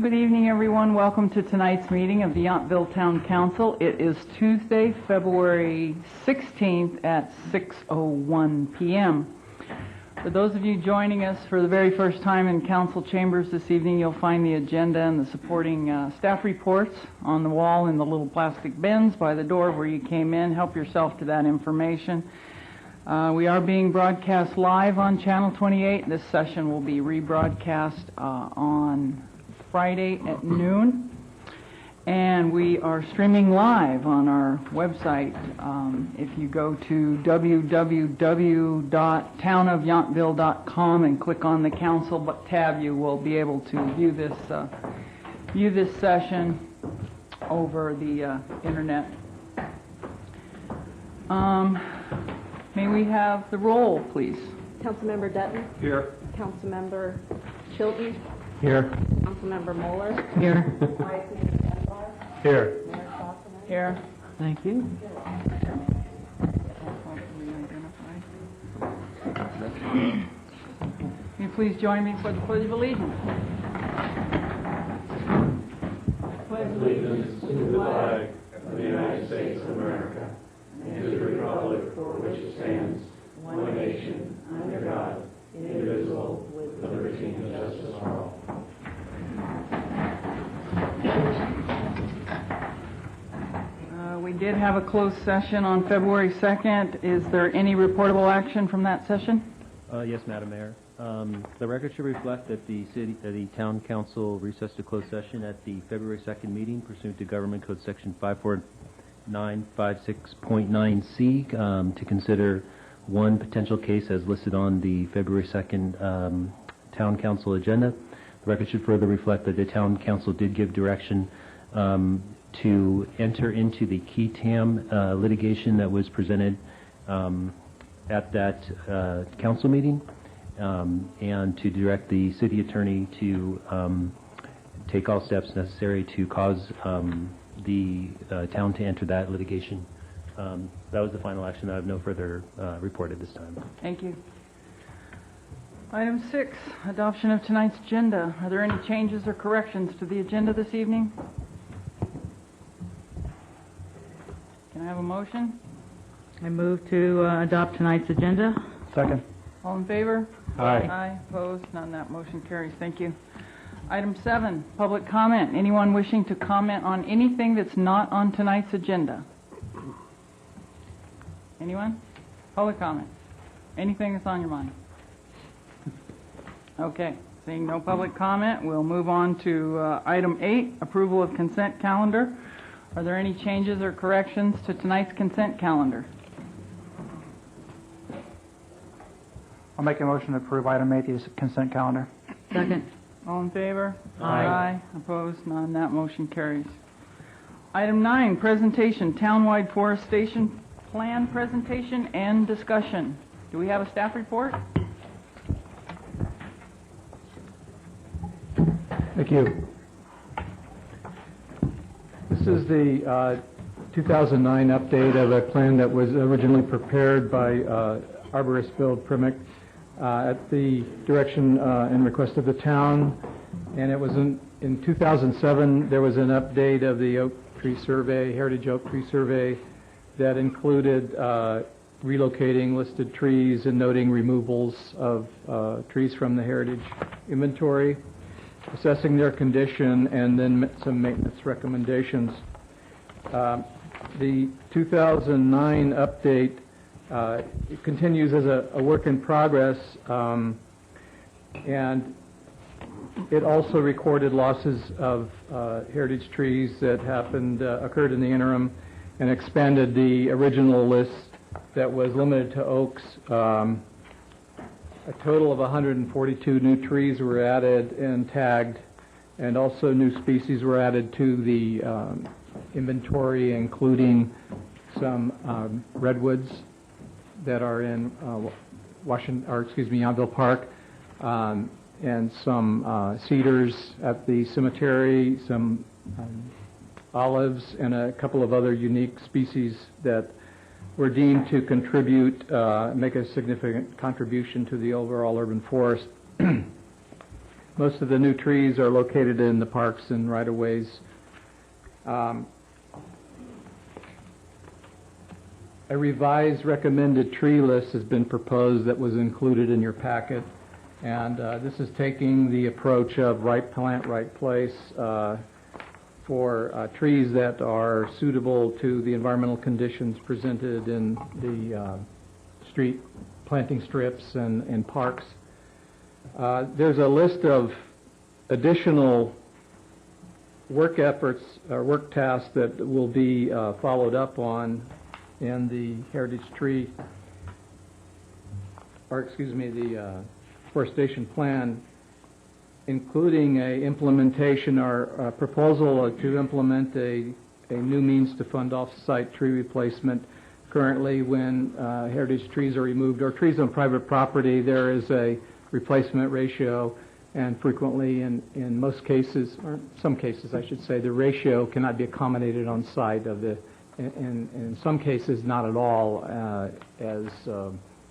Good evening, everyone. Welcome to tonight's meeting of the Yountville Town Council. It is Tuesday, February 16th at 6:01 p.m. For those of you joining us for the very first time in council chambers this evening, you'll find the agenda and the supporting staff reports on the wall in the little plastic bins by the door where you came in. Help yourself to that information. We are being broadcast live on Channel 28. This session will be rebroadcast on Friday at noon, and we are streaming live on our website. If you go to www.townofyountville.com and click on the council tab, you will be able to view this session over the internet. May we have the roll, please? Councilmember Dutton. Here. Councilmember Chilton. Here. Councilmember Moeller. Here. Vice Mayor Dunbar. Here. Mayor Stockman. Here. Thank you. Will you please join me for the Pledge of Allegiance? Pledge Allegiance to the flag of the United States of America and to the republic for which it stands, one nation, under God, indivisible, with liberty and justice for all. We did have a closed session on February 2nd. Is there any reportable action from that session? Yes, Madam Mayor. The record should reflect that the Town Council recessed to closed session at the February 2nd meeting pursuant to Government Code Section 54956.9C to consider one potential case as listed on the February 2nd Town Council agenda. The record should further reflect that the Town Council did give direction to enter into the key TAM litigation that was presented at that council meeting, and to direct the city attorney to take all steps necessary to cause the town to enter that litigation. That was the final action. I have no further report at this time. Thank you. Item 6, adoption of tonight's agenda. Are there any changes or corrections to the agenda this evening? Can I have a motion? I move to adopt tonight's agenda. Second. All in favor? Aye. Aye. Opposed? None. That motion carries. Thank you. Item 7, public comment. Anyone wishing to comment on anything that's not on tonight's agenda? Anyone? Public comment. Anything that's on your mind? Okay. Seeing no public comment, we'll move on to item 8, approval of consent calendar. Are there any changes or corrections to tonight's consent calendar? I'll make a motion to approve item 8, the consent calendar. Second. All in favor? Aye. Aye. Opposed? None. That motion carries. Item 9, presentation, townwide forestation plan presentation and discussion. Do we have a staff report? Thank you. This is the 2009 update of a plan that was originally prepared by arborist Bill Primick at the direction and request of the town. And it was in 2007, there was an update of the oak tree survey, heritage oak tree survey, that included relocating listed trees and noting removals of trees from the heritage inventory, assessing their condition, and then some maintenance recommendations. The 2009 update it continues as a work in progress, and it also recorded losses of heritage trees that occurred in the interim, and expanded the original list that was limited to oaks. A total of 142 new trees were added and tagged, and also new species were added to the inventory, including some redwoods that are in Yountville Park, and some cedars at the cemetery, some olives, and a couple of other unique species that were deemed to make a significant contribution to the overall urban forest. Most of the new trees are located in the parks and right-of-ways. A revised recommended tree list has been proposed that was included in your packet, and this is taking the approach of right plant, right place for trees that are suitable to the environmental conditions presented in the street planting strips and parks. There's a list of additional work efforts or work tasks that will be followed up on in the heritage tree, or excuse me, the forestation plan, including a implementation or a proposal to implement a new means to fund off-site tree replacement. Currently, when heritage trees are removed or trees on private property, there is a replacement ratio, and frequently in most cases, or some cases I should say, the ratio cannot be accommodated on site of the, in some cases not at all, as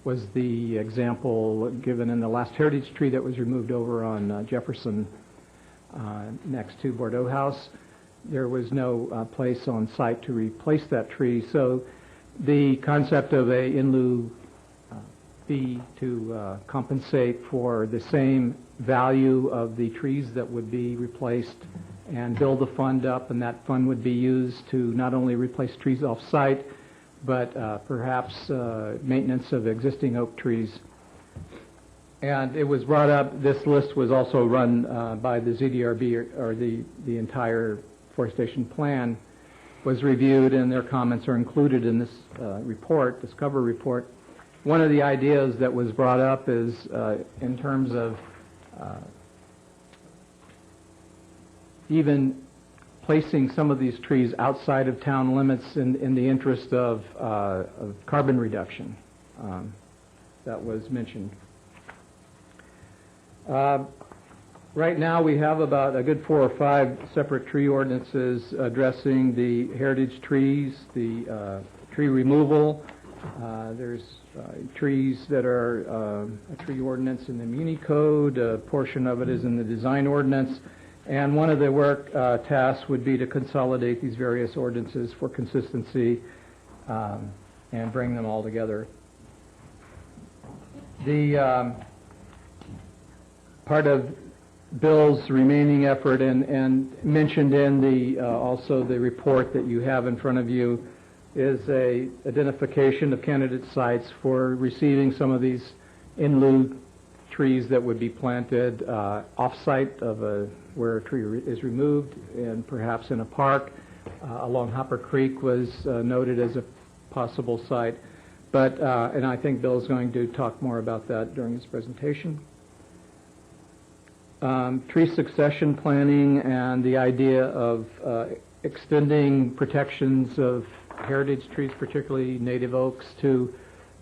was the example given in the last heritage tree that was removed over on Jefferson next to Bordeaux House. There was no place on site to replace that tree, so the concept of a in lieu fee to compensate for the same value of the trees that would be replaced and build the fund up, and that fund would be used to not only replace trees off-site, but perhaps maintenance of existing oak trees. And it was brought up, this list was also run by the ZDRB, or the entire forestation plan was reviewed, and their comments are included in this report, this cover report. One of the ideas that was brought up is in terms of even placing some of these trees outside of town limits in the interest of carbon reduction. That was mentioned. Right now we have about a good 4 or 5 separate tree ordinances addressing the heritage trees, the tree removal. There's trees that are a tree ordinance in the Muni Code, a portion of it is in the design ordinance, and one of the work tasks would be to consolidate these various ordinances for consistency and bring them all together. The part of Bill's remaining effort and mentioned in the also the report that you have in front of you is a identification of candidate sites for receiving some of these in lieu trees that would be planted off-site of where a tree is removed, and perhaps in a park. Along Hopper Creek was noted as a possible site, but and I think Bill's going to talk more about that during his presentation. Tree succession planning and the idea of extending protections of heritage trees, particularly native oaks, to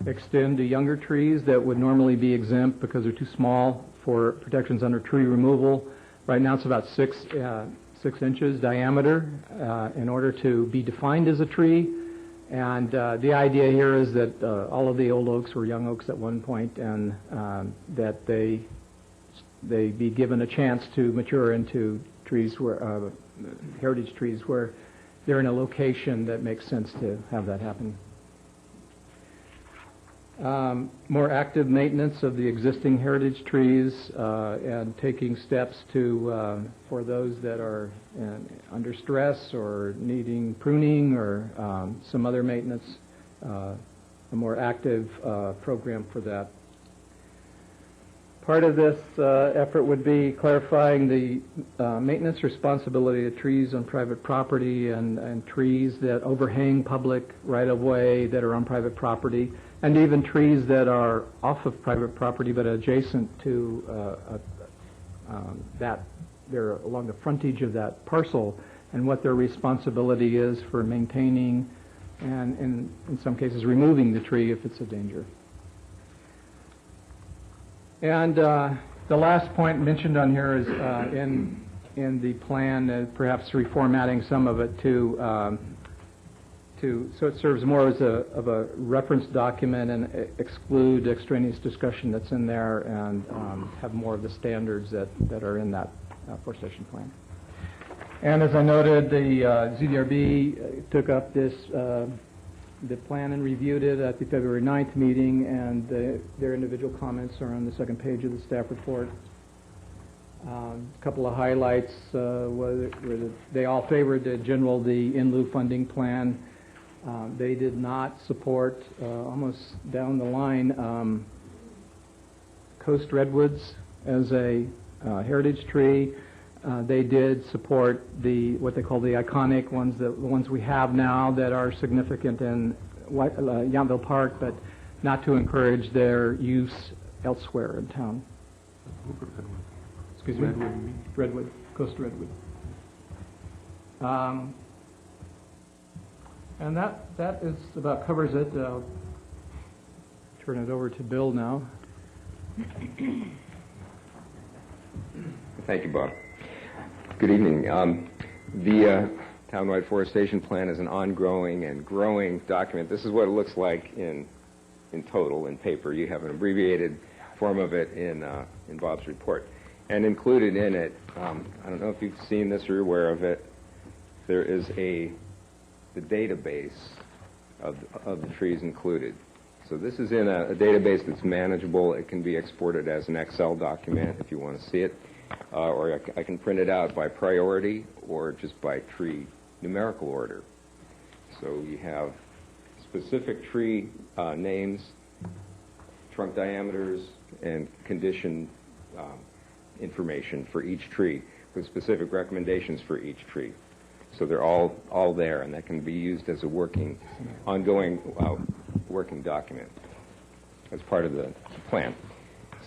extend to younger trees that would normally be exempt because they're too small for protections under tree removal. Right now it's about 6 inches diameter in order to be defined as a tree. And the idea here is that all of the old oaks were young oaks at one point, and that they be given a chance to mature into trees where heritage trees where they're in a location that makes sense to have that happen. More active maintenance of the existing heritage trees and taking steps to for those that are under stress or needing pruning or some other maintenance, a more active program for that. Part of this effort would be clarifying the maintenance responsibility of trees on private property and trees that overhang public right-of-way that are on private property, and even trees that are off of private property but adjacent to that, they're along the frontage of that parcel, and what their responsibility is for maintaining and in some cases removing the tree if it's a danger. And the last point mentioned on here is in the plan, perhaps reformatting some of it to so it serves more as of a reference document and exclude extraneous discussion that's in there and have more of the standards that are in that forestation plan. And as I noted, the ZDRB took up the plan and reviewed it at the February 9th meeting, and their individual comments are on the second page of the staff report. A couple of highlights were that they all favored the in lieu funding plan. They did not support, almost down the line, Coast Redwoods as a heritage tree. They did support what they call the iconic ones, the ones we have now that are significant in Yountville Park, but not to encourage their use elsewhere in town. Excuse me? Redwood, Coast Redwood. And that is about covers it. I'll turn it over to Bill now. Thank you, Bob. Good evening. The Townwide Forestation Plan is an ongoing and growing document. This is what it looks like in total, in paper. You have an abbreviated form of it in Bob's report. And included in it, I don't know if you've seen this or you're aware of it, there is the database of the trees included. So this is in a database that's manageable. It can be exported as an Excel document if you want to see it. Or I can print it out by priority or just by tree numerical order. So you have specific tree names, trunk diameters, and condition information for each tree with specific recommendations for each tree. So they're all there, and that can be used as a ongoing working document as part of the plan.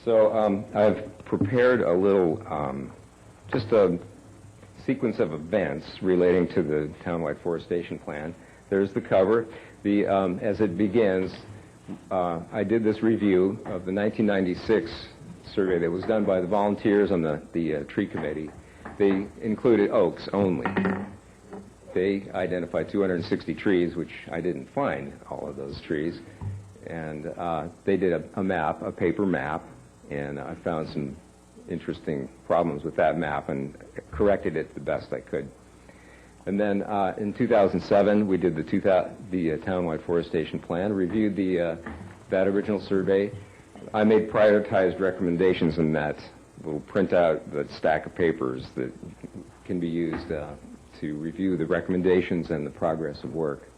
So I've prepared a little, just a sequence of events relating to the Townwide Forestation Plan. There's the cover. As it begins, I did this review of the 1996 survey that was done by the volunteers on the tree committee. They included oaks only. They identified 260 trees, which I didn't find all of those trees. And they did a map, a paper map, and I found some interesting problems with that map and corrected it the best I could. And then in 2007, we did the Townwide Forestation Plan, reviewed that original survey. I made prioritized recommendations in that little printout, that stack of papers that can be used to review the recommendations and the progress of work.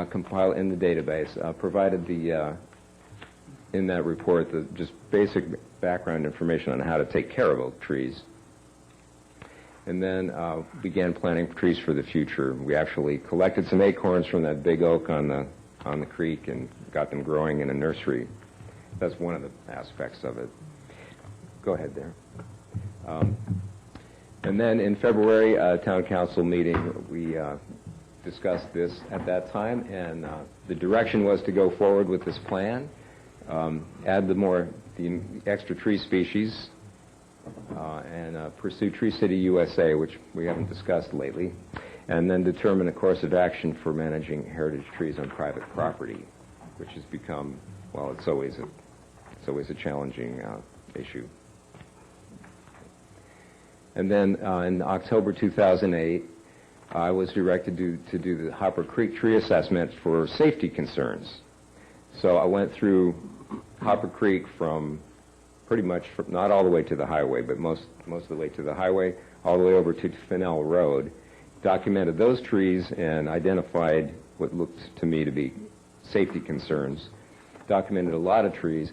Compile in the database, provided in that report the just basic background information on how to take care of oak trees. And then began planting trees for the future. We actually collected some acorns from that big oak on the creek and got them growing in a nursery. That's one of the aspects of it. Go ahead there. And then in February, town council meeting, we discussed this at that time, and the direction was to go forward with this plan, add the extra tree species, and pursue Tree City USA, which we haven't discussed lately, and then determine a course of action for managing heritage trees on private property, which has become, well, it's always a challenging issue. And then in October 2008, I was directed to do the Hopper Creek tree assessment for safety concerns. So I went through Hopper Creek from pretty much, not all the way to the highway, but most of the way to the highway, all the way over to Fennell Road, documented those trees and identified what looked to me to be safety concerns, documented a lot of trees,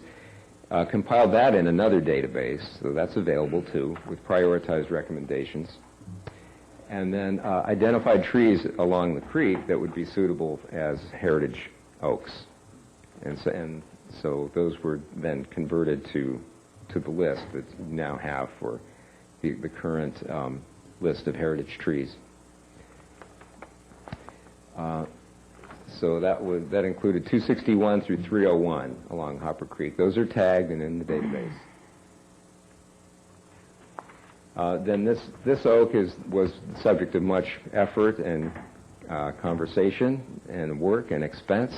compiled that in another database, so that's available too, with prioritized recommendations, and then identified trees along the creek that would be suitable as heritage oaks. And so those were then converted to the list that we now have for the current list of heritage trees. So that included 261 through 301 along Hopper Creek. Those are tagged and in the database. Then this oak was the subject of much effort and conversation and work and expense.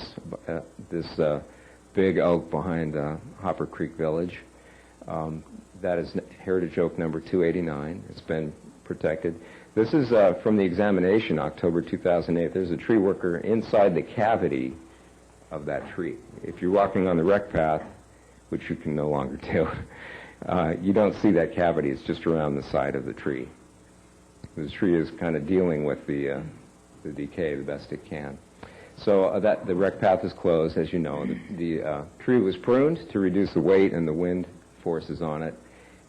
This big oak behind Hopper Creek Village. That is Heritage Oak number 289. It's been protected. This is from the examination, October 2008. There's a tree worker inside the cavity of that tree. If you're walking on the rec path, which you can no longer do, you don't see that cavity. It's just around the side of the tree. The tree is kind of dealing with the decay the best it can. So the rec path is closed, as you know. The tree was pruned to reduce the weight and the wind forces on it.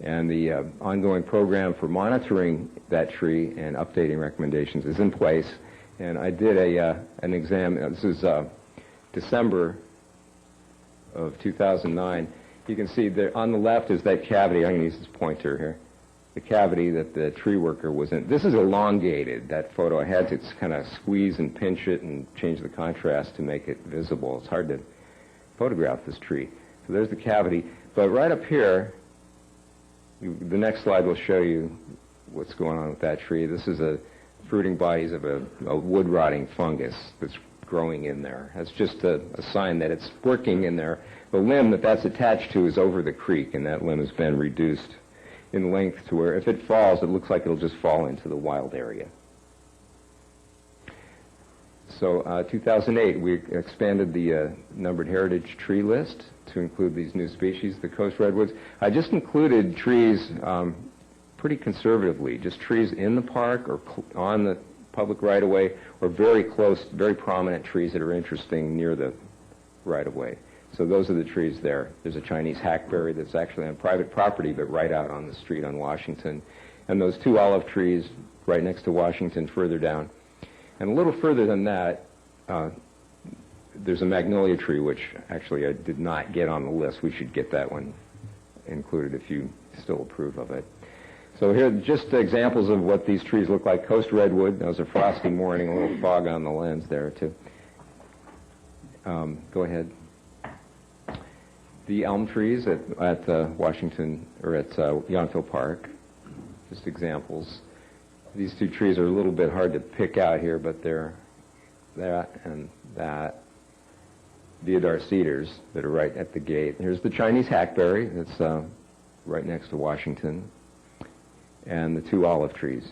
And the ongoing program for monitoring that tree and updating recommendations is in place. And I did an exam. This is December of 2009. You can see there on the left is that cavity. I'm going to use this pointer here. The cavity that the tree worker was in. This is elongated, that photo. I had to kind of squeeze and pinch it and change the contrast to make it visible. It's hard to photograph this tree. So there's the cavity. But right up here, the next slide will show you what's going on with that tree. This is a fruiting bodies of a wood rotting fungus that's growing in there. That's just a sign that it's working in there. The limb that's attached to is over the creek, and that limb has been reduced in length to where if it falls, it looks like it'll just fall into the wild area. So 2008, we expanded the numbered heritage tree list to include these new species, the coast redwoods. I just included trees pretty conservatively, just trees in the park or on the public right-of-way, or very close, very prominent trees that are interesting near the right-of-way. So those are the trees there. There's a Chinese hackberry that's actually on private property, but right out on the street on Washington. And those two olive trees right next to Washington further down. And a little further than that, there's a magnolia tree, which actually I did not get on the list. We should get that one included if you still approve of it. So here are just examples of what these trees look like. Coast redwood. That was a frosty morning, a little fog on the lens there, too. Go ahead. The elm trees at Washington, or at Yountville Park. Just examples. These two trees are a little bit hard to pick out here, but they're that and that. Deodar cedars that are right at the gate. Here's the Chinese hackberry that's right next to Washington. And the two olive trees.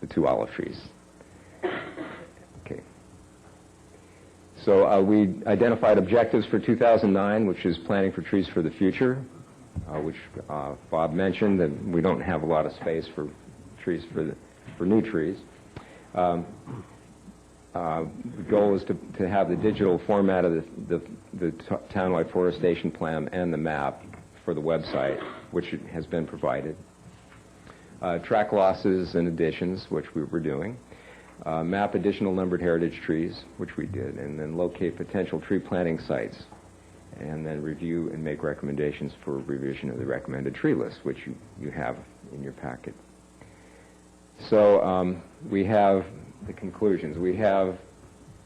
The two olive trees. Okay. So we identified objectives for 2009, which is planning for trees for the future, which Bob mentioned that we don't have a lot of space for trees for new trees. The goal is to have the digital format of the townwide forestation plan and the map for the website, which has been provided. Track losses and additions, which we were doing. Map additional numbered heritage trees, which we did, and then locate potential tree planting sites, and then review and make recommendations for revision of the recommended tree list, which you have in your packet. So we have the conclusions. We have,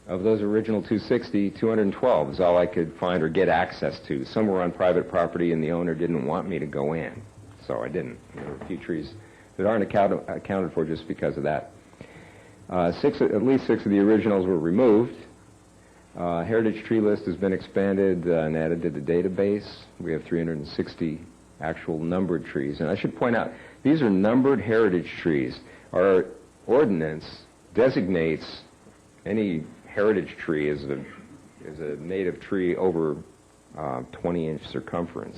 of those original 260, 212 is all I could find or get access to. Some were on private property, and the owner didn't want me to go in, so I didn't. There were a few trees that aren't accounted for just because of that. At least six of the originals were removed. Heritage tree list has been expanded and added to the database. We have 360 actual numbered trees. And I should point out, these are numbered heritage trees. Our ordinance designates any heritage tree as a native tree over 20-inch circumference.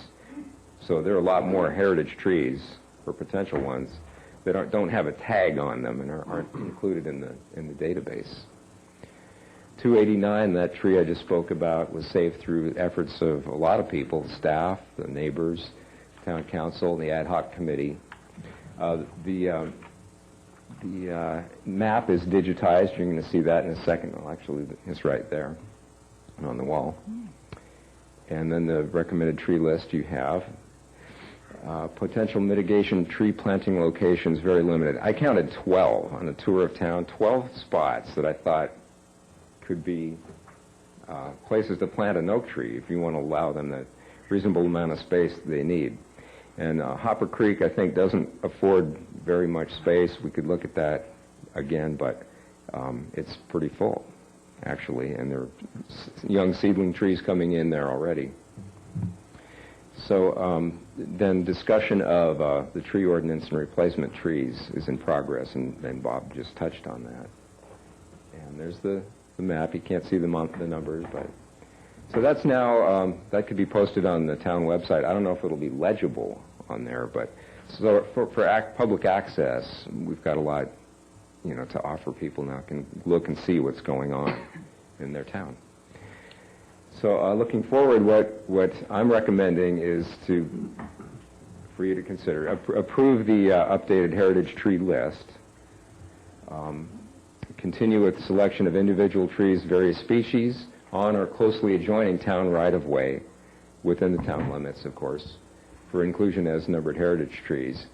So there are a lot more heritage trees, or potential ones, that don't have a tag on them and aren't included in the database. 289, that tree I just spoke about, was saved through efforts of a lot of people, staff, the neighbors, town council, and the ad hoc committee. The map is digitized. You're going to see that in a second. Well, actually, it's right there on the wall. And then the recommended tree list you have. Potential mitigation tree planting locations, very limited. I counted 12 on a tour of town, 12 spots that I thought could be places to plant an oak tree if you want to allow them the reasonable amount of space they need. And Hopper Creek, I think, doesn't afford very much space. We could look at that again, but it's pretty full, actually, and there are young seedling trees coming in there already. So then discussion of the tree ordinance and replacement trees is in progress, and Bob just touched on that. And there's the map. You can't see the numbers, but so that's now that could be posted on the town website. I don't know if it'll be legible on there, but so for public access, we've got a lot, to offer people now can look and see what's going on in their town. So looking forward, what I'm recommending is for you to consider, approve the updated heritage tree list, continue with selection of individual trees, various species, on or closely adjoining town right-of-way, within the town limits, of course, for inclusion as numbered heritage trees,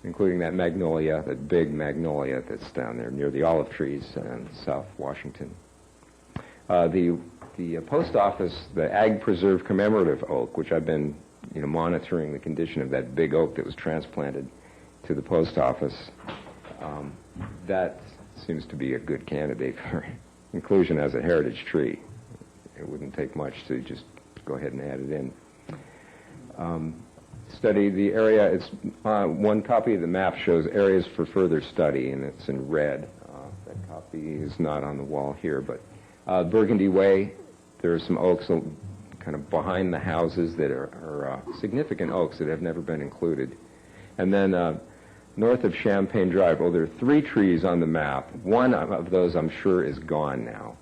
including that magnolia, that big magnolia that's down there near the olive trees in South Washington. The post office, the Ag Preserve commemorative oak, which I've been monitoring the condition of that big oak that was transplanted to the post office, that seems to be a good candidate for inclusion as a heritage tree. It wouldn't take much to just go ahead and add it in. Study the area. It's one copy of the map shows areas for further study, and it's in red. That copy is not on the wall here, but Burgundy Way, there are some oaks kind of behind the houses that are significant oaks that have never been included. And then north of Champagne Drive, there are 3 trees on the map. One of those I'm sure is gone now,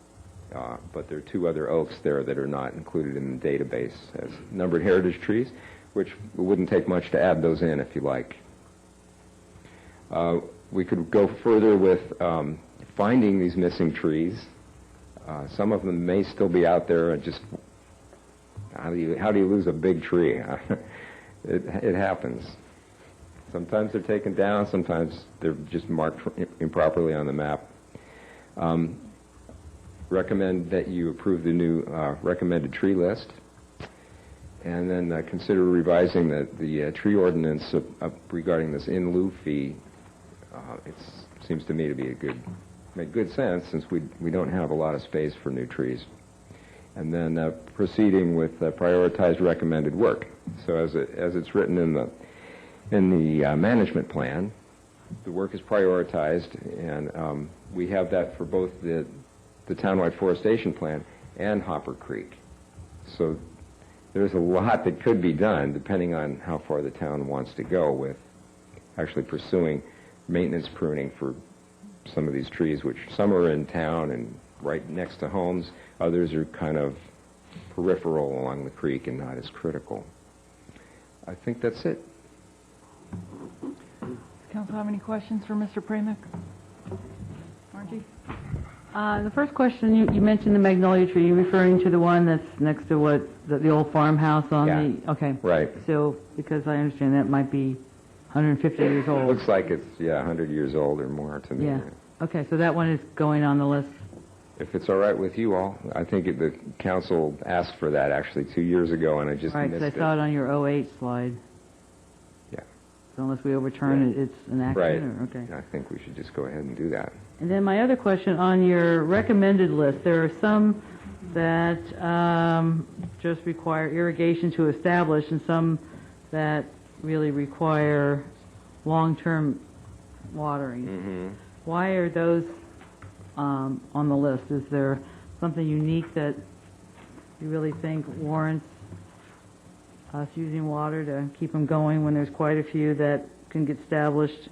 but there are 2 other oaks there that are not included in the database as numbered heritage trees, which wouldn't take much to add those in if you like. We could go further with finding these missing trees. Some of them may still be out there. And just how do you lose a big tree? It happens. Sometimes they're taken down. Sometimes they're just marked improperly on the map. Recommend that you approve the new recommended tree list, and then consider revising the tree ordinance regarding this in lieu fee. It seems to me to be make good sense since we don't have a lot of space for new trees. And then proceeding with prioritized recommended work. So as it's written in the management plan, the work is prioritized, and we have that for both the townwide forestation plan and Hopper Creek. So there's a lot that could be done depending on how far the town wants to go with actually pursuing maintenance pruning for some of these trees, which some are in town and right next to homes. Others are kind of peripheral along the creek and not as critical. I think that's it. Does council have any questions for Mr. Pramick? Margie? The first question, you mentioned the magnolia tree. You're referring to the one that's next to the old farmhouse on Yeah. the... Okay. Right. So, because I understand that might be 150 years old. Looks like it's 100 years old or more to me. Yeah. Okay, so that one is going on the list. If it's all right with you all, I think the council asked for that actually 2 years ago, and I just Right, missed because I it. saw it on your 08 slide. Yeah. So unless we overturn it, it's an Right. action? Or, okay. I think we should just go ahead and do that. And then my other question, on your recommended list, there are some that just require irrigation to establish and some that really require long-term watering. Mm-hmm. Why are those on the list? Is there something unique that you really think warrants us using water to keep them going when there's quite a few that can get established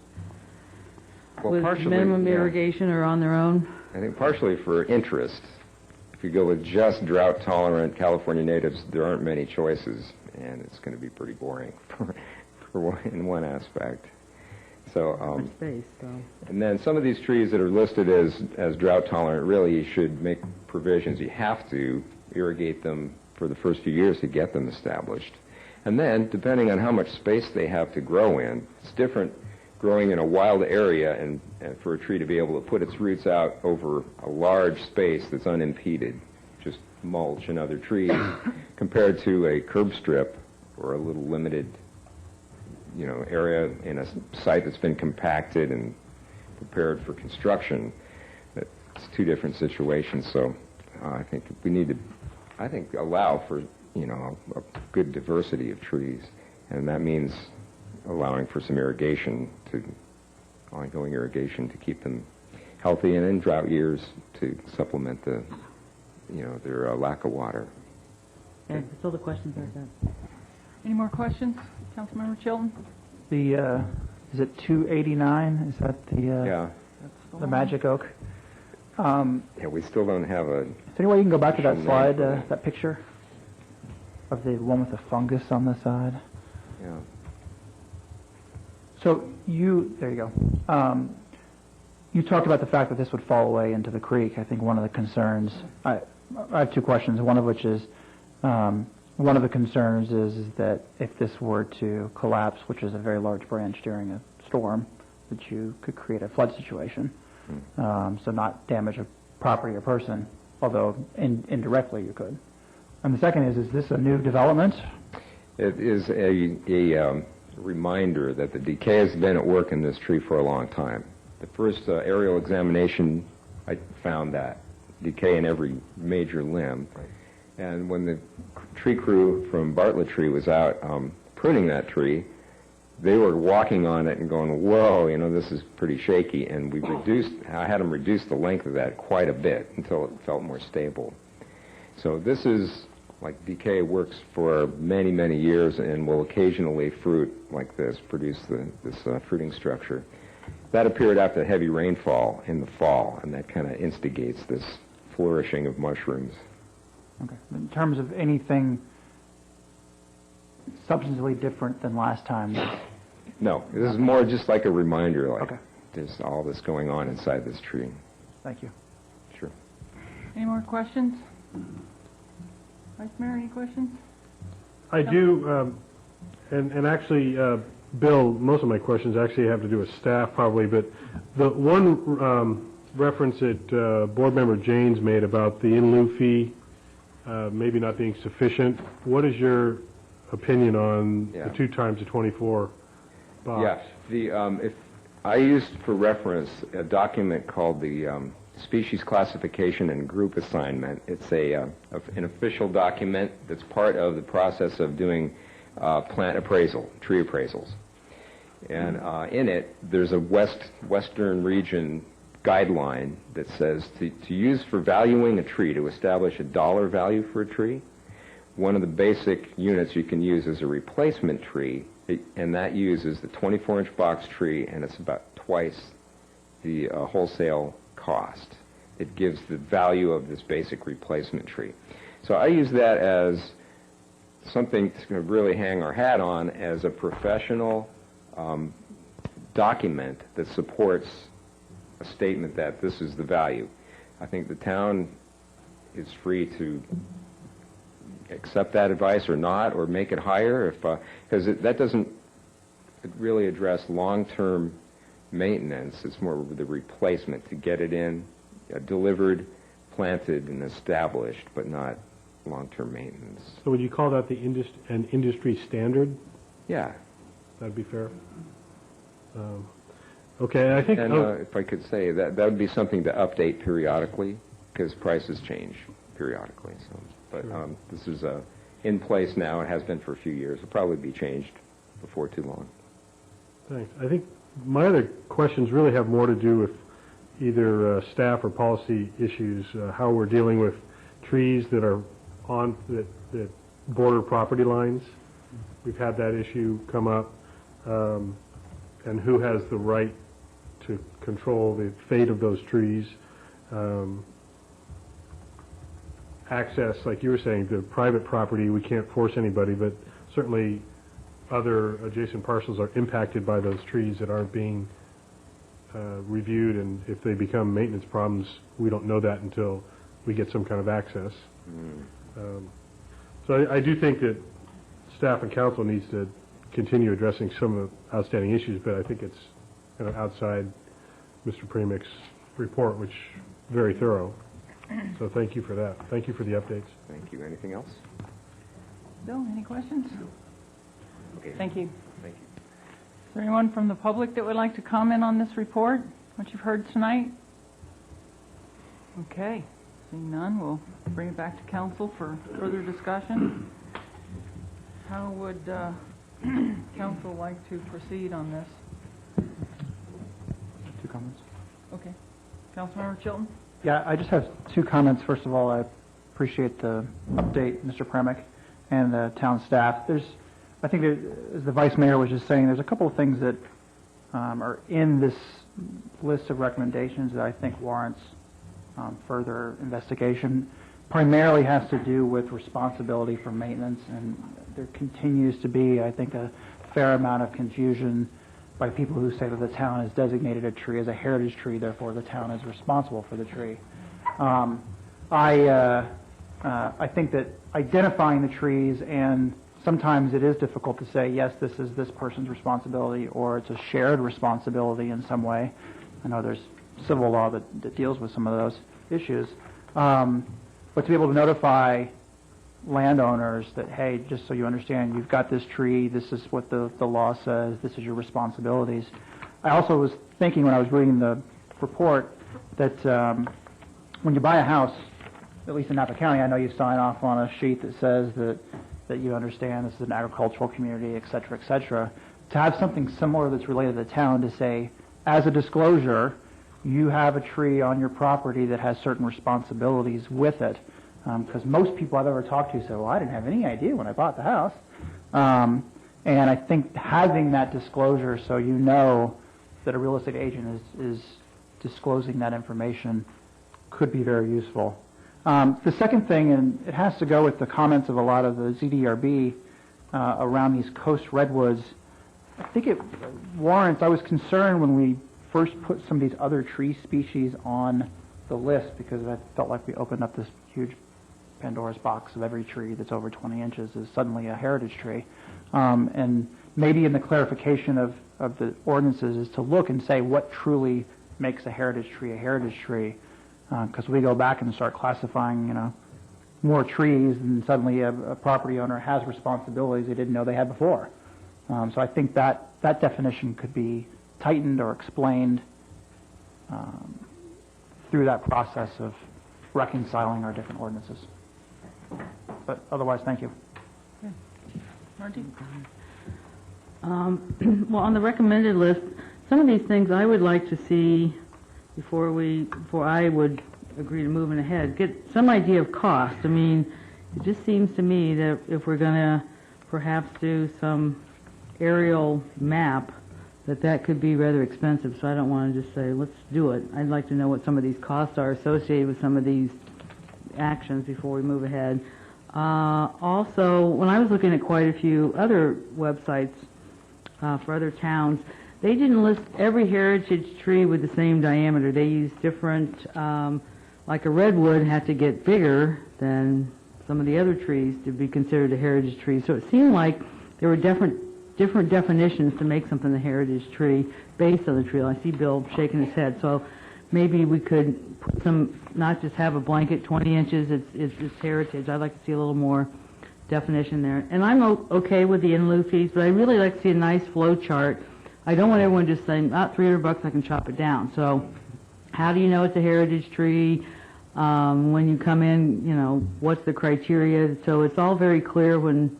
Well, with partially, minimum yeah. irrigation or on their own? I think partially for interest. If you go with just drought-tolerant California natives, there aren't many choices, and it's going to be pretty boring in one aspect. So, For space, so. and then some of these trees that are listed as drought-tolerant, really you should make provisions. You have to irrigate them for the first few years to get them established. And then, depending on how much space they have to grow in, it's different growing in a wild area and for a tree to be able to put its roots out over a large space that's unimpeded, just mulch and other trees, compared to a curb strip or a little limited, area in a site that's been compacted and prepared for construction. It's two different situations, so I think we need to, allow for, a good diversity of trees, and that means allowing for some ongoing irrigation to keep them healthy, and in drought years to supplement their lack of water. Okay, that's all the questions I've got. Any more questions? Councilmember Chilton? Is it 289? Is that Yeah. the magic oak? Yeah, we still don't have a... Is there any way you can go back to that Name slide, for it. that picture of the one with the fungus on the side? Yeah. So there you go. You talked about the fact that this would fall away into the creek. I think one of the concerns, I have two questions, one of which is, one of the concerns is that if this were to collapse, which is a very large branch during a storm, that you could create a flood situation. So not damage a property or person, although indirectly you could. And the second is this a new development? It is a reminder that the decay has been at work in this tree for a long time. The first aerial examination, I found that decay in every major limb. And when the tree crew from Bartlett Tree was out pruning that tree, they were walking on it and going, whoa, this is pretty shaky. And I had them reduce the length of that quite a bit until it felt more stable. So this is, like decay works for many, many years and will occasionally fruit like this, produce this fruiting structure. That appeared after heavy rainfall in the fall, and that kind of instigates this flourishing of mushrooms. Okay. In terms of anything substantively different than last time? No, this is more just like a reminder, like Okay. there's all this going on inside this tree. Thank you. Sure. Any more questions? Vice Mayor, any questions? I do, and actually, Bill, most of my questions actually have to do with staff probably, but the one reference that Board Member Janes made about the in lieu fee maybe not being sufficient, what is your opinion on Yeah. the 2 times the 24 box? Yeah, if I used for reference a document called the Species Classification and Group Assignment. It's an official document that's part of the process of doing plant appraisal, tree appraisals. And in it, there's a Western region guideline that says to use for valuing a tree, to establish a dollar value for a tree, one of the basic units you can use is a replacement tree, and that uses the 24-inch box tree, and it's about twice the wholesale cost. It gives the value of this basic replacement tree. So I use that as something to really hang our hat on as a professional document that supports a statement that this is the value. I think the town is free to accept that advice or not, or make it higher, because that doesn't really address long-term maintenance. It's more of the replacement to get it in, delivered, planted, and established, but not long-term maintenance. So would you call that an industry standard? Yeah. That'd be fair? Okay, I think... And if I could say, that would be something to update periodically, because prices change periodically. So, but Sure. This is in place now. It has been for a few years. It'll probably be changed before too long. Thanks. I think my other questions really have more to do with either staff or policy issues, how we're dealing with trees that are that border property lines. We've had that issue come up, and who has the right to control the fate of those trees. Access, like you were saying, to private property, we can't force anybody, but certainly other adjacent parcels are impacted by those trees that aren't being reviewed, and if they become maintenance problems, we don't know that until we get some kind of access. So I do think that staff and council needs to continue addressing some of the outstanding issues, but I think it's kind of outside Mr. Premick's report, which is very thorough. So thank you for that. Thank you for the updates. Thank you. Anything else? Bill, any questions? Okay. Thank you. Thank you. Is there anyone from the public that would like to comment on this report, what you've heard tonight? Okay, seeing none, we'll bring it back to council for further discussion. How would council like to proceed on this? 2 comments. Okay. Councilmember Chilton? Yeah, I just have 2 comments. First of all, I appreciate the update, Mr. Premick, and the town staff. I think, as the Vice Mayor was just saying, there's a couple of things that are in this list of recommendations that I think warrants further investigation. Primarily has to do with responsibility for maintenance, and there continues to be, I think, a fair amount of confusion by people who say that the town has designated a tree as a heritage tree, therefore the town is responsible for the tree. I think that identifying the trees, and sometimes it is difficult to say, yes, this is this person's responsibility, or it's a shared responsibility in some way. I know there's civil law that deals with some of those issues. But to be able to notify landowners that, hey, just so you understand, you've got this tree, this is what the law says, this is your responsibilities. I also was thinking when I was reading the report that when you buy a house, at least in Napa County, I know you sign off on a sheet that says that you understand this is an agricultural community, et cetera, et cetera. To have something similar that's related to the town to say, as a disclosure, you have a tree on your property that has certain responsibilities with it. Because most people I've ever talked to say, well, I didn't have any idea when I bought the house. And I think having that disclosure so you know that a real estate agent is disclosing that information could be very useful. The second thing, and it has to go with the comments of a lot of the ZDRB around these coast redwoods, I think it warrants, I was concerned when we first put some of these other tree species on the list because I felt like we opened up this huge Pandora's box of every tree that's over 20 inches is suddenly a heritage tree. And maybe in the clarification of the ordinances is to look and say what truly makes a heritage tree. Because we go back and start classifying, more trees, and suddenly a property owner has responsibilities they didn't know they had before. So I think that definition could be tightened or explained through that process of reconciling our different ordinances. But otherwise, thank you. Margie? Well, on the recommended list, some of these things I would like to see before I would agree to moving ahead, get some idea of cost. I mean, it just seems to me that if we're going to perhaps do some aerial map, that could be rather expensive, so I don't want to just say, let's do it. I'd like to know what some of these costs are associated with some of these actions before we move ahead. Also, when I was looking at quite a few other websites for other towns, they didn't list every heritage tree with the same diameter. They used different, like a redwood had to get bigger than some of the other trees to be considered a heritage tree. So it seemed like there were different definitions to make something a heritage tree based on the tree. I see Bill shaking his head. So maybe we could put some, not just have a blanket 20 inches, it's heritage. I'd like to see a little more definition there. And I'm okay with the in lieu fees, but I'd really like to see a nice flow chart. I don't want everyone just saying, $300, I can chop it down. So how do you know it's a heritage tree? When you come in, what's the criteria? So it's all very clear when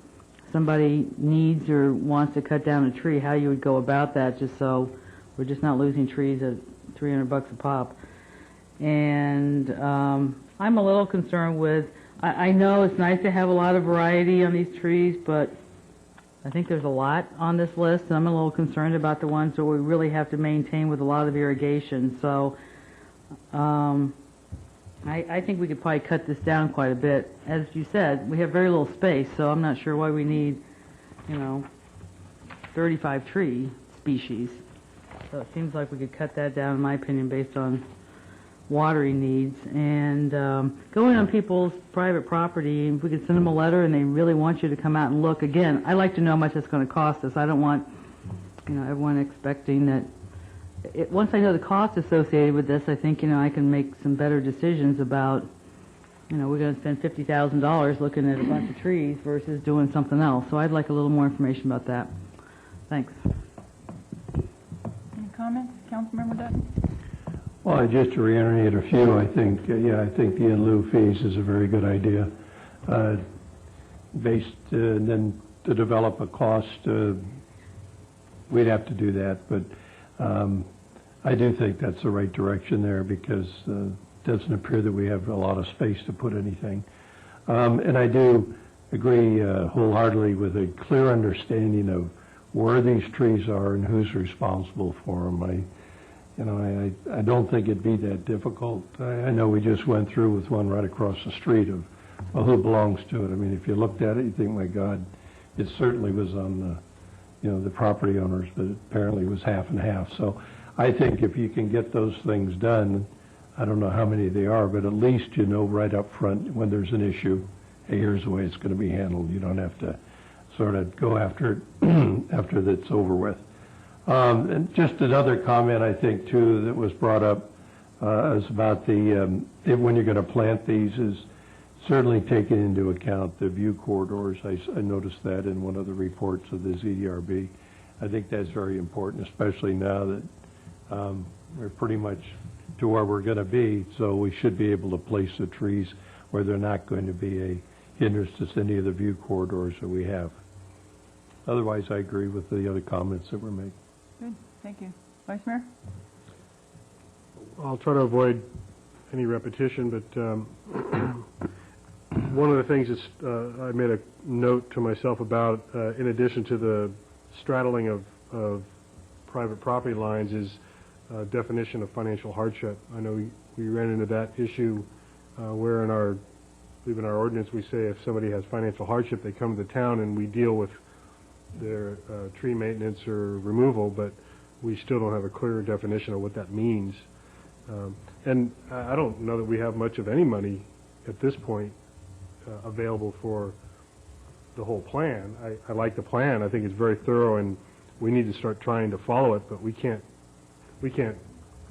somebody needs or wants to cut down a tree, how you would go about that, just so we're just not losing trees at $300 a pop. And I'm a little concerned with, I know it's nice to have a lot of variety on these trees, but I think there's a lot on this list, and I'm a little concerned about the ones that we really have to maintain with a lot of irrigation. So I think we could probably cut this down quite a bit. As you said, we have very little space, so I'm not sure why we need, 35 tree species. So it seems like we could cut that down, in my opinion, based on watering needs. And going on people's private property, if we could send them a letter and they really want you to come out and look, again, I like to know how much it's going to cost us. I don't want, everyone expecting that. Once I know the cost associated with this, I think, I can make some better decisions about, we're going to spend $50,000 looking at a bunch of trees versus doing something else. So I'd like a little more information about that. Thanks. Any comments? Councilmember Dutton? Well, just to reiterate a few, I think, I think the in lieu fees is a very good idea. And then to develop a cost, we'd have to do that, but I do think that's the right direction there because it doesn't appear that we have a lot of space to put anything. And I do agree wholeheartedly with a clear understanding of where these trees are and who's responsible for them. I don't think it'd be that difficult. I know we just went through with one right across the street of, well, who belongs to it? I mean, if you looked at it, you think, my God, it certainly was on the property owners, but apparently it was half and half. So I think if you can get those things done, I don't know how many they are, but at least you know right up front when there's an issue, hey, here's the way it's going to be handled. You don't have to sort of go after it after it's over with. And just another comment, I think, too, that was brought up is about the when you're going to plant these is certainly taking into account the view corridors. I noticed that in one of the reports of the ZDRB. I think that's very important, especially now that we're pretty much to where we're going to be, so we should be able to place the trees where they're not going to be a hindrance to any of the view corridors that we have. Otherwise, I agree with the other comments that were made. Good, thank you. Vice Mayor? I'll try to avoid any repetition, but one of the things that I made a note to myself about, in addition to the straddling of private property lines, is definition of financial hardship. I know we ran into that issue where in our ordinance we say if somebody has financial hardship, they come to the town and we deal with their tree maintenance or removal, but we still don't have a clear definition of what that means. And I don't know that we have much of any money at this point available for the whole plan. I like the plan. I think it's very thorough, and we need to start trying to follow it, but we can't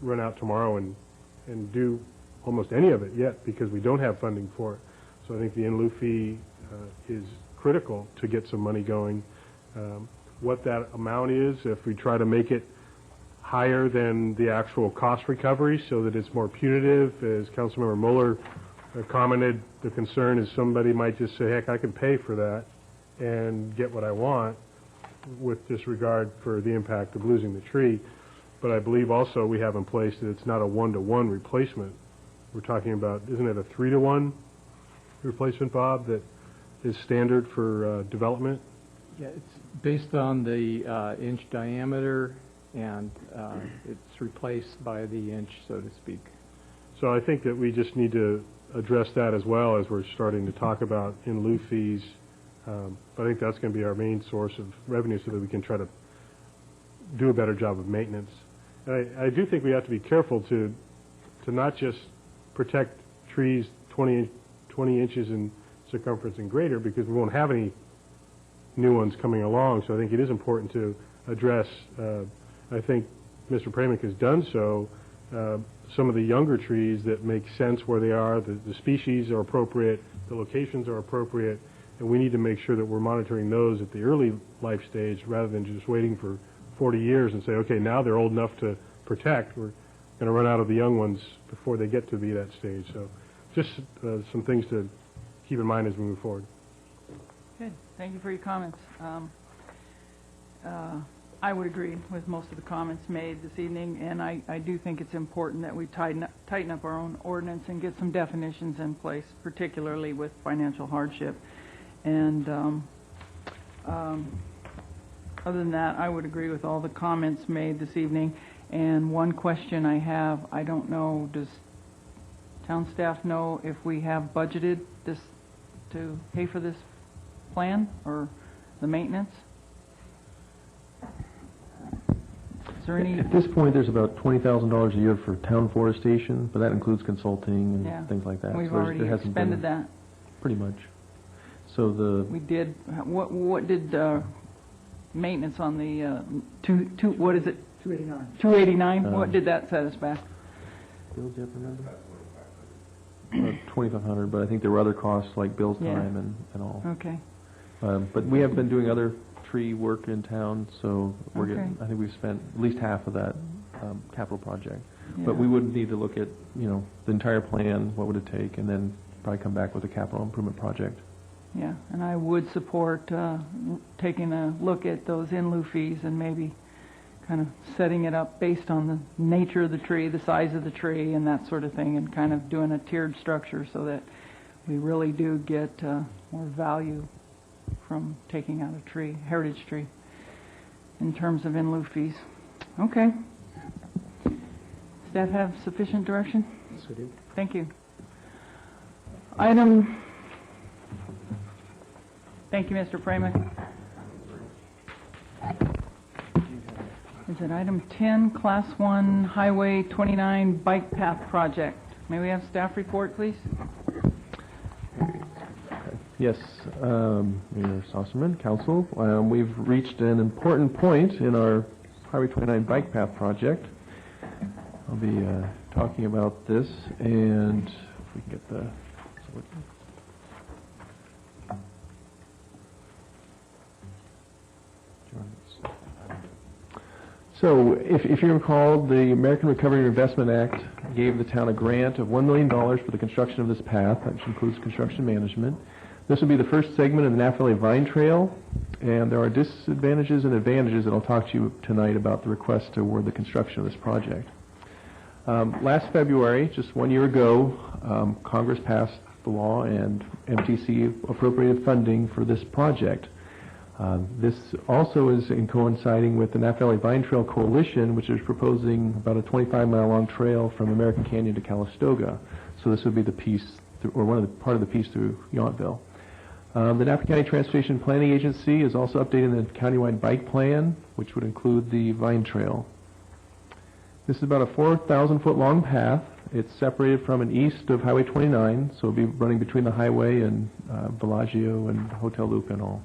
run out tomorrow and do almost any of it yet because we don't have funding for it. So I think the in lieu fee is critical to get some money going. What that amount is, if we try to make it higher than the actual cost recovery so that it's more punitive, as Councilmember Mueller commented, the concern is somebody might just say, heck, I can pay for that and get what I want with disregard for the impact of losing the tree. But I believe also we have in place that it's not a one-to-one replacement. We're talking about, isn't it a 3-to-1 replacement, Bob, that is standard for development? Yeah, it's based on the inch diameter, and it's replaced by the inch, so to speak. So I think that we just need to address that as well as we're starting to talk about in lieu fees. But I think that's going to be our main source of revenue so that we can try to do a better job of maintenance. And I do think we have to be careful to not just protect trees 20 inches in circumference and greater, because we won't have any new ones coming along. So I think it is important to address, I think Mr. Pramick has done so, some of the younger trees that make sense where they are, the species are appropriate, the locations are appropriate, and we need to make sure that we're monitoring those at the early life stage rather than just waiting for 40 years and say, okay, now they're old enough to protect. We're going to run out of the young ones before they get to be that stage. So just some things to keep in mind as we move forward. Good, thank you for your comments. I would agree with most of the comments made this evening, and I do think it's important that we tighten up our own ordinance and get some definitions in place, particularly with financial hardship. And other than that, I would agree with all the comments made this evening. And one question I have, I don't know, does town staff know if we have budgeted this to pay for this plan or the maintenance? Is there any? At this point, there's about $20,000 a year for town forestation, but that includes consulting and things like that. We've So already there hasn't expended been, that. pretty much. So We did. What did maintenance on the what is it? 289. 289. What did that set us back? Bill, do you have to remember? About $2,500, but I think there were other costs like Bill's time and all. Okay. But we have been doing other tree work in town, so we're getting. I think we've spent at least half of that capital project. Yeah. But we would need to look at, the entire plan, what would it take, and then probably come back with a capital improvement project. Yeah, and I would support taking a look at those in lieu fees and maybe kind of setting it up based on the nature of the tree, the size of the tree, and that sort of thing, and kind of doing a tiered structure so that we really do get more value from taking out a tree, heritage tree, in terms of in lieu fees. Okay. Staff have sufficient direction? Yes, we do. Thank you. Thank you, Mr. Pramick. Is it item 10, Class 1 Highway 29 Bike Path Project? May we have staff report, please? Yes, Mayor Sosserman, Council, we've reached an important point in our Highway 29 Bike Path project. I'll be talking about this, and if we can get the... So, if you recall, the American Recovery and Investment Act gave the town a grant of $1 million for the construction of this path, which includes construction management. This will be the first segment of the Napa Valley Vine Trail, and there are disadvantages and advantages that I'll talk to you tonight about the request to award the construction of this project. Last February, just 1 year ago, Congress passed the law and MTC appropriated funding for this project. This also is in coinciding with the Napa Valley Vine Trail Coalition, which is proposing about a 25-mile long trail from American Canyon to Calistoga. So this would be the piece, or part of the piece through Yountville. The Napa County Transportation Planning Agency is also updating the countywide bike plan, which would include the Vine Trail. This is about a 4,000-foot long path. It's separated from and east of Highway 29, so it'll be running between the highway and Bellagio and Hotel Loop and all.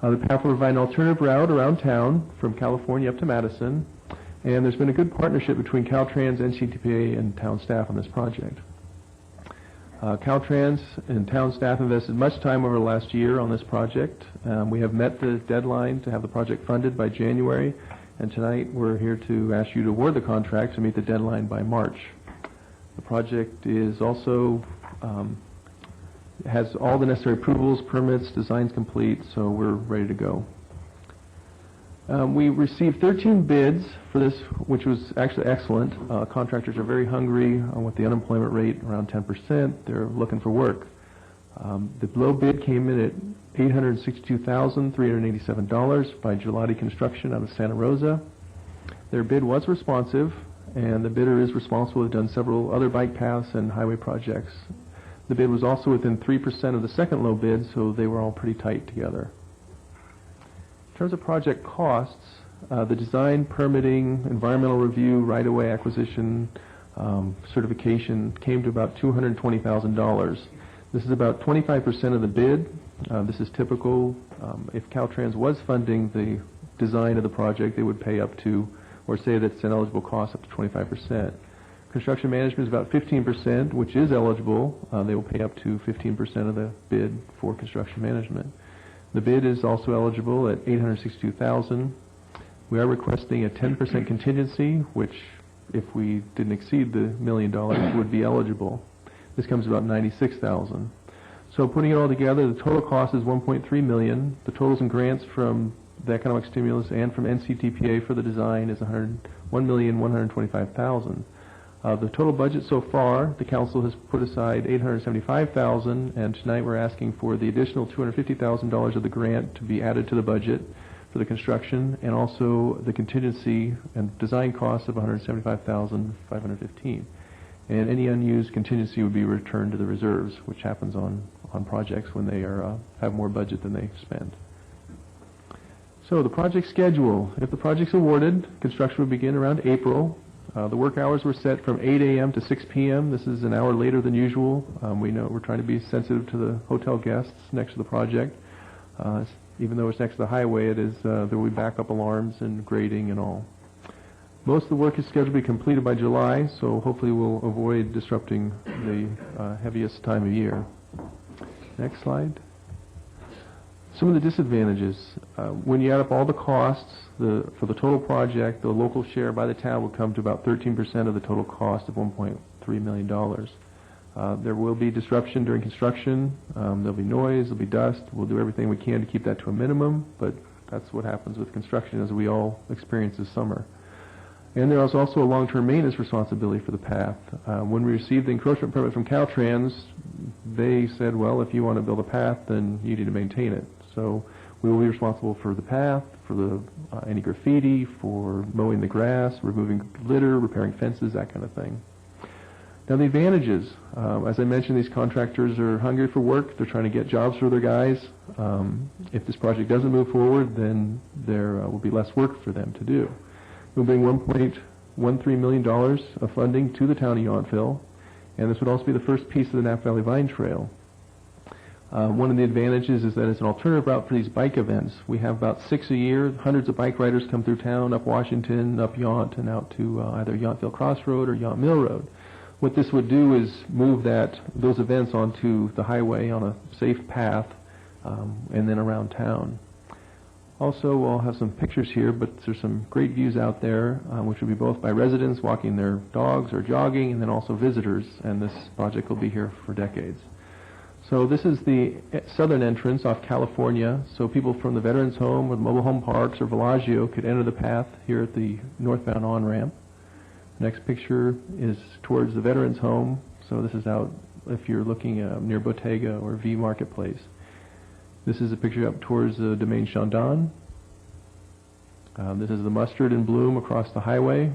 The path will provide an alternative route around town from California up to Madison, and there's been a good partnership between Caltrans, NCTPA, and town staff on this project. Caltrans and town staff invested much time over the last year on this project. We have met the deadline to have the project funded by January, and tonight we're here to ask you to award the contract to meet the deadline by March. The project is also has all the necessary approvals, permits, designs complete, so we're ready to go. We received 13 bids for this, which was actually excellent. Contractors are very hungry with the unemployment rate around 10%. They're looking for work. The low bid came in at $862,387 by Gelati Construction out of Santa Rosa. Their bid was responsive, and the bidder is responsible. They've done several other bike paths and highway projects. The bid was also within 3% of the second low bid, so they were all pretty tight together. In terms of project costs, the design, permitting, environmental review, right-of-way acquisition, certification came to about $220,000. This is about 25% of the bid. This is typical. If Caltrans was funding the design of the project, they would pay up to, or say that it's an eligible cost, up to 25%. Construction management is about 15%, which is eligible. They will pay up to 15% of the bid for construction management. The bid is also eligible at $862,000. We are requesting a 10% contingency, which, if we didn't exceed the $1 million, would be eligible. This comes about $96,000. So putting it all together, the total cost is $1.3 million. The totals and grants from the economic stimulus and from NCTPA for the design is $1,125,000. The total budget so far, the council has put aside $875,000, and tonight we're asking for the additional $250,000 of the grant to be added to the budget for the construction, and also the contingency and design costs of $175,515. And any unused contingency would be returned to the reserves, which happens on projects when they are have more budget than they spend. So the project schedule. If the project's awarded, construction will begin around April. The work hours were set from 8 a.m. to 6 p.m. This is an hour later than usual. We know we're trying to be sensitive to the hotel guests next to the project. Even though it's next to the highway, it is there will be backup alarms and grading and all. Most of the work is scheduled to be completed by July, so hopefully we'll avoid disrupting the heaviest time of year. Next slide. Some of the disadvantages, when you add up all the costs for the total project, the local share by the town would come to about 13% of the total cost of $1.3 million. There will be disruption during construction. There'll be noise, there'll be dust. We'll do everything we can to keep that to a minimum, but that's what happens with construction, as we all experience this summer. And there is also a long-term maintenance responsibility for the path. When we received the encroachment permit from Caltrans, they said, well, if you want to build a path, then you need to maintain it. So we will be responsible for the path, for any graffiti, for mowing the grass, removing litter, repairing fences, that kind of thing. Now the advantages, as I mentioned, these contractors are hungry for work. They're trying to get jobs for their guys. If this project doesn't move forward, then there will be less work for them to do. We'll bring $1.13 million of funding to the town of Yountville, and this would also be the first piece of the Nap Valley Vine Trail. One of the advantages is that it's an alternative route for these bike events. We have about 6 a year. Hundreds of bike riders come through town, up Washington, up Yount, and out to either Yountville Crossroad or Yount Mill Road. What this would do is move those events onto the highway on a safe path and then around town. Also, I'll have some pictures here, but there's some great views out there, which will be both by residents walking their dogs or jogging, and then also visitors, and this project will be here for decades. So this is the southern entrance off California, so people from the Veterans Home or the Mobile Home Parks or Bellagio could enter the path here at the northbound on-ramp. Next picture is towards the Veterans Home, so this is out if you're looking near Bottega or V Marketplace. This is a picture up towards Domaine Chandon. This is the mustard in bloom across the highway.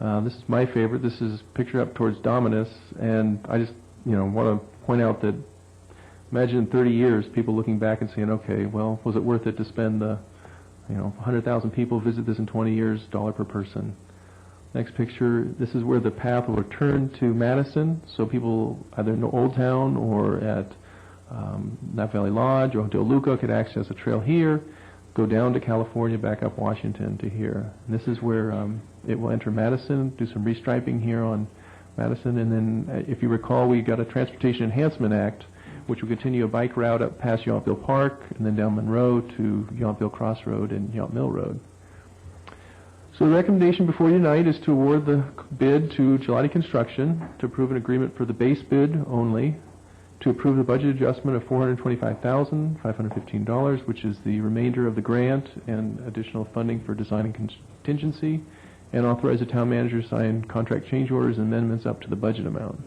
This is my favorite. This is a picture up towards Dominus, and I just want to point out that imagine in 30 years people looking back and saying, okay, well, was it worth it to spend 100,000 people visit this in 20 years, $1 per person. Next picture, this is where the path will return to Madison, so people either in Old Town or at Nap Valley Lodge or Hotel Luca could access a trail here, go down to California, back up Washington to here. And this is where it will enter Madison, do some restriping here on Madison, and then if you recall, we got a Transportation Enhancement Act, which will continue a bike route up past Yountville Park and then down Monroe to Yountville Crossroad and Yount Mill Road. So the recommendation before you tonight is to award the bid to Gelati Construction, to approve an agreement for the base bid only, to approve the budget adjustment of $425,515, which is the remainder of the grant and additional funding for design and contingency, and authorize the town manager to sign contract change orders and amendments up to the budget amount.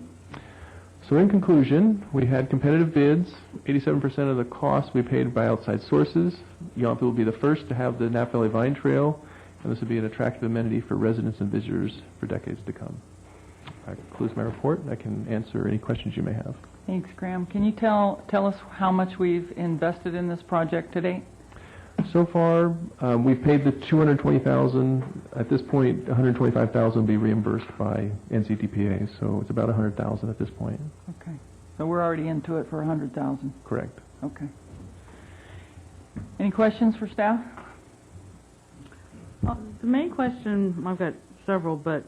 So in conclusion, we had competitive bids. 87% of the costs we paid by outside sources. Yountville will be the first to have the Nap Valley Vine Trail, and this will be an attractive amenity for residents and visitors for decades to come. That concludes my report. I can answer any questions you may have. Thanks, Graham. Can you tell us how much we've invested in this project to date? So far, we've paid the $220,000. At this point, $125,000 will be reimbursed by NCTPA, so it's about $100,000 at this point. Okay. So we're already into it for $100,000. Correct. Okay. Any questions for staff? The main question, I've got several, but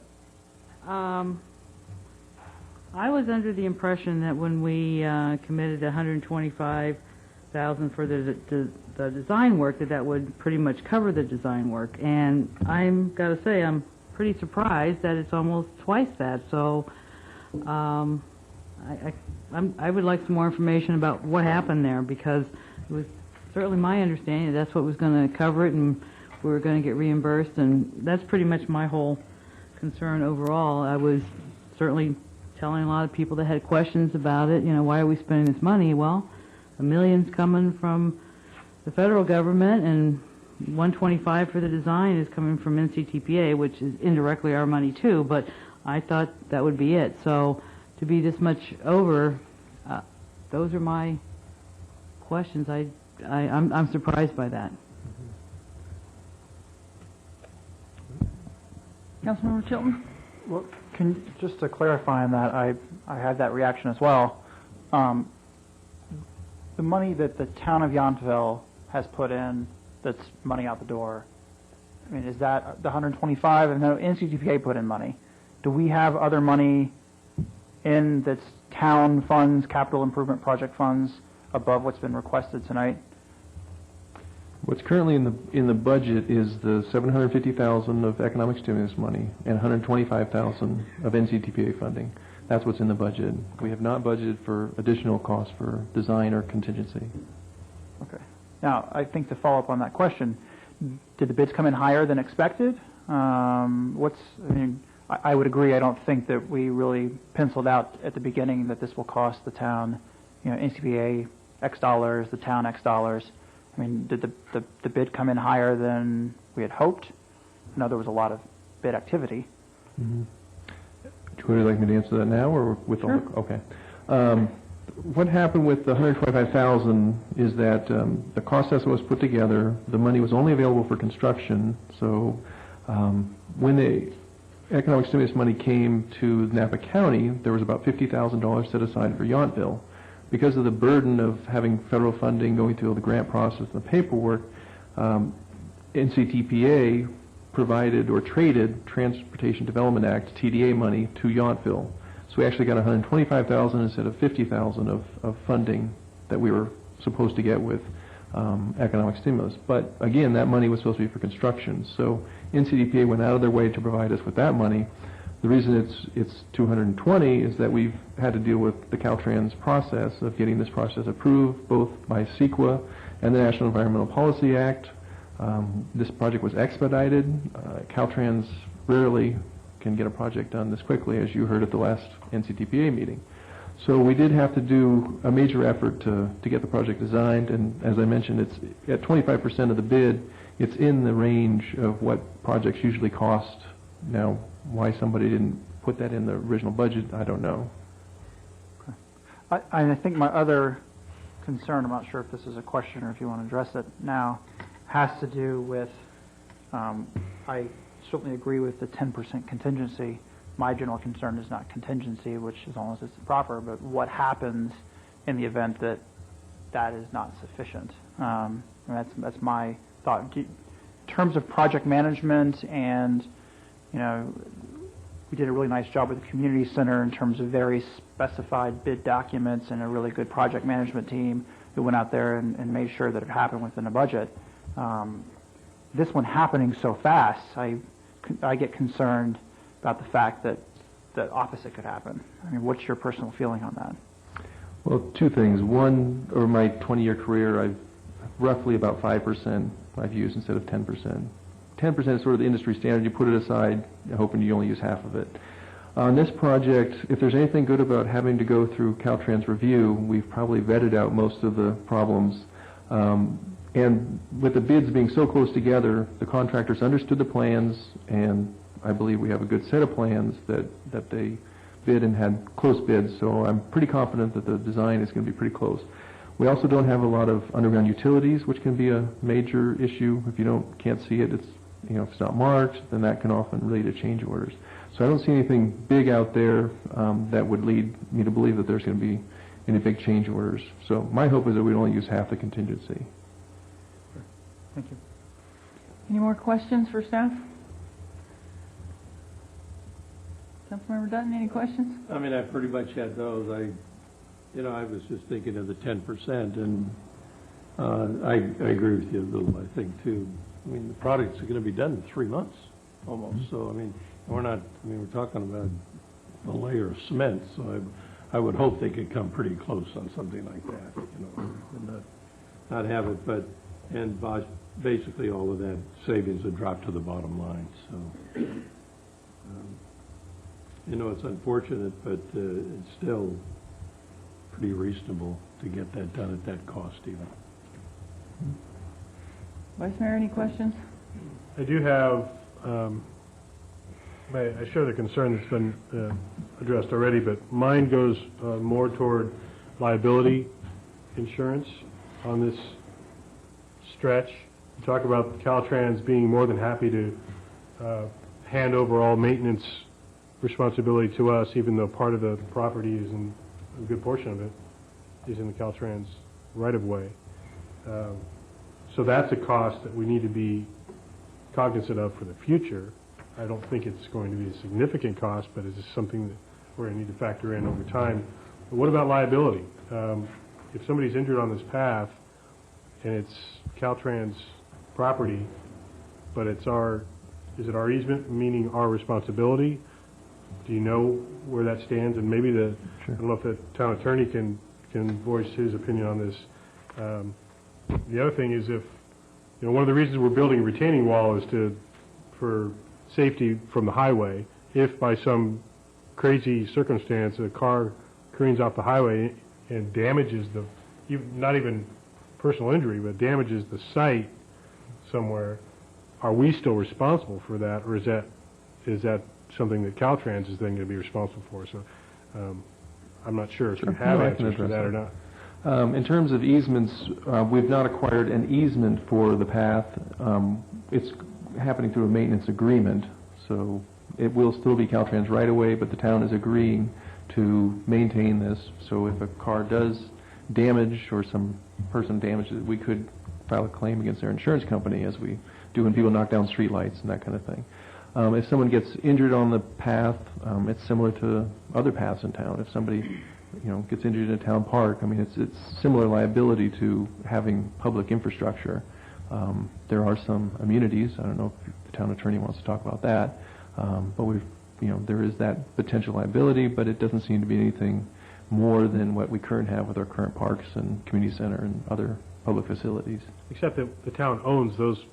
I was under the impression that when we committed $125,000 for the design work, that would pretty much cover the design work. And I'm got to say, I'm pretty surprised that it's almost twice that. So I would like some more information about what happened there, because it was certainly my understanding that that's what was going to cover it, and we were going to get reimbursed, and that's pretty much my whole concern overall. I was certainly telling a lot of people that had questions about it, why are we spending this money? Well, $1 million's coming from the federal government, and $125 for the design is coming from NCTPA, which is indirectly our money too, but I thought that would be it. So to be this much over, those are my questions. I'm surprised by that. Councilmember Chilton? Well, just to clarify on that, I had that reaction as well. The money that the town of Yountville has put in, that's money out the door, I mean, is that the 125? And then NCTPA put in money. Do we have other money in that's town funds, capital improvement project funds, above what's been requested tonight? What's currently in the budget is the $750,000 of economic stimulus money and $125,000 of NCTPA funding. That's what's in the budget. We have not budgeted for additional costs for design or contingency. Okay. Now, I think to follow up on that question, did the bids come in higher than expected? I would agree. I don't think that we really penciled out at the beginning that this will cost the town, NCPA X dollars, the town X dollars. I mean, did the bid come in higher than we had hoped? I know there was a lot of bid activity. Mm-hmm. Would you like me to answer that now, or with Sure. all the, okay? What happened with the $125,000 is that the cost estimate was put together. The money was only available for construction. So when the economic stimulus money came to Napa County, there was about $50,000 set aside for Yountville. Because of the burden of having federal funding going through the grant process and the paperwork, NCTPA provided or traded Transportation Development Act TDA money to Yountville. So we actually got $125,000 instead of $50,000 of funding that we were supposed to get with economic stimulus. But again, that money was supposed to be for construction. So NCTPA went out of their way to provide us with that money. The reason it's $220 is that we've had to deal with the Caltrans process of getting this process approved, both by CEQA and the National Environmental Policy Act. This project was expedited. Caltrans rarely can get a project done this quickly, as you heard at the last NCTPA meeting. So we did have to do a major effort to get the project designed, and as I mentioned, it's at 25% of the bid. It's in the range of what projects usually cost. Now, why somebody didn't put that in the original budget, I don't know. Okay. I think my other concern, I'm not sure if this is a question or if you want to address it now, has to do with, I certainly agree with the 10% contingency. My general concern is not contingency, which as long as it's proper, but what happens in the event that that is not sufficient. And that's my thought. In terms of project management and, we did a really nice job with the community center in terms of very specified bid documents and a really good project management team who went out there and made sure that it happened within a budget. This one happening so fast, I get concerned about the fact that the opposite could happen. I mean, what's your personal feeling on that? Well, two things. One, over my 20-year career, I've roughly about 5% I've used instead of 10%. 10% is sort of the industry standard. You put it aside, hoping you only use half of it. On this project, if there's anything good about having to go through Caltrans review, we've probably vetted out most of the problems. And with the bids being so close together, the contractors understood the plans, and I believe we have a good set of plans that they bid and had close bids, so I'm pretty confident that the design is going to be pretty close. We also don't have a lot of underground utilities, which can be a major issue. If you can't see it, if it's not marked, then that can often lead to change orders. So I don't see anything big out there that would lead me to believe that there's going to be any big change orders. So my hope is that we only use half the contingency. Thank you. Any more questions for staff? Councilmember Dutton, any questions? I mean, I pretty much had those. I was just thinking of the 10%, and I agree with you a little, I think, too. I mean, the products are going to be done in 3 months, almost. So, I mean, we're talking about a layer of cement, so I would hope they could come pretty close on something like that, and not have it, and basically all of that savings would drop to the bottom line. So, it's unfortunate, but it's still pretty reasonable to get that done at that cost even. Vice Mayor, any questions? I do have, I share the concern that's been addressed already, but mine goes more toward liability insurance on this stretch. You talk about Caltrans being more than happy to hand over all maintenance responsibility to us, even though part of the property is in, a good portion of it is in the Caltrans right-of-way. So that's a cost that we need to be cognizant of for the future. I don't think it's going to be a significant cost, but it's just something that we're going to need to factor in over time. But what about liability? if somebody's injured on this path and it's Caltrans property, but is it our easement, meaning our responsibility? Do you know where that stands? And maybe I don't know if the town attorney can voice his opinion on this. The other thing is one of the reasons we're building a retaining wall is for safety from the highway. If by some crazy circumstance a car careens off the highway and damages not even personal injury, but damages the site somewhere, are we still responsible for that, or is that something that Caltrans is then going to be responsible for? So I'm not sure if you have answers for that or not. In terms of easements, we've not acquired an easement for the path. It's happening through a maintenance agreement, so it will still be Caltrans right away, but the town is agreeing to maintain this. So if a car does damage or some person damages it, we could file a claim against their insurance company, as we do when people knock down streetlights and that kind of thing. If someone gets injured on the path, it's similar to other paths in town. If somebody gets injured in a town park, I mean, it's similar liability to having public infrastructure. There are some immunities. I don't know if the town attorney wants to talk about that, but there is that potential liability, but it doesn't seem to be anything more than what we currently have with our current parks and community center and other public facilities. Except that the town owns those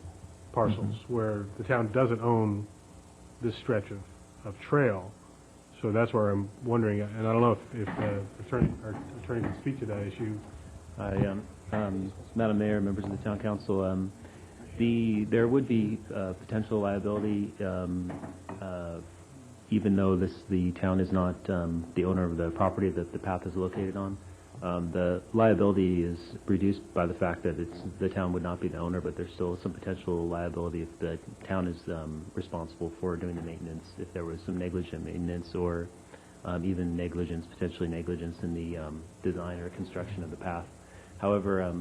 parcels, where the town doesn't own this stretch of trail. So that's where I'm wondering, and I don't know if our attorney can speak to that issue. Madam Mayor, members of the Town Council, there would be potential liability, even though the town is not the owner of the property that the path is located on. The liability is reduced by the fact that the town would not be the owner, but there's still some potential liability if the town is responsible for doing the maintenance, if there was some negligent maintenance or even potentially negligence in the design or construction of the path. However,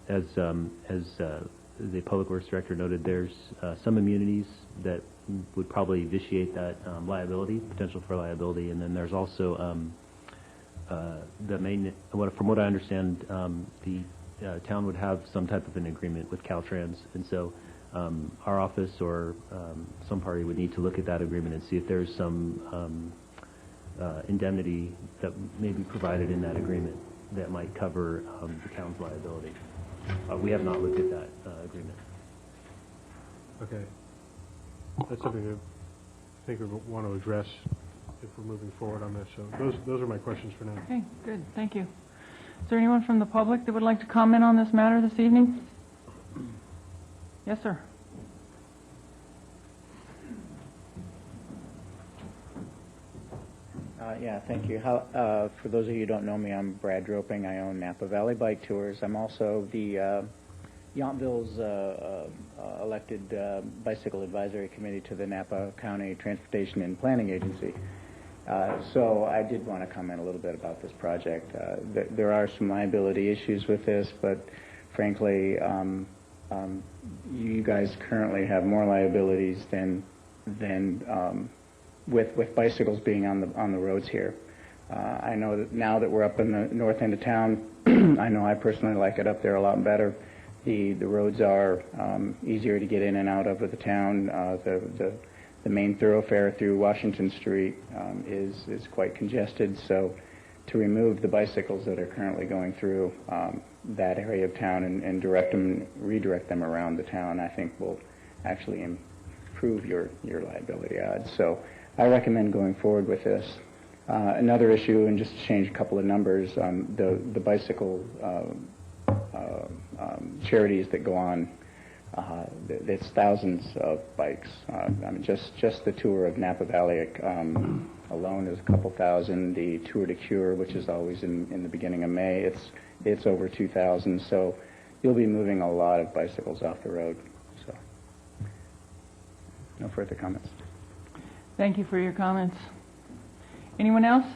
as the Public Works Director noted, there's some immunities that would probably vitiate that potential for liability, and then there's also from what I understand, the town would have some type of an agreement with Caltrans, and so our office or some party would need to look at that agreement and see if there's some indemnity that may be provided in that agreement that might cover the town's liability. We have not looked at that agreement. Okay. That's something that I think we want to address if we're moving forward on this. So those are my questions for now. Okay, good, thank you. Is there anyone from the public that would like to comment on this matter this evening? Yes, sir. Yeah, thank you. For those of you who don't know me, I'm Brad Droping. I own Napa Valley Bike Tours. I'm also the Yountville's elected Bicycle Advisory Committee to the Napa County Transportation and Planning Agency. So I did want to comment a little bit about this project. There are some liability issues with this, but frankly, you guys currently have more liabilities than with bicycles being on the roads here. I know that now that we're up in the north end of town, I know I personally like it up there a lot better. The roads are easier to get in and out of the town. The main thoroughfare through Washington Street is quite congested, so to remove the bicycles that are currently going through that area of town and redirect them around the town, I think will actually improve your liability odds. So I recommend going forward with this. Another issue, and just to change a couple of numbers, the bicycle charities that go on, it's thousands of bikes. I mean, just the tour of Napa Valley alone is a couple thousand. The Tour de Cure, which is always in the beginning of May, it's over 2,000. So you'll be moving a lot of bicycles off the road. So no further comments. Thank you for your comments. Anyone else?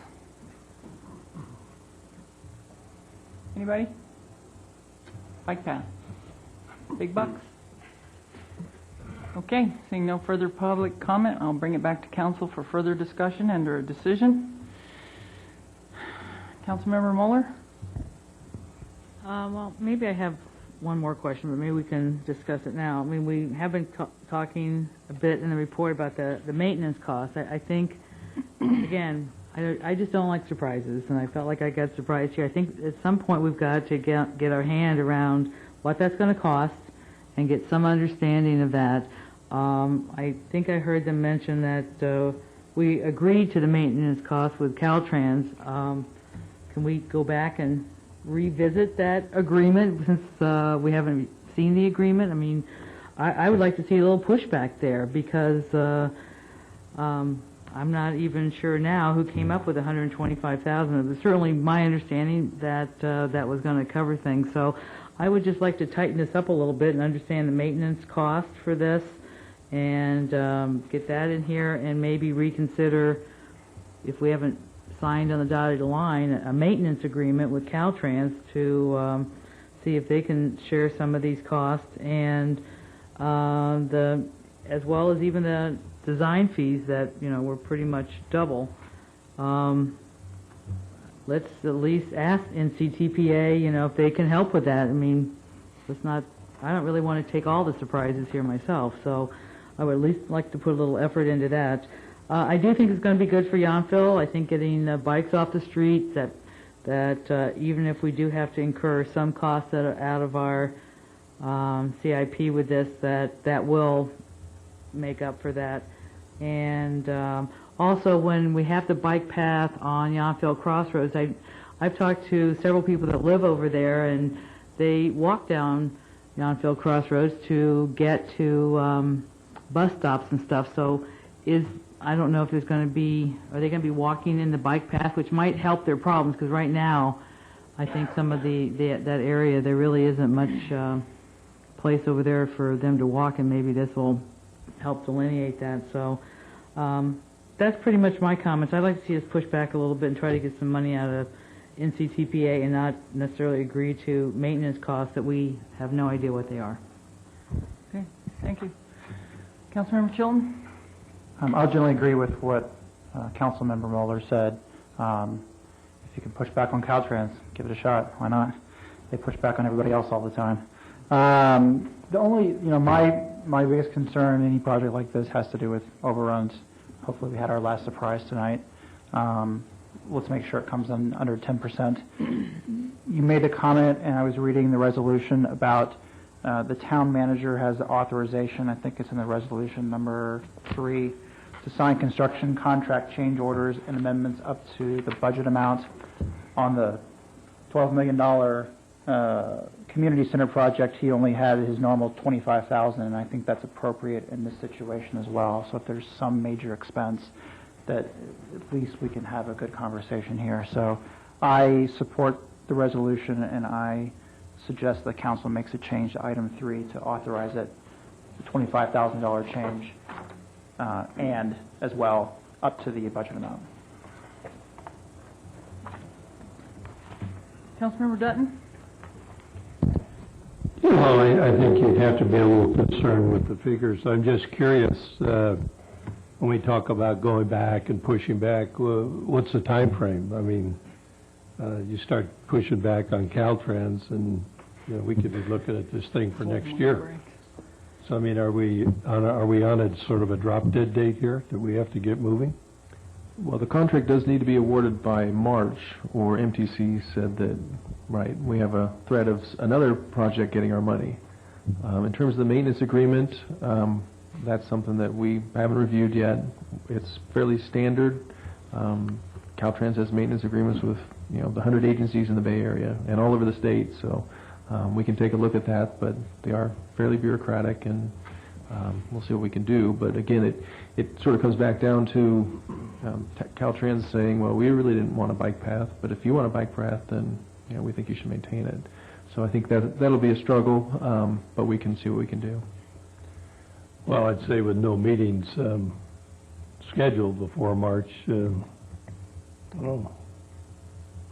Anybody? Bike path. Big bucks. Okay, seeing no further public comment, I'll bring it back to council for further discussion and/or a decision. Councilmember Mueller? Well, maybe I have one more question, but maybe we can discuss it now. I mean, we have been talking a bit in the report about the maintenance costs. I think, again, I just don't like surprises, and I felt like I got surprised here. I think at some point we've got to get our hand around what that's going to cost and get some understanding of that. I think I heard them mention that we agreed to the maintenance cost with Caltrans. Can we go back and revisit that agreement since we haven't seen the agreement? I mean, I would like to see a little pushback there because I'm not even sure now who came up with $125,000. It was certainly my understanding that that was going to cover things. So I would just like to tighten this up a little bit and understand the maintenance cost for this and get that in here and maybe reconsider, if we haven't signed on the dotted line, a maintenance agreement with Caltrans to see if they can share some of these costs and as well as even the design fees that, were pretty much double. Let's at least ask NCTPA, if they can help with that. I mean, I don't really want to take all the surprises here myself, so I would at least like to put a little effort into that. I do think it's going to be good for Yountville. I think getting bikes off the street, that even if we do have to incur some costs that are out of our CIP with this, that will make up for that. And also, when we have the bike path on Yountville Crossroads, I've talked to several people that live over there, and they walk down Yountville Crossroads to get to bus stops and stuff. So I don't know if there's going to be, are they going to be walking in the bike path, which might help their problems, because right now, I think some of that area, there really isn't much place over there for them to walk, and maybe this will help delineate that. So that's pretty much my comments. I'd like to see us push back a little bit and try to get some money out of NCTPA and not necessarily agree to maintenance costs that we have no idea what they are. Okay, thank you. Councilmember Chilton? I'll generally agree with what Councilmember Mueller said. If you can push back on Caltrans, give it a shot. Why not? They push back on everybody else all the time. The only, my biggest concern in any project like this has to do with overruns. Hopefully we had our last surprise tonight. Let's make sure it comes in under 10%. You made a comment, and I was reading the resolution about the town manager has authorization, I think it's in the resolution number 3, to sign construction contract change orders and amendments up to the budget amount on the $12 million community center project. He only had his normal $25,000, and I think that's appropriate in this situation as well. So if there's some major expense, that at least we can have a good conversation here. So I support the resolution, and I suggest the council makes a change to item 3 to authorize it, the $25,000 change, and as well up to the budget amount. Councilmember Dutton? Well, I think you'd have to be a little concerned with the figures. I'm just curious, when we talk about going back and pushing back, what's the time frame? I mean, you start pushing back on Caltrans, and we could be looking at this thing for next year. So, I mean, are we on a sort of a drop-dead date here that we have to get moving? Well, the contract does need to be awarded by March, or MTC said that, right, we have a threat of another project getting our money. In terms of the maintenance agreement, that's something that we haven't reviewed yet. It's fairly standard. Caltrans has maintenance agreements with, the 100 agencies in the Bay Area and all over the state, so we can take a look at that, but they are fairly bureaucratic, and we'll see what we can do. But again, it sort of comes back down to Caltrans saying, well, we really didn't want a bike path, but if you want a bike path, then we think you should maintain it. So I think that'll be a struggle, but we can see what we can do. Well, I'd say with no meetings scheduled before March, I don't know.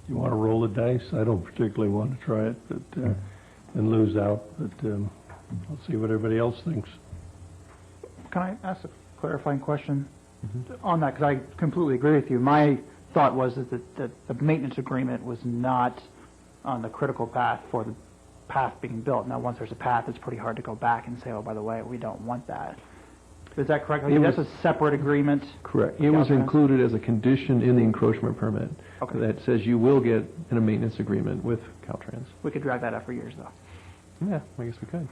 You want to roll the dice? I don't particularly want to try it, but and lose out. But I'll see what everybody else thinks. Can I ask a clarifying question on that? Because I completely agree with you. My thought was that the maintenance agreement was not on the critical path for the path being built. Now, once there's a path, it's pretty hard to go back and say, oh, by the way, we don't want that. Is that correct? That's a separate agreement? Correct. It was Caltrans? included as a condition in the encroachment permit that says you will get in a maintenance agreement with Caltrans. We could drag that out for years, though. Yeah, I guess we could.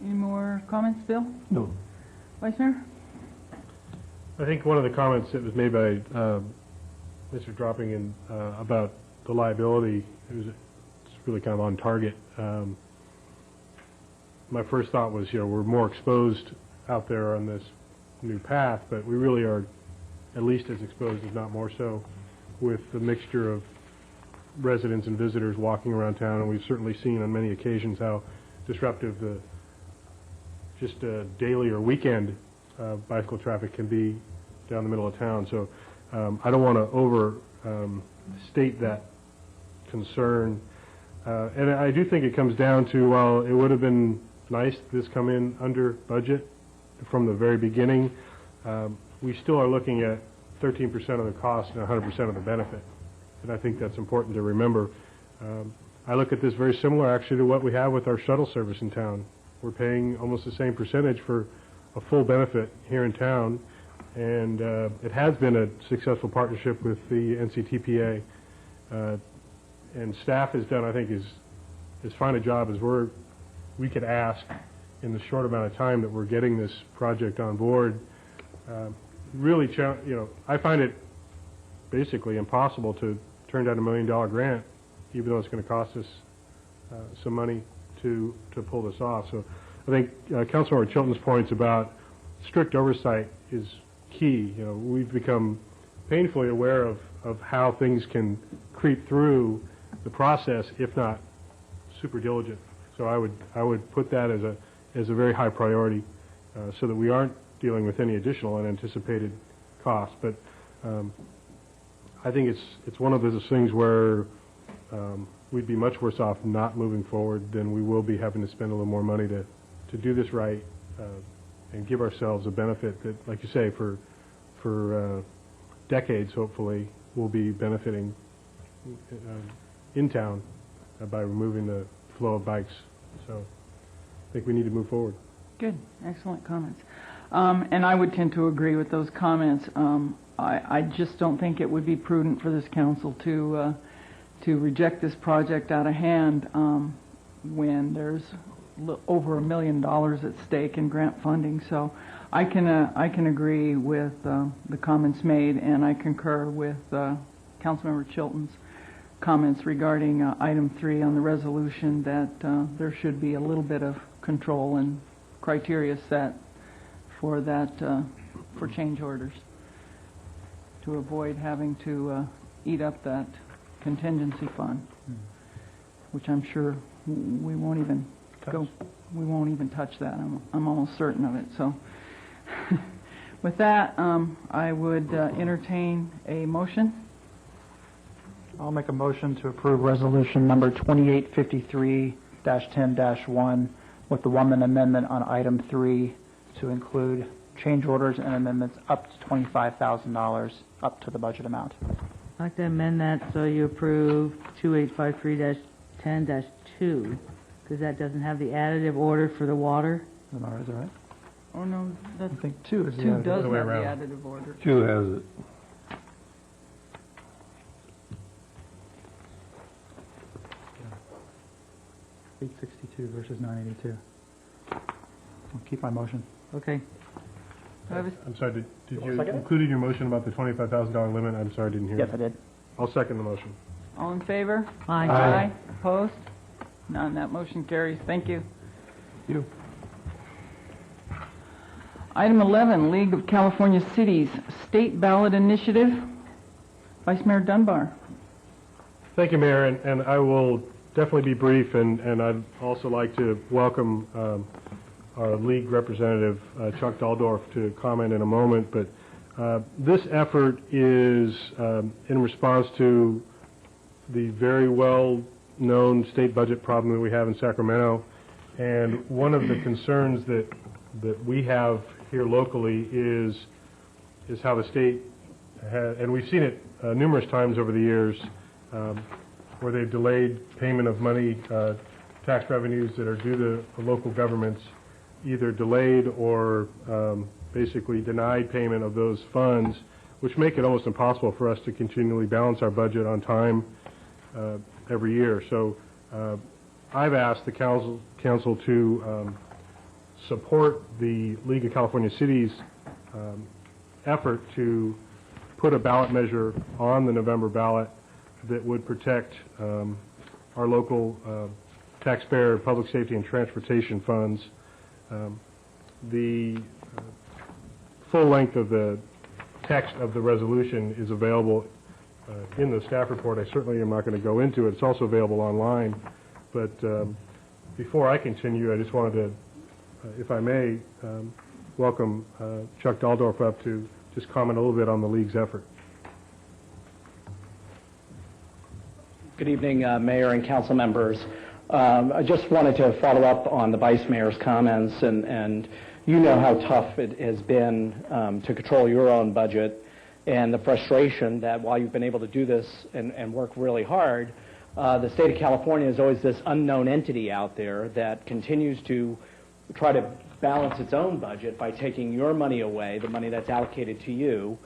Any more comments, Bill? No. Vice Mayor? I think one of the comments that was made by Mr. Dropping in about the liability, it's really kind of on target. My first thought was, we're more exposed out there on this new path, but we really are at least as exposed, if not more so, with the mixture of residents and visitors walking around town, and we've certainly seen on many occasions how disruptive the just daily or weekend bicycle traffic can be down the middle of town. So I don't want to overstate that concern. And I do think it comes down to, while it would have been nice this come in under budget from the very beginning, we still are looking at 13% of the cost and 100% of the benefit. And I think that's important to remember. I look at this very similar actually to what we have with our shuttle service in town. We're paying almost the same percentage for a full benefit here in town, and it has been a successful partnership with the NCTPA. And staff has done, I think, as fine a job as we could ask in the short amount of time that we're getting this project on board. Really, I find it basically impossible to turn down $1 million grant, even though it's going to cost us some money to pull this off. So I think Councilmember Chilton's points about strict oversight is key. We've become painfully aware of how things can creep through the process, if not super diligent. So I would put that as a very high priority, so that we aren't dealing with any additional unanticipated costs. But I think it's one of those things where we'd be much worse off not moving forward than we will be having to spend a little more money to do this right and give ourselves a benefit that, like you say, for decades, hopefully, we'll be benefiting in town by removing the flow of bikes. So I think we need to move forward. Good, excellent comments. And I would tend to agree with those comments. I just don't think it would be prudent for this council to reject this project out of hand when there's over $1 million at stake in grant funding. So I can agree with the comments made, and I concur with Councilmember Chilton's comments regarding item 3 on the resolution, that there should be a little bit of control and criteria set for that, for change orders, to avoid having to eat up that contingency fund, which I'm sure we won't even touch that. I'm almost certain of it. So with that, I would entertain a motion. I'll make a motion to approve resolution number 2853-10-1 with the one amendment on item 3 to include change orders and amendments up to $25,000 up to the budget amount. I'd like to amend that so you approve 2853-10-2, because that doesn't have the additive order for the water. Is that right? Oh no, I think 2 is the 2 additive. does Other way have the around. additive order. 2 has it. $862 versus $982. I'll keep my motion. Okay. Do I have a- I'm sorry, did you second it? include in your motion about the $25,000 limit? I'm sorry, I didn't hear. Yes, I did. I'll second the motion. All in favor? Aye. Aye. Opposed? None. That motion carries. Thank you. You. Item 11, League of California Cities State Ballot Initiative. Vice Mayor Dunbar. Thank you, Mayor, and I will definitely be brief, and I'd also like to welcome our league representative, Chuck Daldorf, to comment in a moment. But this effort is in response to the very well-known state budget problem that we have in Sacramento. And one of the concerns that we have here locally is how the state and we've seen it numerous times over the years, where they've delayed payment of money, tax revenues that are due to the local governments, either delayed or basically denied payment of those funds, which make it almost impossible for us to continually balance our budget on time every year. So I've asked the council to support the League of California Cities effort to put a ballot measure on the November ballot that would protect our local taxpayer public safety and transportation funds. The full length of the text of the resolution is available in the staff report. I certainly am not going to go into it. It's also available online. But before I continue, I just wanted to, if I may, welcome Chuck Daldorf up to just comment a little bit on the League's effort. Good evening, Mayor and council members. I just wanted to follow up on the Vice Mayor's comments, and you know how tough it has been to control your own budget, and the frustration that while you've been able to do this and work really hard, the state of California is always this unknown entity out there that continues to try to balance its own budget by taking your money away, the money that's allocated to you,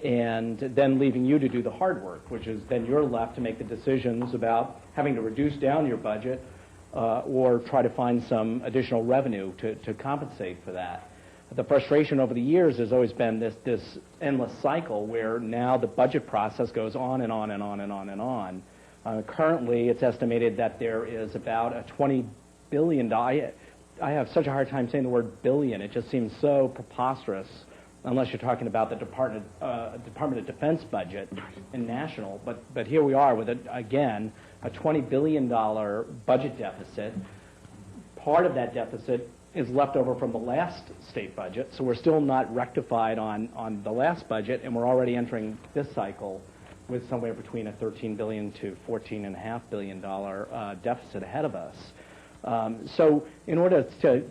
and then leaving you to do the hard work, which is then you're left to make the decisions about having to reduce down your budget or try to find some additional revenue to compensate for that. The frustration over the years has always been this endless cycle where now the budget process goes on and on and on and on and on. Currently, it's estimated that there is about a $20 billion. I have such a hard time saying the word billion. It just seems so preposterous, unless you're talking about the Department of Defense budget and national. But here we are with, again, a $20 billion budget deficit. Part of that deficit is left over from the last state budget, so we're still not rectified on the last budget, and we're already entering this cycle with somewhere between a $13 billion to $14.5 billion deficit ahead of us. So in order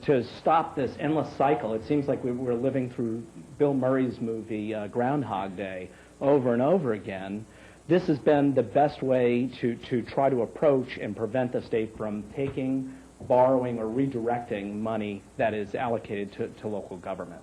to stop this endless cycle, it seems like we're living through Bill Murray's movie Groundhog Day over and over again. This has been the best way to try to approach and prevent the state from taking, borrowing, or redirecting money that is allocated to local government.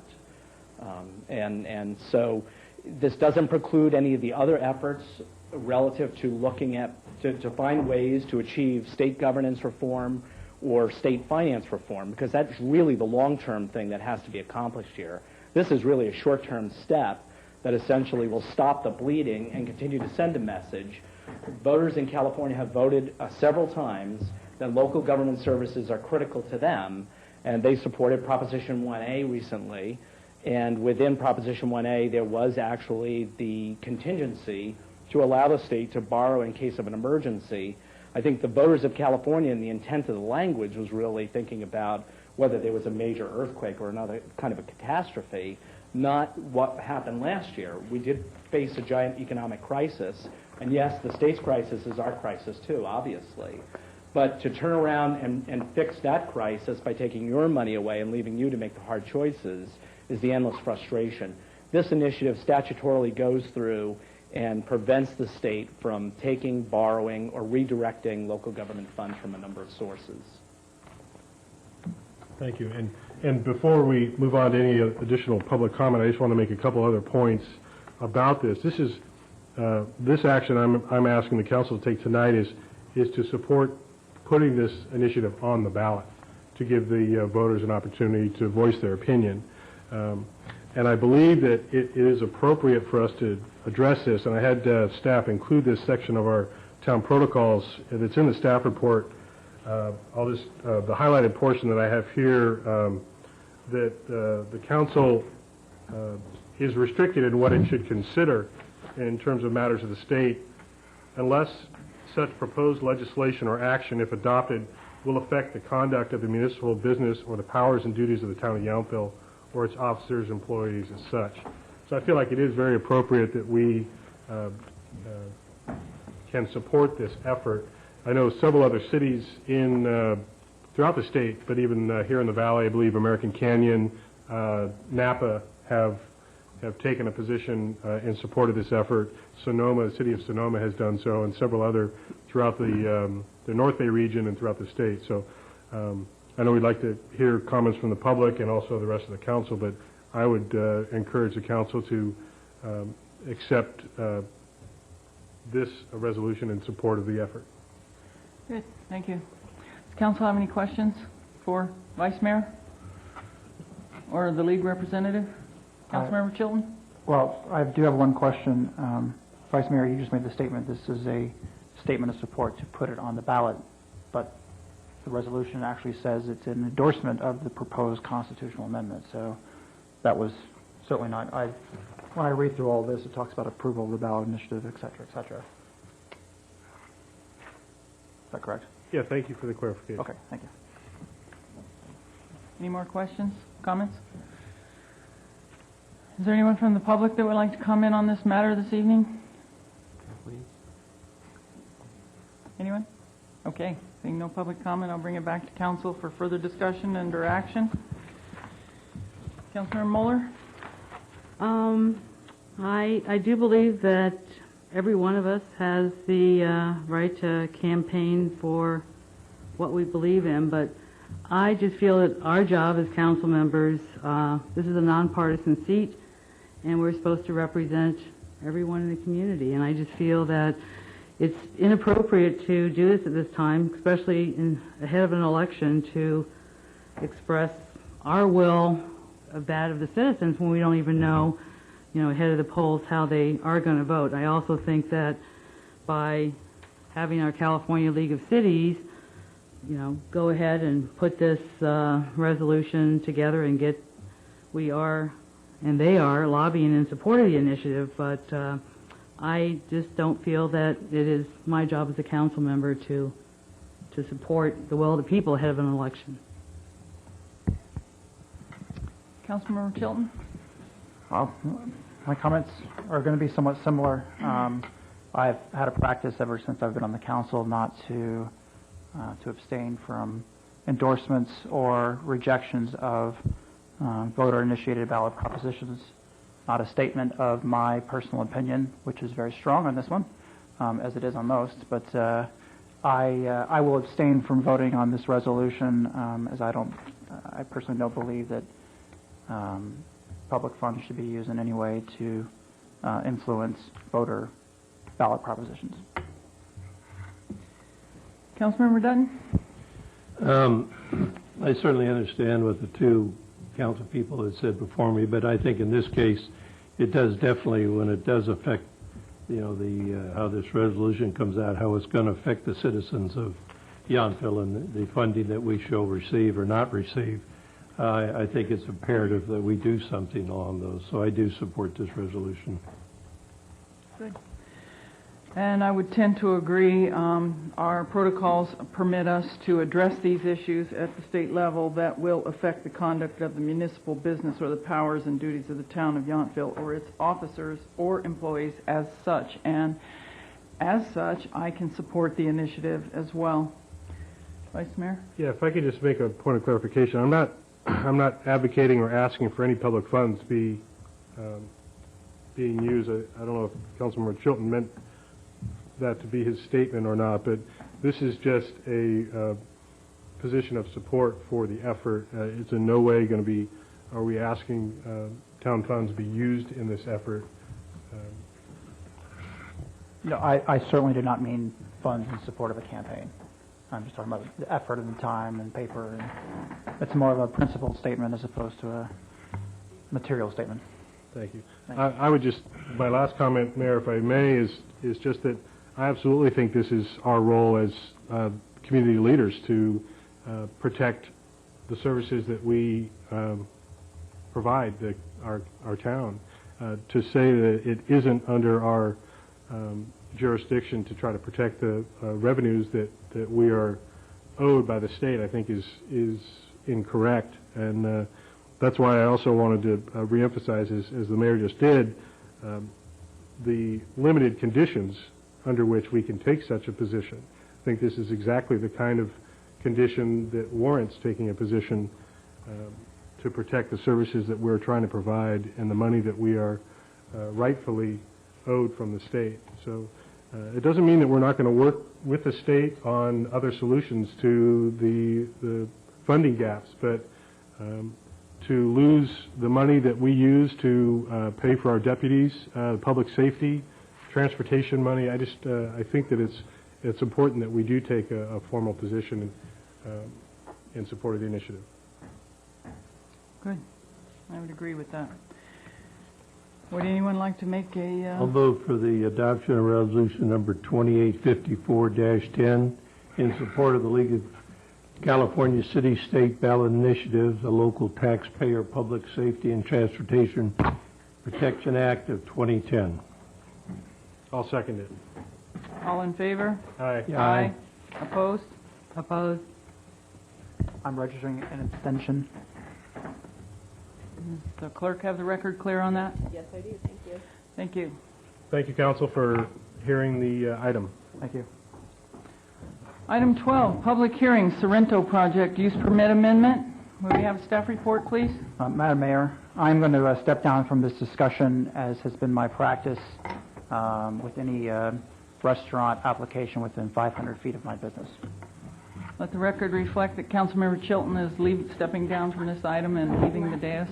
And so this doesn't preclude any of the other efforts relative to looking at, to find ways to achieve state governance reform or state finance reform, because that's really the long-term thing that has to be accomplished here. This is really a short-term step that essentially will stop the bleeding and continue to send a message. Voters in California have voted several times that local government services are critical to them, and they supported Proposition 1A recently, and within Proposition 1A there was actually the contingency to allow the state to borrow in case of an emergency. I think the voters of California, and the intent of the language was really thinking about whether there was a major earthquake or another kind of a catastrophe, not what happened last year. We did face a giant economic crisis, and yes, the state's crisis is our crisis too, obviously. But to turn around and fix that crisis by taking your money away and leaving you to make the hard choices is the endless frustration. This initiative statutorily goes through and prevents the state from taking, borrowing, or redirecting local government funds from a number of sources. Thank you. And before we move on to any additional public comment, I just want to make a couple other points about this. This is this action I'm asking the council to take tonight is to support putting this initiative on the ballot to give the voters an opportunity to voice their opinion. And I believe that it is appropriate for us to address this, and I had staff include this section of our town protocols that's in the staff report. I'll just, the highlighted portion that I have here, that the council is restricted in what it should consider in terms of matters of the state, unless such proposed legislation or action, if adopted, will affect the conduct of the municipal business or the powers and duties of the town of Yountville or its officers, employees, as such. So I feel like it is very appropriate that we can support this effort. I know several other cities in throughout the state, but even here in the Valley, I believe American Canyon, Napa have have taken a position in support of this effort. Sonoma, the city of Sonoma has done so, and several other throughout the North Bay region and throughout the state. So I know we'd like to hear comments from the public and also the rest of the council, but I would encourage the council to accept this resolution in support of the effort. Good, thank you. Does council have any questions for Vice Mayor or the league representative? Councilmember Chilton? Well, I do have one question. Vice Mayor, you just made the statement, this is a statement of support to put it on the ballot, but the resolution actually says it's an endorsement of the proposed constitutional amendment, so that was certainly not, when I read through all this, it talks about approval of the ballot initiative, et cetera, et cetera. Is that correct? Yeah, thank you for the clarification. Okay, thank you. Any more questions, comments? Is there anyone from the public that would like to comment on this matter this evening? Anyone? Okay, seeing no public comment, I'll bring it back to council for further discussion and/or action. Councilmember Moeller? I do believe that every one of us has the right to campaign for what we believe in, but I just feel that our job as council members, this is a nonpartisan seat, and we're supposed to represent everyone in the community, and I just feel that it's inappropriate to do this at this time, especially ahead of an election, to express our will of that of the citizens when we don't even know, ahead of the polls how they are going to vote. I also think that by having our California League of Cities, go ahead and put this resolution together and we are, and they are, lobbying in support of the initiative, but I just don't feel that it is my job as a council member to support the will of the people ahead of an election. Councilmember Chilton? Well, my comments are going to be somewhat similar. I've had a practice ever since I've been on the council not to abstain from endorsements or rejections of voter-initiated ballot propositions. Not a statement of my personal opinion, which is very strong on this one, as it is on most, but I will abstain from voting on this resolution as I personally don't believe that public funds should be used in any way to influence voter ballot propositions. Councilmember Dutton? I certainly understand what the two council people had said before me, but I think in this case, it does definitely, when it does affect, how this resolution comes out, how it's going to affect the citizens of Yountville and the funding that we shall receive or not receive. I think it's imperative that we do something along those, so I do support this resolution. Good. And I would tend to agree. Our protocols permit us to address these issues at the state level that will affect the conduct of the municipal business or the powers and duties of the town of Yountville or its officers or employees as such. And as such, I can support the initiative as well. Vice Mayor? Yeah, if I could just make a point of clarification. I'm not advocating or asking for any public funds to be being used. I don't know if Councilmember Chilton meant that to be his statement or not, but this is just a position of support for the effort. It's in no way going to be, are we asking town funds to be used in this effort? No, I certainly do not mean funds in support of a campaign. I'm just talking about the effort and the time and paper. And it's more of a principled statement as opposed to a material statement. Thank you. I would just, my last comment, Mayor, if I may, is just that I absolutely think this is our role as community leaders to protect the services that we provide our town. To say that it isn't under our jurisdiction to try to protect the revenues that we are owed by the state, I think is incorrect. And that's why I also wanted to reemphasize, as the mayor just did, the limited conditions under which we can take such a position. I think this is exactly the kind of condition that warrants taking a position to protect the services that we're trying to provide and the money that we are rightfully owed from the state. So it doesn't mean that we're not going to work with the state on other solutions to the funding gaps, but to lose the money that we use to pay for our deputies, public safety, transportation money, I think that it's important that we do take a formal position in support of the initiative. Good. I would agree with that. Would anyone like to make a... I'll vote for the adoption of resolution number 2854-10 in support of the League of California City-State Ballot Initiatives, a local taxpayer public safety and transportation protection act of 2010. I'll second it. All in favor? Aye. Aye. Opposed? Opposed? I'm registering an abstention. Does the clerk have the record clear on that? Yes, I do. Thank you. Thank you. Thank you, Council, for hearing the item. Thank you. Item 12, public hearing, Sorrento Project Use Permit Amendment. Will we have a staff report, please? Madam Mayor, I'm going to step down from this discussion, as has been my practice with any restaurant application within 500 feet of my business. Let the record reflect that Councilmember Chilton is stepping down from this item and leaving the dais.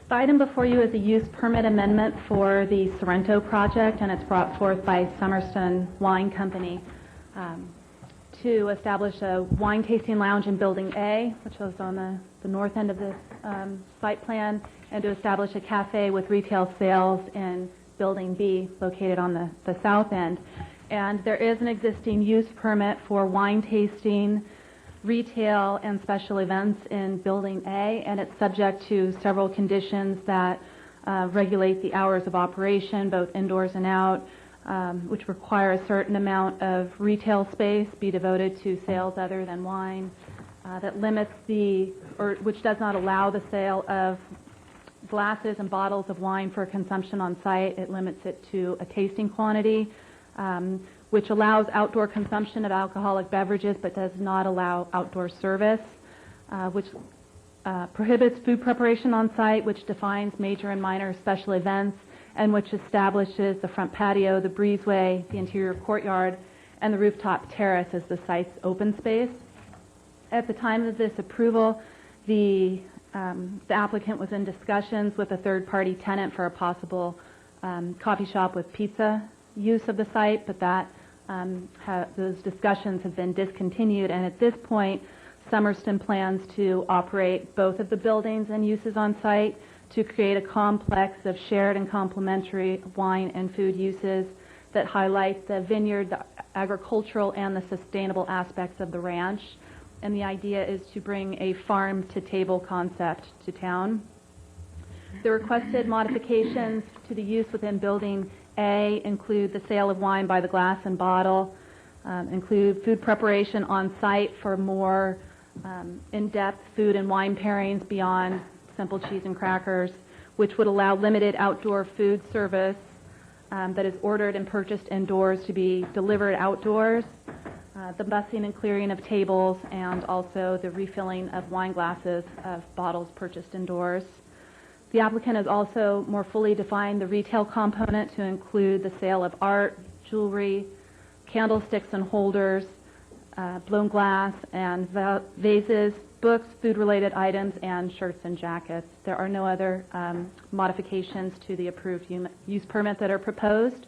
The item before you is a use permit amendment for the Sorrento project, and it's brought forth by Summerston Wine Company to establish a wine tasting lounge in Building A, which is on the north end of this site plan, and to establish a cafe with retail sales in Building B, located on the south end. And there is an existing use permit for wine tasting, retail, and special events in Building A, and it's subject to several conditions that regulate the hours of operation, both indoors and out, which require a certain amount of retail space be devoted to sales other than wine, that limits which does not allow the sale of glasses and bottles of wine for consumption on site. It limits it to a tasting quantity, which allows outdoor consumption of alcoholic beverages but does not allow outdoor service, which prohibits food preparation on site, which defines major and minor special events, and which establishes the front patio, the breezeway, the interior courtyard, and the rooftop terrace as the site's open space. At the time of this approval, the applicant was in discussions with a third-party tenant for a possible coffee shop with pizza use of the site, but those discussions have been discontinued, and at this point, Summerston plans to operate both of the buildings and uses on site to create a complex of shared and complementary wine and food uses that highlight the vineyard, the agricultural, and the sustainable aspects of the ranch. And the idea is to bring a farm-to-table concept to town. The requested modifications to the use within Building A include the sale of wine by the glass and bottle, include food preparation on site for more in-depth food and wine pairings beyond simple cheese and crackers, which would allow limited outdoor food service that is ordered and purchased indoors to be delivered outdoors, the bussing and clearing of tables, and also the refilling of wine glasses of bottles purchased indoors. The applicant has also more fully defined the retail component to include the sale of art, jewelry, candlesticks and holders, blown glass and vases, books, food-related items, and shirts and jackets. There are no other modifications to the approved use permit that are proposed.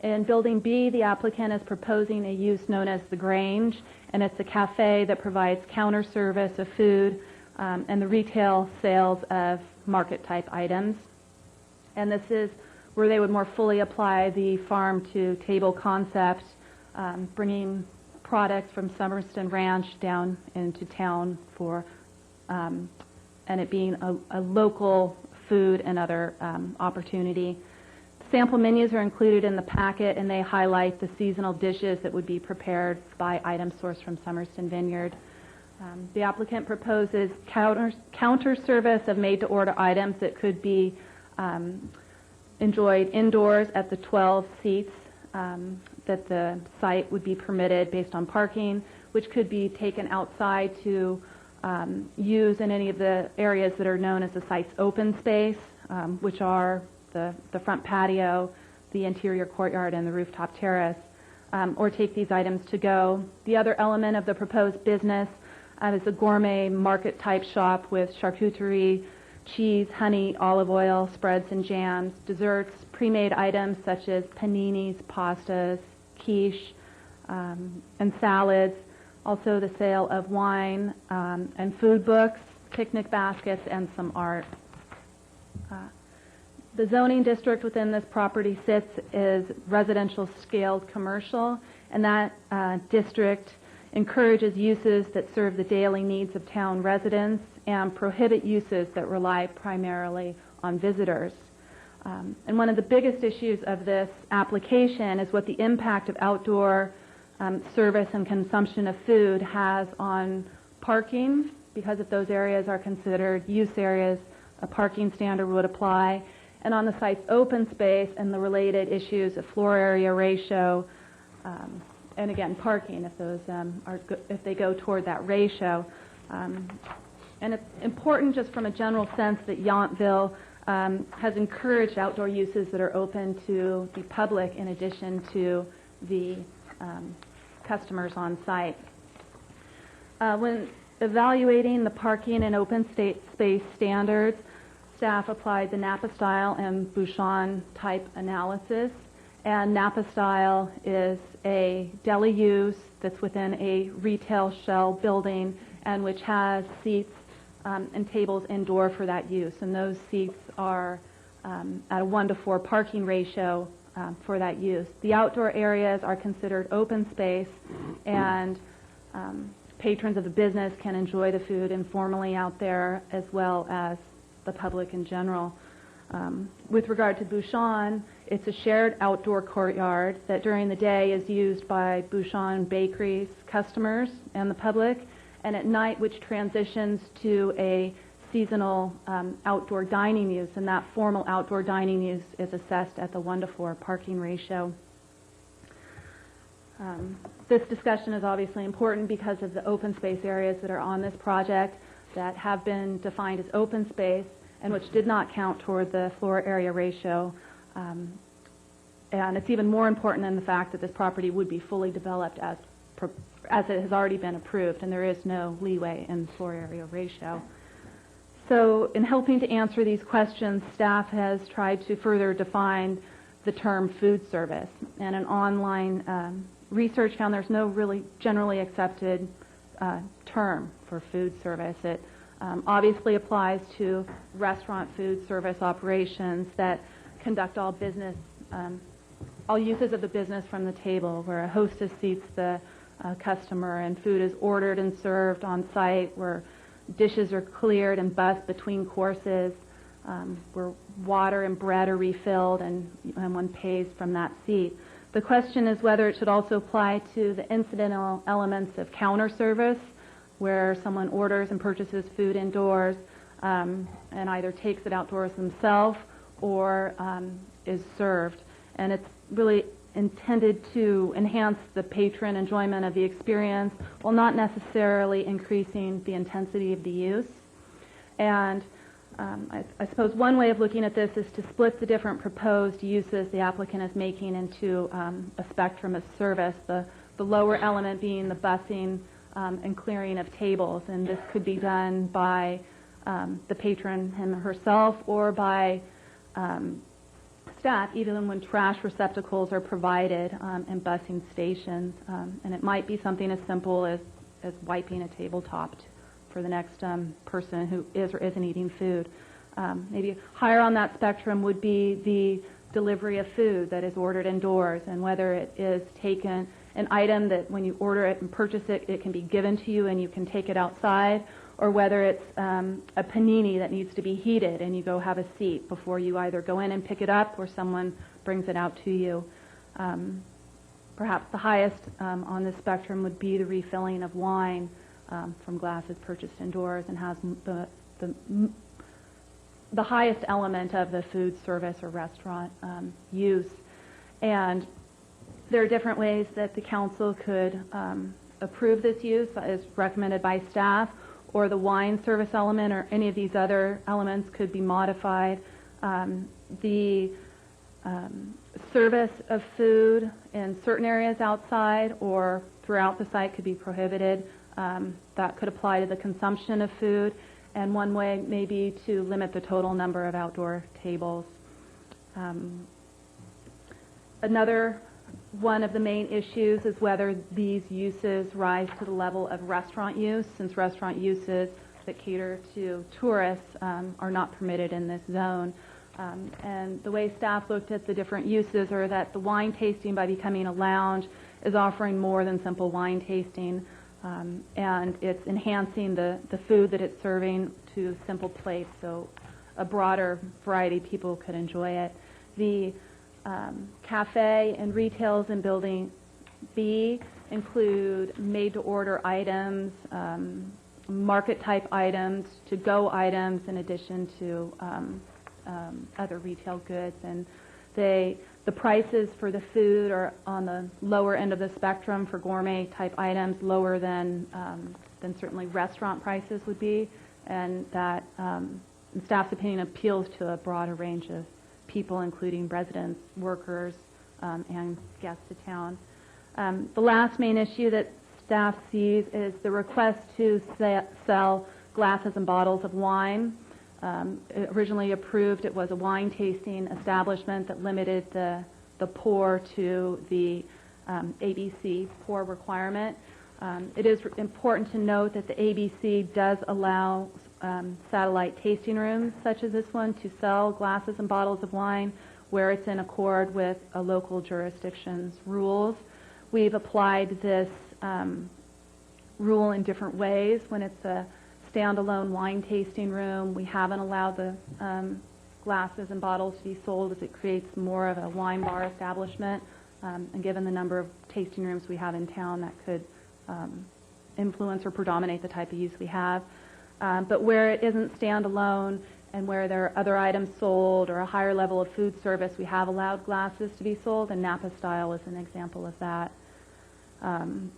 In Building B, the applicant is proposing a use known as The Grange, and it's a cafe that provides counter service of food and the retail sales of market-type items. And this is where they would more fully apply the farm-to-table concept, bringing products from Summerston Ranch down into town and it being a local food and other opportunity. Sample menus are included in the packet, and they highlight the seasonal dishes that would be prepared by items sourced from Summerston Vineyard. The applicant proposes counter service of made-to-order items that could be enjoyed indoors at the 12 seats that the site would be permitted based on parking, which could be taken outside to use in any of the areas that are known as the site's open space, which are the front patio, the interior courtyard, and the rooftop terrace, or take these items to go. The other element of the proposed business is a gourmet market-type shop with charcuterie, cheese, honey, olive oil, spreads and jams, desserts, pre-made items such as paninis, pastas, quiche, and salads. Also the sale of wine and food books, picnic baskets, and some art. The zoning district within this property sits is residential scaled commercial, and that district encourages uses that serve the daily needs of town residents and prohibit uses that rely primarily on visitors. And one of the biggest issues of this application is what the impact of outdoor service and consumption of food has on parking, because if those areas are considered use areas, a parking standard would apply, and on the site's open space and the related issues of floor area ratio, and again, parking if those if they go toward that ratio. And it's important just from a general sense that Yountville has encouraged outdoor uses that are open to the public in addition to the customers on site. When evaluating the parking and open space standards, staff applied the Napa style and Bouchon type analysis. And Napa style is a deli use that's within a retail shell building and which has seats and tables indoor for that use. And those seats are at a 1-to-4 parking ratio for that use. The outdoor areas are considered open space, and patrons of the business can enjoy the food informally out there as well as the public in general. With regard to Bouchon, it's a shared outdoor courtyard that during the day is used by Bouchon Bakery's customers and the public, and at night which transitions to a seasonal outdoor dining use, and that formal outdoor dining use is assessed at the 1-to-4 parking ratio. This discussion is obviously important because of the open space areas that are on this project that have been defined as open space and which did not count toward the floor area ratio. And it's even more important in the fact that this property would be fully developed as it has already been approved, and there is no leeway in the floor area ratio. So in helping to answer these questions, staff has tried to further define the term food service, and an online research found there's no really generally accepted term for food service. It obviously applies to restaurant food service operations that conduct all business, all uses of the business from the table, where a hostess seats the customer and food is ordered and served on site, where dishes are cleared and bussed between courses, where water and bread are refilled and one pays from that seat. The question is whether it should also apply to the incidental elements of counter service, where someone orders and purchases food indoors and either takes it outdoors themselves or is served. And it's really intended to enhance the patron enjoyment of the experience while not necessarily increasing the intensity of the use. And I suppose one way of looking at this is to split the different proposed uses the applicant is making into a spectrum of service, the lower element being the busing and clearing of tables. And this could be done by the patron him or herself or by staff, even when trash receptacles are provided in busing stations. And it might be something as simple as wiping a tabletop for the next person who is or isn't eating food. Maybe higher on that spectrum would be the delivery of food that is ordered indoors, and whether it is taken, an item that when you order it and purchase it, it can be given to you and you can take it outside, or whether it's a panini that needs to be heated and you go have a seat before you either go in and pick it up or someone brings it out to you. Perhaps the highest on this spectrum would be the refilling of wine from glasses purchased indoors and has the the highest element of the food service or restaurant use. And there are different ways that the council could approve this use as recommended by staff, or the wine service element or any of these other elements could be modified. The service of food in certain areas outside or throughout the site could be prohibited. That could apply to the consumption of food, and one way may be to limit the total number of outdoor tables. Another one of the main issues is whether these uses rise to the level of restaurant use, since restaurant uses that cater to tourists are not permitted in this zone. And the way staff looked at the different uses are that the wine tasting, by becoming a lounge, is offering more than simple wine tasting, and it's enhancing the food that it's serving to simple plates, so a broader variety of people could enjoy it. The cafe and retails in Building B include made-to-order items, market-type items, to-go items, in addition to other retail goods. And the prices for the food are on the lower end of the spectrum for gourmet-type items, lower than certainly restaurant prices would be, and that, in staff's opinion, appeals to a broader range of people, including residents, workers, and guests of town. The last main issue that staff sees is the request to sell glasses and bottles of wine. Originally approved, it was a wine tasting establishment that limited the pour to the ABC pour requirement. It is important to note that the ABC does allow satellite tasting rooms such as this one to sell glasses and bottles of wine where it's in accord with a local jurisdiction's rules. We've applied this rule in different ways. When it's a standalone wine tasting room, we haven't allowed the glasses and bottles to be sold, as it creates more of a wine bar establishment, and given the number of tasting rooms we have in town, that could influence or predominate the type of use we have. But where it isn't standalone and where there are other items sold or a higher level of food service, we have allowed glasses to be sold, and Napa Style is an example of that. And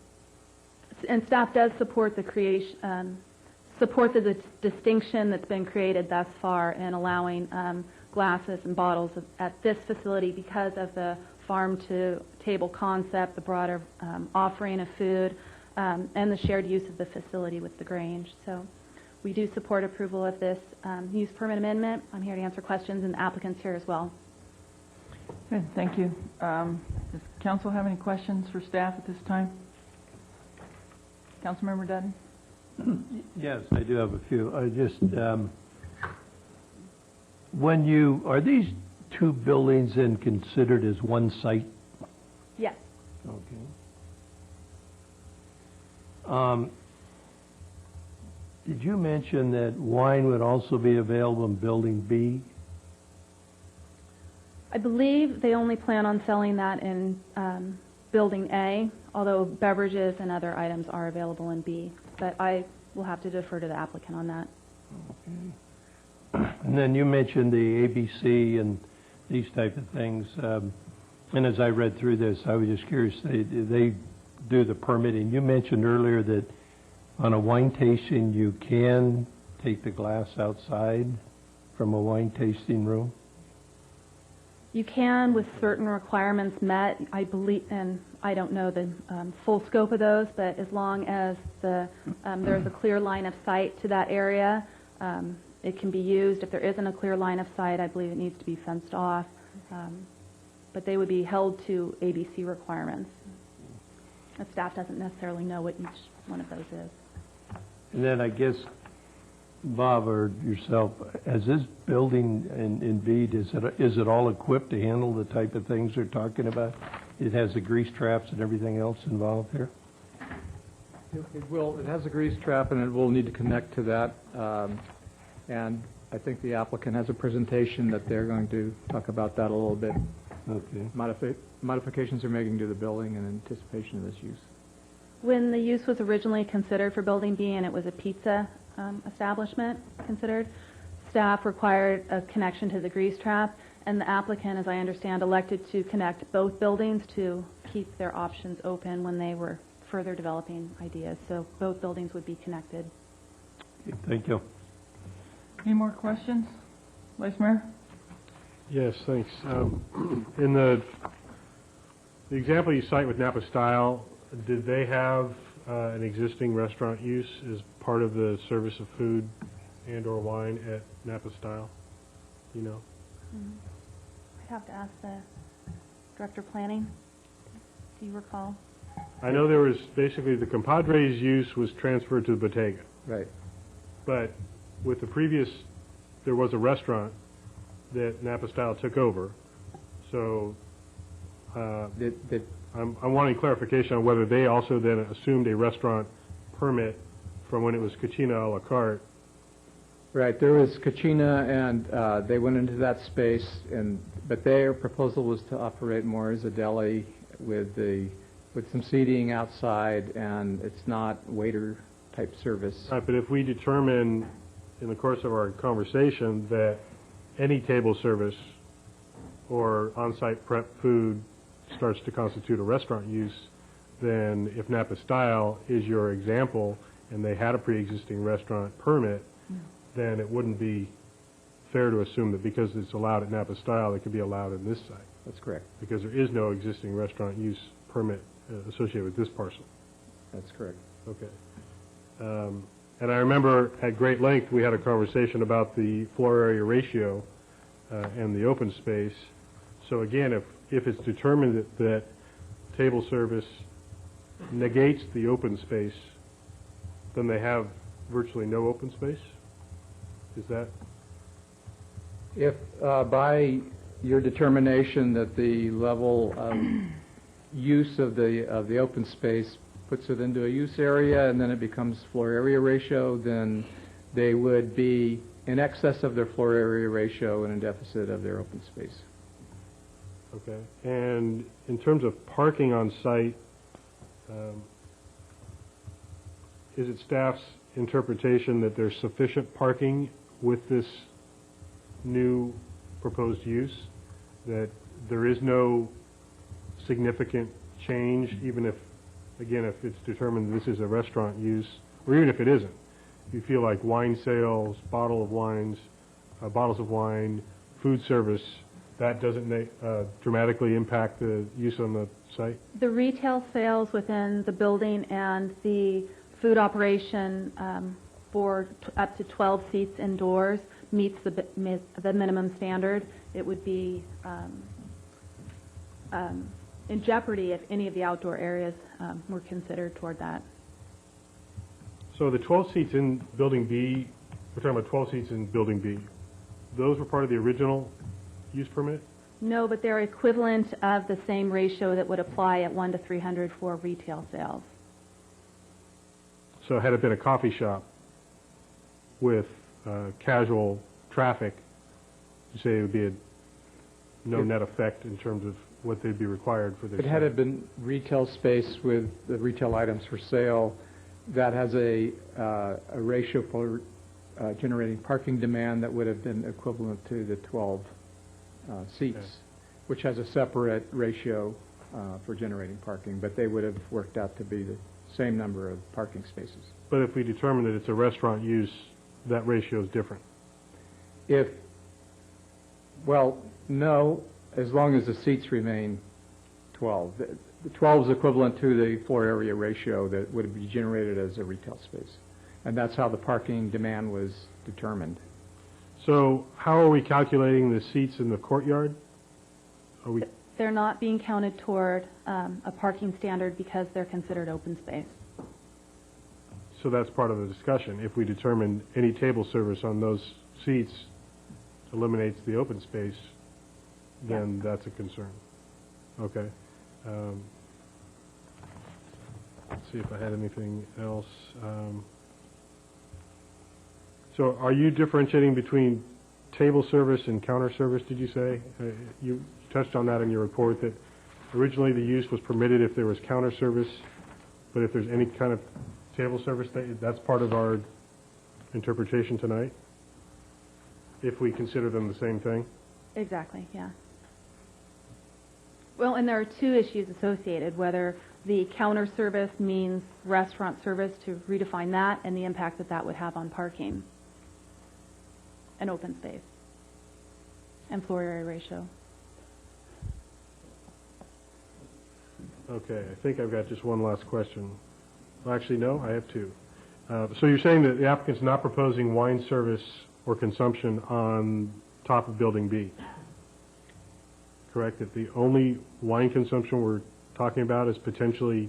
staff does support the creation, support the distinction that's been created thus far in allowing glasses and bottles at this facility because of the farm-to-table concept, the broader offering of food, and the shared use of the facility with the Grange. So we do support approval of this use permit amendment. I'm here to answer questions, and the applicant's here as well. Good, thank you. Does council have any questions for staff at this time? Councilmember Dutton? Yes, I do have a few. I just, are these two buildings then considered as one site? Yes. Okay. Did you mention that wine would also be available in Building B? I believe they only plan on selling that in Building A, although beverages and other items are available in B. But I will have to defer to the applicant on that. Okay. And then you mentioned the ABC and these type of things. And as I read through this, I was just curious, they do the permitting. You mentioned earlier that on a wine tasting, you can take the glass outside from a wine tasting room? You can, with certain requirements met, I believe, and I don't know the full scope of those, but as long as there's a clear line of sight to that area, it can be used. If there isn't a clear line of sight, I believe it needs to be fenced off. But they would be held to ABC requirements. The staff doesn't necessarily know what each one of those is. And then I guess, Bob or yourself, as this building in Bede, is it all equipped to handle the type of things they're talking about? It has the grease traps and everything else involved here? It will. It has a grease trap, and it will need to connect to that. And I think the applicant has a presentation that they're going to talk about that a little bit. Okay. Modifications they're making to the building in anticipation of this use. When the use was originally considered for Building B, and it was a pizza establishment considered, staff required a connection to the grease trap, and the applicant, as I understand, elected to connect both buildings to keep their options open when they were further developing ideas. So both buildings would be connected. Thank you. Any more questions? Vice Mayor? Yes, thanks. In the example you cite with Napa Style, did they have an existing restaurant use as part of the service of food and or wine at Napa Style? Do you know? I'd have to ask the Director of Planning. Do you recall? I know there was basically the Compadre's use was transferred to the Bottega. Right. But with the previous, there was a restaurant that Napa Style took over. So I'm wanting clarification on whether they also then assumed a restaurant permit from when it was Cucina a la carte. Right, there was Cucina, and they went into that space, but their proposal was to operate more as a deli with some seating outside, and it's not waiter-type service. Right, but if we determine in the course of our conversation that any table service or on-site prep food starts to constitute a restaurant use, then if Napa Style is your example and they had a pre-existing restaurant permit, then it wouldn't be fair to assume that because it's allowed at Napa Style, it could be allowed in this site. That's correct. Because there is no existing restaurant use permit associated with this parcel. That's correct. Okay. And I remember at great length we had a conversation about the floor area ratio and the open space. So again, if it's determined that table service negates the open space, then they have virtually no open space? Is that? If by your determination that the level of use of the open space puts it into a use area and then it becomes floor area ratio, then they would be in excess of their floor area ratio and in deficit of their open space. Okay. And in terms of parking on site, is it staff's interpretation that there's sufficient parking with this new proposed use, that there is no significant change, even if, again, if it's determined this is a restaurant use, or even if it isn't? You feel like wine sales, bottles of wine, food service, that doesn't dramatically impact the use on the site? The retail sales within the building and the food operation for up to 12 seats indoors meets the minimum standard. It would be in jeopardy if any of the outdoor areas were considered toward that. So the 12 seats in Building B, we're talking about 12 seats in Building B, those were part of the original use permit? No, but they're equivalent of the same ratio that would apply at 1 to 300 for retail sales. So had it been a coffee shop with casual traffic, you say it would be no net effect in terms of what they'd be required for this? It had it been retail space with the retail items for sale, that has a ratio for generating parking demand that would have been equivalent to the 12 seats, okay, which has a separate ratio for generating parking, but they would have worked out to be the same number of parking spaces. But if we determine that it's a restaurant use, that ratio is different? Well, no, as long as the seats remain 12. The 12 is equivalent to the floor area ratio that would be generated as a retail space. And that's how the parking demand was determined. So how are we calculating the seats in the courtyard? They're not being counted toward a parking standard because they're considered open space. So that's part of the discussion. If we determine any table service on those seats eliminates the open space, then that's a concern. Okay. Let's see if I had anything else. So are you differentiating between table service and counter service, did you say? You touched on that in your report, that originally the use was permitted if there was counter service, but if there's any kind of table service, that's part of our interpretation tonight? if we consider them the same thing? Exactly, yeah. Well, and there are two issues associated, whether the counter service means restaurant service, to redefine that, and the impact that that would have on parking and open space and floor area ratio. Okay, I think I've got just one last question. Well, actually, no, I have two. So you're saying that the applicant's not proposing wine service or consumption on top of Building B? Correct? That the only wine consumption we're talking about is potentially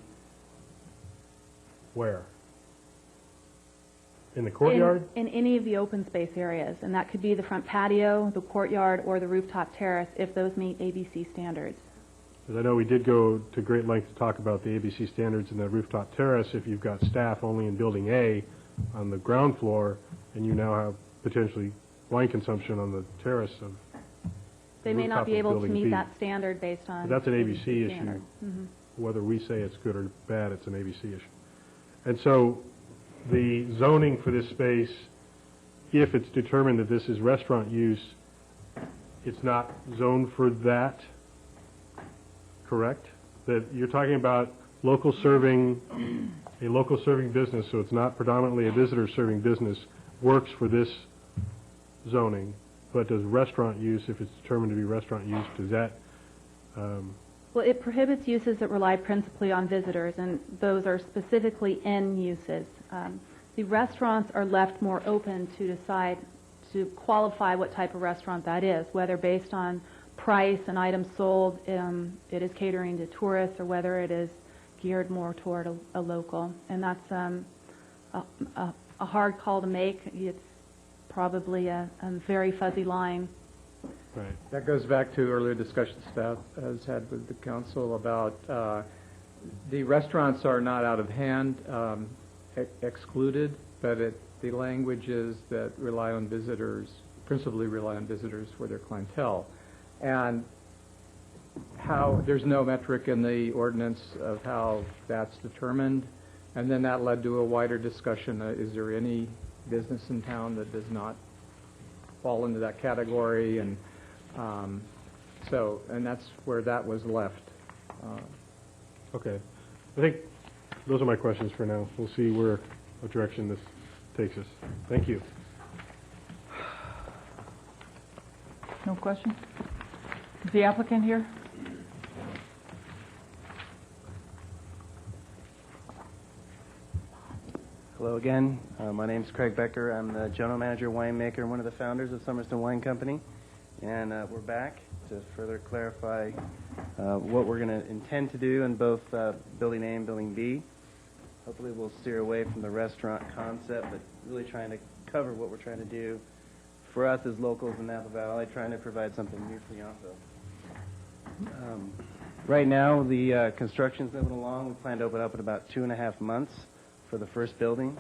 where? In the courtyard? In any of the open space areas, and that could be the front patio, the courtyard, or the rooftop terrace, if those meet ABC standards. Because I know we did go to great length to talk about the ABC standards in the rooftop terrace. If you've got staff only in Building A on the ground floor, and you now have potentially wine consumption on the terrace of They may not be able to Building meet B. that standard based on... But that's an ABC issue. standard. Mhm. Whether we say it's good or bad, it's an ABC issue. And so the zoning for this space, if it's determined that this is restaurant use, it's not zoned for that, correct? That you're talking about local serving, a local serving business, so it's not predominantly a visitor serving business, works for this zoning, but does restaurant use, if it's determined to be restaurant use, does that... Well, it prohibits uses that rely principally on visitors, and those are specifically in uses. The restaurants are left more open to decide, to qualify what type of restaurant that is, whether based on price and items sold, it is catering to tourists, or whether it is geared more toward a local. And that's a hard call to make. It's probably a very fuzzy line. Right. That goes back to earlier discussion staff has had with the council about the restaurants are not out of hand excluded, but the language is that rely on visitors, principally rely on visitors for their clientele. And how there's no metric in the ordinance of how that's determined. And then that led to a wider discussion. Is there any business in town that does not fall into that category? And and that's where that was left. Okay. I think those are my questions for now. We'll see what direction this takes us. Thank you. No question? Is the applicant here? Hello again. My name is Craig Becker. I'm the general manager, winemaker, and one of the founders of Summerston Wine Company. And we're back to further clarify what we're going to intend to do in both Building A and Building B. Hopefully we'll steer away from the restaurant concept, but really trying to cover what we're trying to do for us as locals in Napa Valley, trying to provide something new for Yountville. Right now, the construction's moving along. We plan to open up in about 2.5 months for the first building.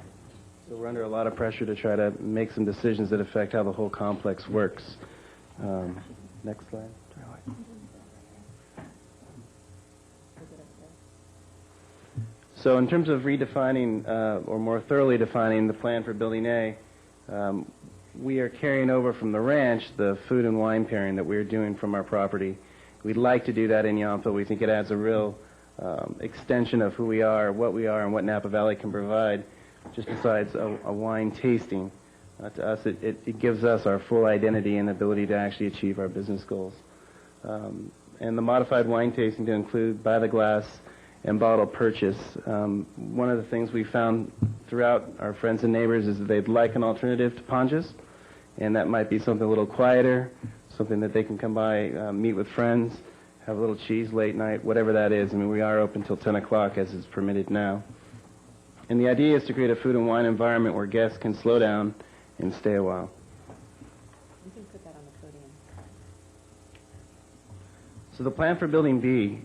So we're under a lot of pressure to try to make some decisions that affect how the whole complex works. Next slide. So in terms of redefining, or more thoroughly defining the plan for Building A, we are carrying over from the ranch the food and wine pairing that we're doing from our property. We'd like to do that in Yountville. We think it adds a real extension of who we are, and what Napa Valley can provide, just besides a wine tasting. To us, it gives us our full identity and ability to actually achieve our business goals. And the modified wine tasting to include by the glass and bottle purchase. One of the things we found throughout our friends and neighbors is that they'd like an alternative to Ponges, and that might be something a little quieter, something that they can come by, meet with friends, have a little cheese late night, whatever that is. I mean, we are open till 10 o'clock as is permitted now. And the idea is to create a food and wine environment where guests can slow down and stay a while. You can put that on the podium. So the plan for Building B,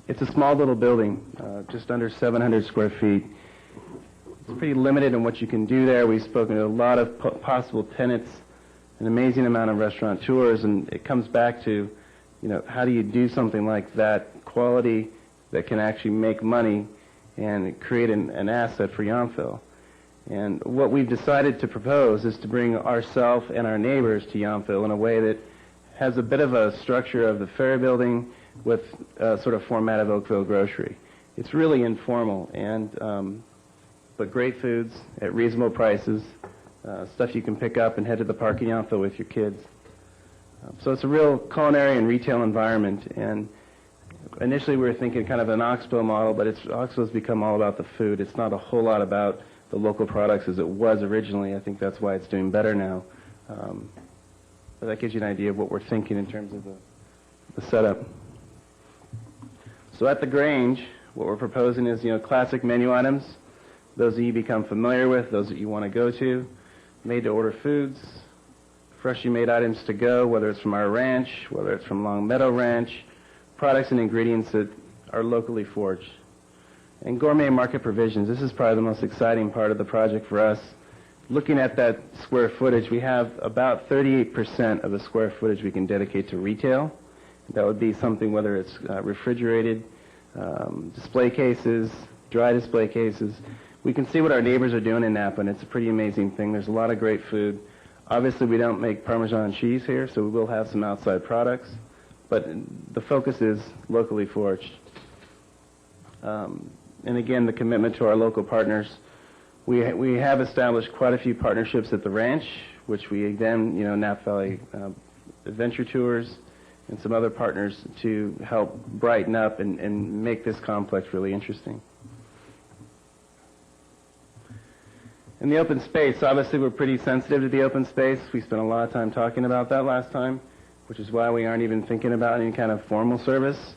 it's a small little building, just under 700 square feet. It's pretty limited in what you can do there. We've spoken to a lot of possible tenants, an amazing amount of restaurateurs, and it comes back to, how do you do something like that quality that can actually make money and create an asset for Yountville? And what we've decided to propose is to bring ourselves and our neighbors to Yountville in a way that has a bit of a structure of the Ferry Building with sort of format of Oakville Grocery. It's really informal, but great foods at reasonable prices, stuff you can pick up and head to the park in Yountville with your kids. So it's a real culinary and retail environment, and initially we were thinking kind of an Oxbow model, but Oxbow's become all about the food. It's not a whole lot about the local products as it was originally. I think that's why it's doing better now. But that gives you an idea of what we're thinking in terms of the setup. So at the Grange, what we're proposing is, classic menu items, those that you become familiar with, those that you want to go to, made-to-order foods, freshly made items to go, whether it's from our ranch, whether it's from Long Meadow Ranch, products and ingredients that are locally foraged. And gourmet market provisions. This is probably the most exciting part of the project for us. Looking at that square footage, we have about 38% of the square footage we can dedicate to retail. That would be something, whether it's refrigerated, display cases, dry display cases. We can see what our neighbors are doing in Napa, and it's a pretty amazing thing. There's a lot of great food. Obviously, we don't make Parmesan cheese here, so we will have some outside products, but the focus is locally foraged. And again, the commitment to our local partners. We have established quite a few partnerships at the ranch, which we then, Napa Valley Adventure Tours and some other partners to help brighten up and make this complex really interesting. In the open space, obviously we're pretty sensitive to the open space. We spent a lot of time talking about that last time, which is why we aren't even thinking about any kind of formal service.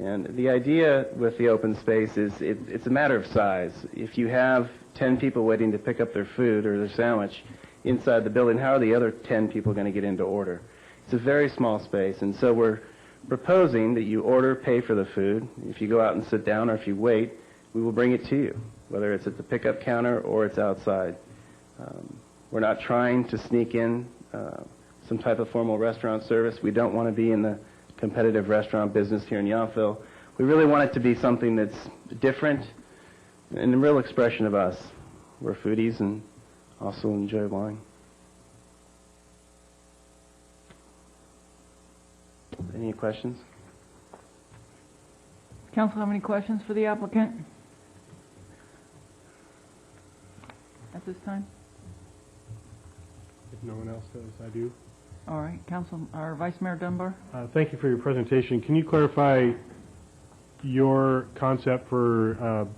And the idea with the open space is it's a matter of size. If you have 10 people waiting to pick up their food or their sandwich inside the building, how are the other 10 people going to get into order? It's a very small space, and so we're proposing that you order, pay for the food. If you go out and sit down or if you wait, we will bring it to you, whether it's at the pickup counter or it's outside. We're not trying to sneak in some type of formal restaurant service. We don't want to be in the competitive restaurant business here in Yountville. We really want it to be something that's different and a real expression of us. We're foodies and also enjoy wine. Any questions? Council, have any questions for the applicant at this time? If no one else does, I do. All right, Council, or Vice Mayor Dunbar? Thank you for your presentation. Can you clarify your concept for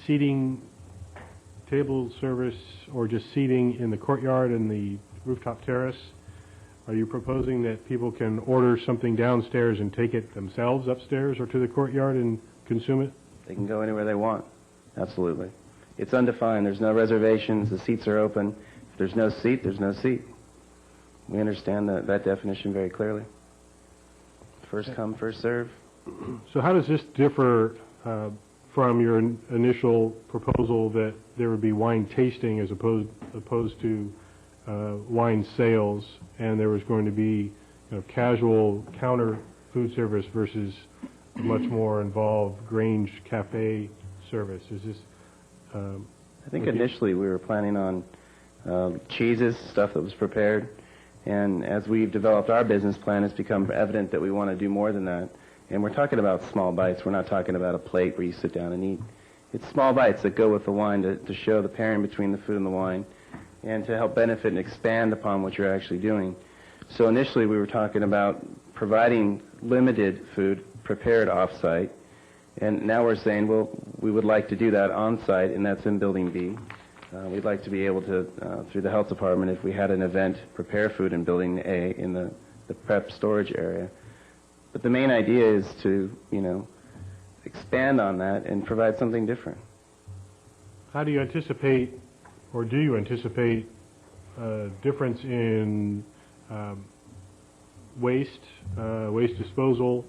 seating, table service, or just seating in the courtyard and the rooftop terrace? Are you proposing that people can order something downstairs and take it themselves upstairs or to the courtyard and consume it? They can go anywhere they want. Absolutely. It's undefined. There's no reservations. The seats are open. If there's no seat, there's no seat. We understand that definition very clearly. First come, first serve. So how does this differ from your initial proposal that there would be wine tasting as opposed to wine sales, and there was going to be casual counter food service versus a much more involved Grange cafe service? Is this? I think initially we were planning on cheeses, stuff that was prepared. And as we've developed our business plan, it's become evident that we want to do more than that. And we're talking about small bites. We're not talking about a plate where you sit down and eat. It's small bites that go with the wine to show the pairing between the food and the wine and to help benefit and expand upon what you're actually doing. So initially we were talking about providing limited food prepared off-site. And now we're saying, well, we would like to do that on-site, and that's in Building B. We'd like to be able to, through the health department, if we had an event, prepare food in Building A in the prep storage area. But the main idea is to, expand on that and provide something different. How do you anticipate, or do you anticipate, a difference in waste disposal,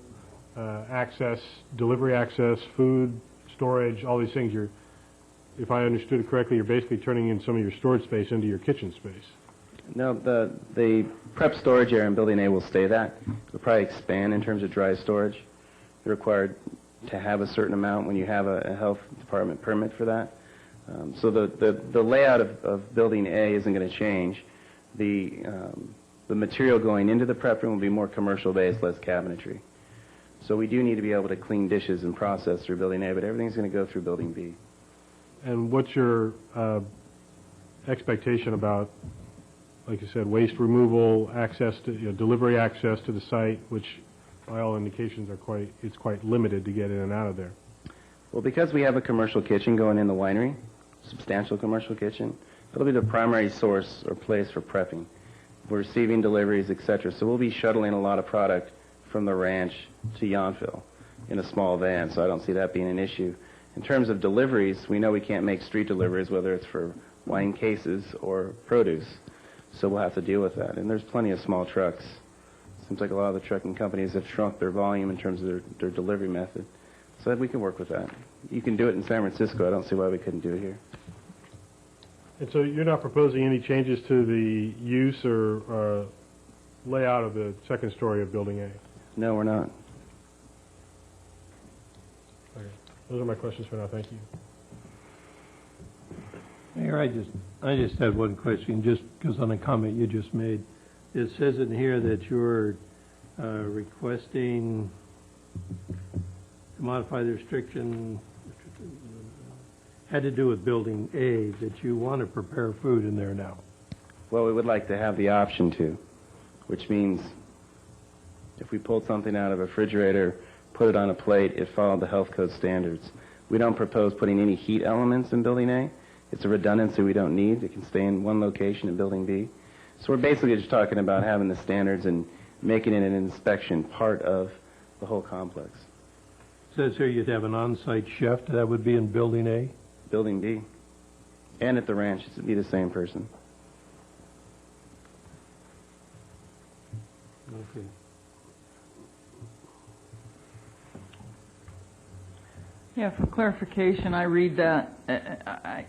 access, delivery access, food, storage, all these things? If I understood it correctly, you're basically turning in some of your storage space into your kitchen space. No, the prep storage area in Building A will stay that. It'll probably expand in terms of dry storage. You're required to have a certain amount when you have a health department permit for that. So the layout of Building A isn't going to change. The material going into the prep room will be more commercial-based, less cabinetry. So we do need to be able to clean dishes and process through Building A, but everything's going to go through Building B. And what's your expectation about, like you said, waste removal, access to, delivery access to the site, which by all indications it's quite limited to get in and out of there? Well, because we have a commercial kitchen going in the winery, substantial commercial kitchen, it'll be the primary source or place for prepping. We're receiving deliveries, etc. So we'll be shuttling a lot of product from the ranch to Yountville in a small van, so I don't see that being an issue. In terms of deliveries, we know we can't make street deliveries, whether it's for wine cases or produce, so we'll have to deal with that. And there's plenty of small trucks. Seems like a lot of the trucking companies have shrunk their volume in terms of their delivery method, so we can work with that. You can do it in San Francisco. I don't see why we couldn't do it here. And so you're not proposing any changes to the use or layout of the second story of Building A? No, we're not. Okay. Those are my questions for now. Thank you. Mayor, I just had one question, just because on a comment you just made. It says in here that you're requesting to modify the restriction, had to do with Building A, that you want to prepare food in there now. Well, we would like to have the option to, which means if we pulled something out of a refrigerator, put it on a plate, it followed the health code standards. We don't propose putting any heat elements in Building A. It's a redundancy we don't need. It can stay in one location in Building B. So we're basically just talking about having the standards and making it an inspection part of the whole complex. It says here you'd have an on-site chef. That would be in Building A? Building B. And at the ranch, it'd be the same person. Okay. Yeah, for clarification, I read that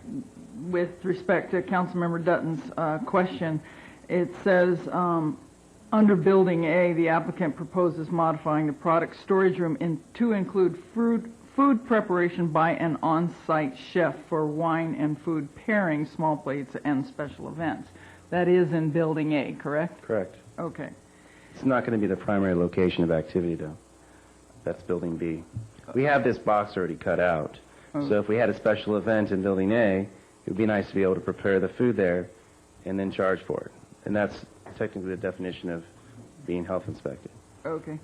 with respect to Councilmember Dutton's question. It says, under Building A, the applicant proposes modifying the product storage room to include food preparation by an on-site chef for wine and food pairing, small plates, and special events. That is in Building A, correct? Correct. Okay. It's not going to be the primary location of activity, though. That's Building B. We have this box already cut out. So if we had a special event in Building A, it would be nice to be able to prepare the food there and then charge for it. And that's technically the definition of being health inspected. Okay.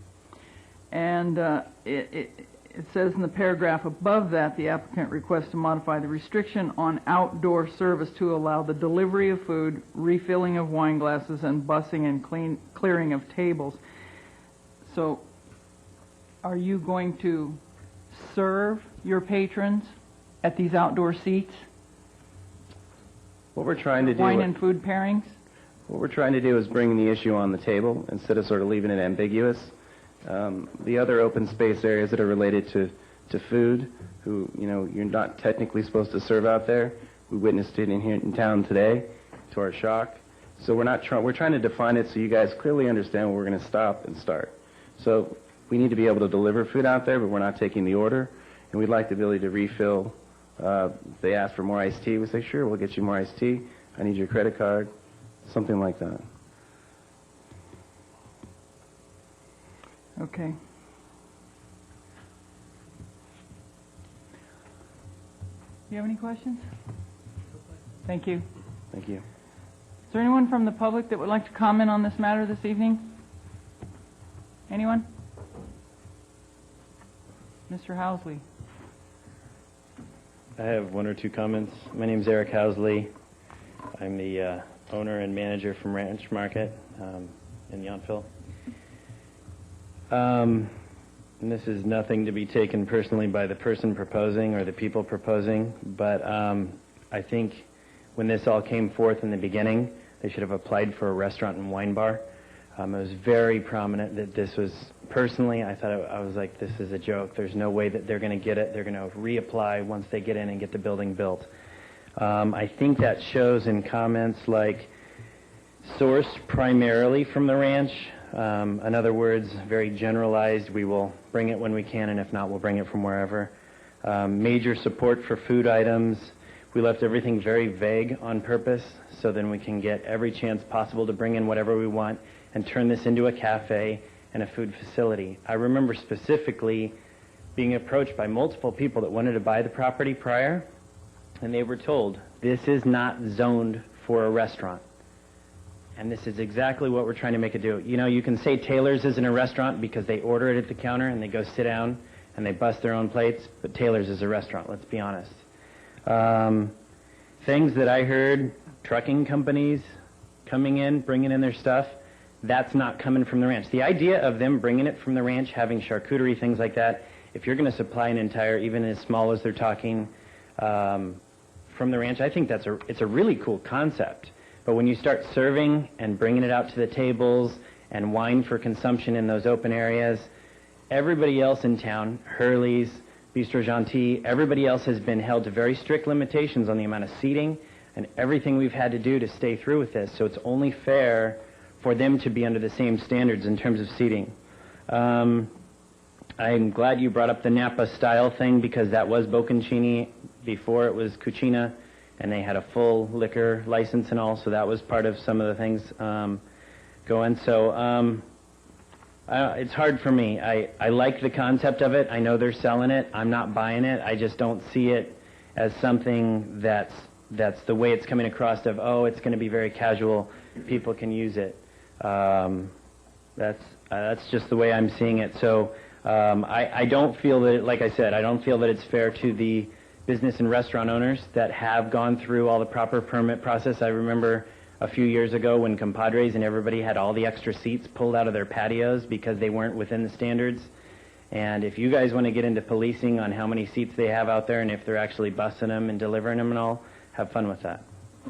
And it says in the paragraph above that, the applicant requests to modify the restriction on outdoor service to allow the delivery of food, refilling of wine glasses, and bussing and clearing of tables. So are you going to serve your patrons at these outdoor seats? What we're trying to do... Wine and food pairings? What we're trying to do is bring the issue on the table instead of sort of leaving it ambiguous. The other open space areas that are related to food, you're not technically supposed to serve out there. We witnessed it here in town today, to our shock. So we're trying to define it so you guys clearly understand where we're going to stop and start. So we need to be able to deliver food out there, but we're not taking the order. And we'd like the ability to refill. They ask for more iced tea. We say, sure, we'll get you more iced tea. I need your credit card. Something like that. Okay. Do you have any questions? Thank you. Thank you. Is there anyone from the public that would like to comment on this matter this evening? Anyone? Mr. Housley. I have one or two comments. My name is Eric Housley. I'm the owner and manager from Ranch Market in Yountville. And this is nothing to be taken personally by the person proposing or the people proposing, but I think when this all came forth in the beginning, they should have applied for a restaurant and wine bar. It was very prominent that this was, personally, I thought, I was like, this is a joke. There's no way that they're going to get it. They're going to reapply once they get in and get the building built. I think that shows in comments like sourced primarily from the ranch. In other words, very generalized, we will bring it when we can, and if not, we'll bring it from wherever. Major support for food items. We left everything very vague on purpose, so then we can get every chance possible to bring in whatever we want and turn this into a cafe and a food facility. I remember specifically being approached by multiple people that wanted to buy the property prior, and they were told, this is not zoned for a restaurant. And this is exactly what we're trying to make it do. You know, you can say Taylor's isn't a restaurant because they order it at the counter and they go sit down and they bust their own plates, but Taylor's is a restaurant, let's be honest. Things that I heard, trucking companies coming in, bringing in their stuff, that's not coming from the ranch. The idea of them bringing it from the ranch, having charcuterie, things like that, if you're going to supply an entire, even as small as they're talking, from the ranch, I think it's a really cool concept. But when you start serving and bringing it out to the tables and wine for consumption in those open areas, everybody else in town, Hurley's, Bistro Gentil, everybody else has been held to very strict limitations on the amount of seating and everything we've had to do to stay through with this. So it's only fair for them to be under the same standards in terms of seating. I'm glad you brought up the Napa style thing because that was Bocconcini before it was Cucina, and they had a full liquor license and all, so that was part of some of the things going. So it's hard for me. I like the concept of it. I know they're selling it. I'm not buying it. I just don't see it as something that's the way it's coming across of, oh, it's going to be very casual. People can use it. That's just the way I'm seeing it. So I don't feel that, like I said, I don't feel that it's fair to the business and restaurant owners that have gone through all the proper permit process. I remember a few years ago when Compadres and everybody had all the extra seats pulled out of their patios because they weren't within the standards. And if you guys want to get into policing on how many seats they have out there and if they're actually busing them and delivering them and all, have fun with that.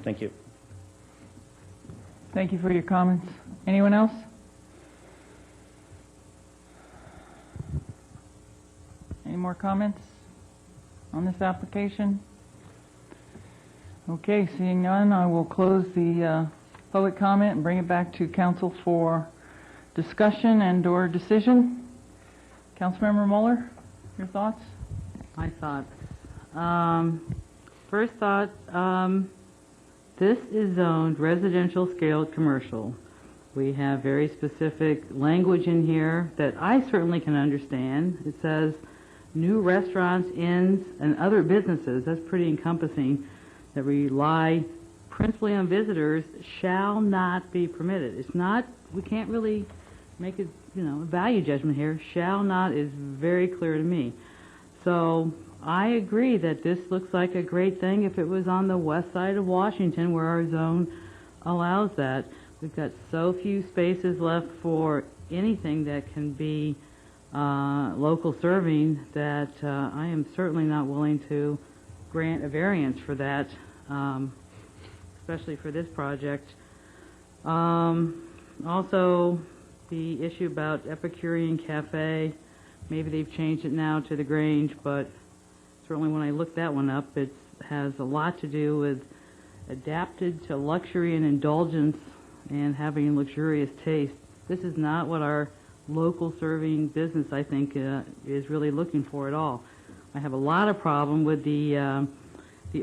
Thank you. Thank you for your comments. Anyone else? Any more comments on this application? Okay, seeing none, I will close the public comment and bring it back to council for discussion and/or decision. Councilmember Mueller, your thoughts? My thoughts. First thought, this is zoned residential scaled commercial. We have very specific language in here that I certainly can understand. It says new restaurants, inns, and other businesses, that's pretty encompassing, that rely principally on visitors shall not be permitted. It's not, we can't really make a value judgment here. Shall not is very clear to me. So I agree that this looks like a great thing if it was on the west side of Washington where our zone allows that. We've got so few spaces left for anything that can be local serving that I am certainly not willing to grant a variance for that, especially for this project. Also, the issue about Epicurean Cafe, maybe they've changed it now to the Grange, but certainly when I looked that one up, it has a lot to do with adapted to luxury and indulgence and having luxurious taste. This is not what our local serving business, I think, is really looking for at all. I have a lot of problem with the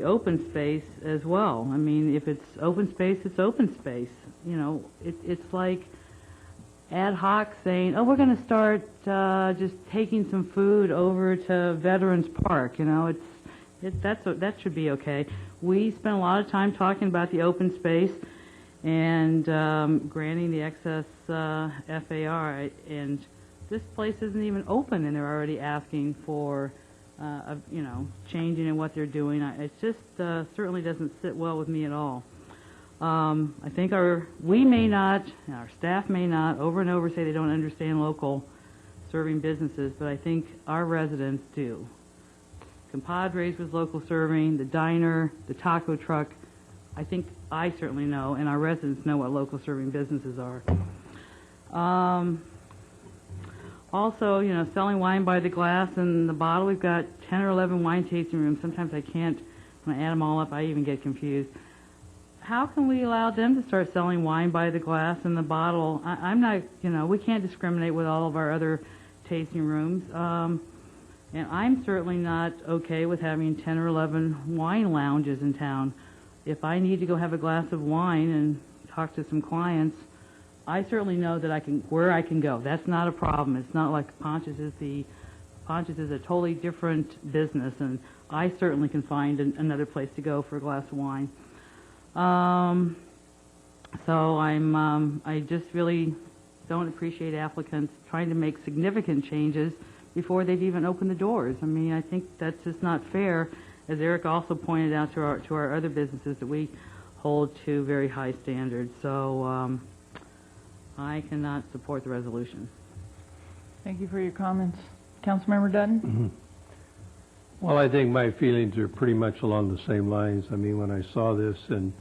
open space as well. I mean, if it's open space, it's open space. You know, it's like ad hoc saying, oh, we're going to start just taking some food over to Veterans Park. You know, that should be okay. We spent a lot of time talking about the open space and granting the excess FAR, and this place isn't even open, and they're already asking for, changing in what they're doing. It just certainly doesn't sit well with me at all. I think our staff may not, over and over say they don't understand local serving businesses, but I think our residents do. Compadres was local serving, the diner, the taco truck. I think I certainly know, and our residents know what local serving businesses are. Also, selling wine by the glass and the bottle. We've got 10 or 11 wine tasting rooms. Sometimes I can't, when I add them all up, I even get confused. How can we allow them to start selling wine by the glass and the bottle? I'm not, we can't discriminate with all of our other tasting rooms. And I'm certainly not okay with having 10 or 11 wine lounges in town. If I need to go have a glass of wine and talk to some clients, I certainly know that where I can go. That's not a problem. It's not like Ponch's is a totally different business, and I certainly can find another place to go for a glass of wine. So I just really don't appreciate applicants trying to make significant changes before they've even opened the doors. I mean, I think that's just not fair, as Eric also pointed out to our other businesses that we hold to very high standards. So I cannot support the resolution. Thank you for your comments. Councilmember Dutton? Well, I think my feelings are pretty much along the same lines. I mean, when I saw this and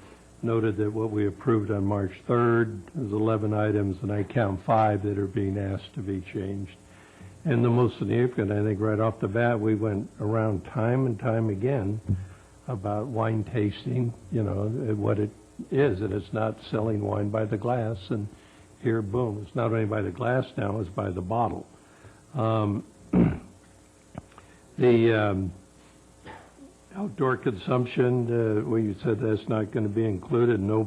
noted that what we approved on March 3rd is 11 items, and I count 5 that are being asked to be changed. And the most significant, I think, right off the bat, we went around time and time again about wine tasting, what it is, and it's not selling wine by the glass. And here, boom, it's not only by the glass now, it's by the bottle. The outdoor consumption, well, you said that's not going to be included. No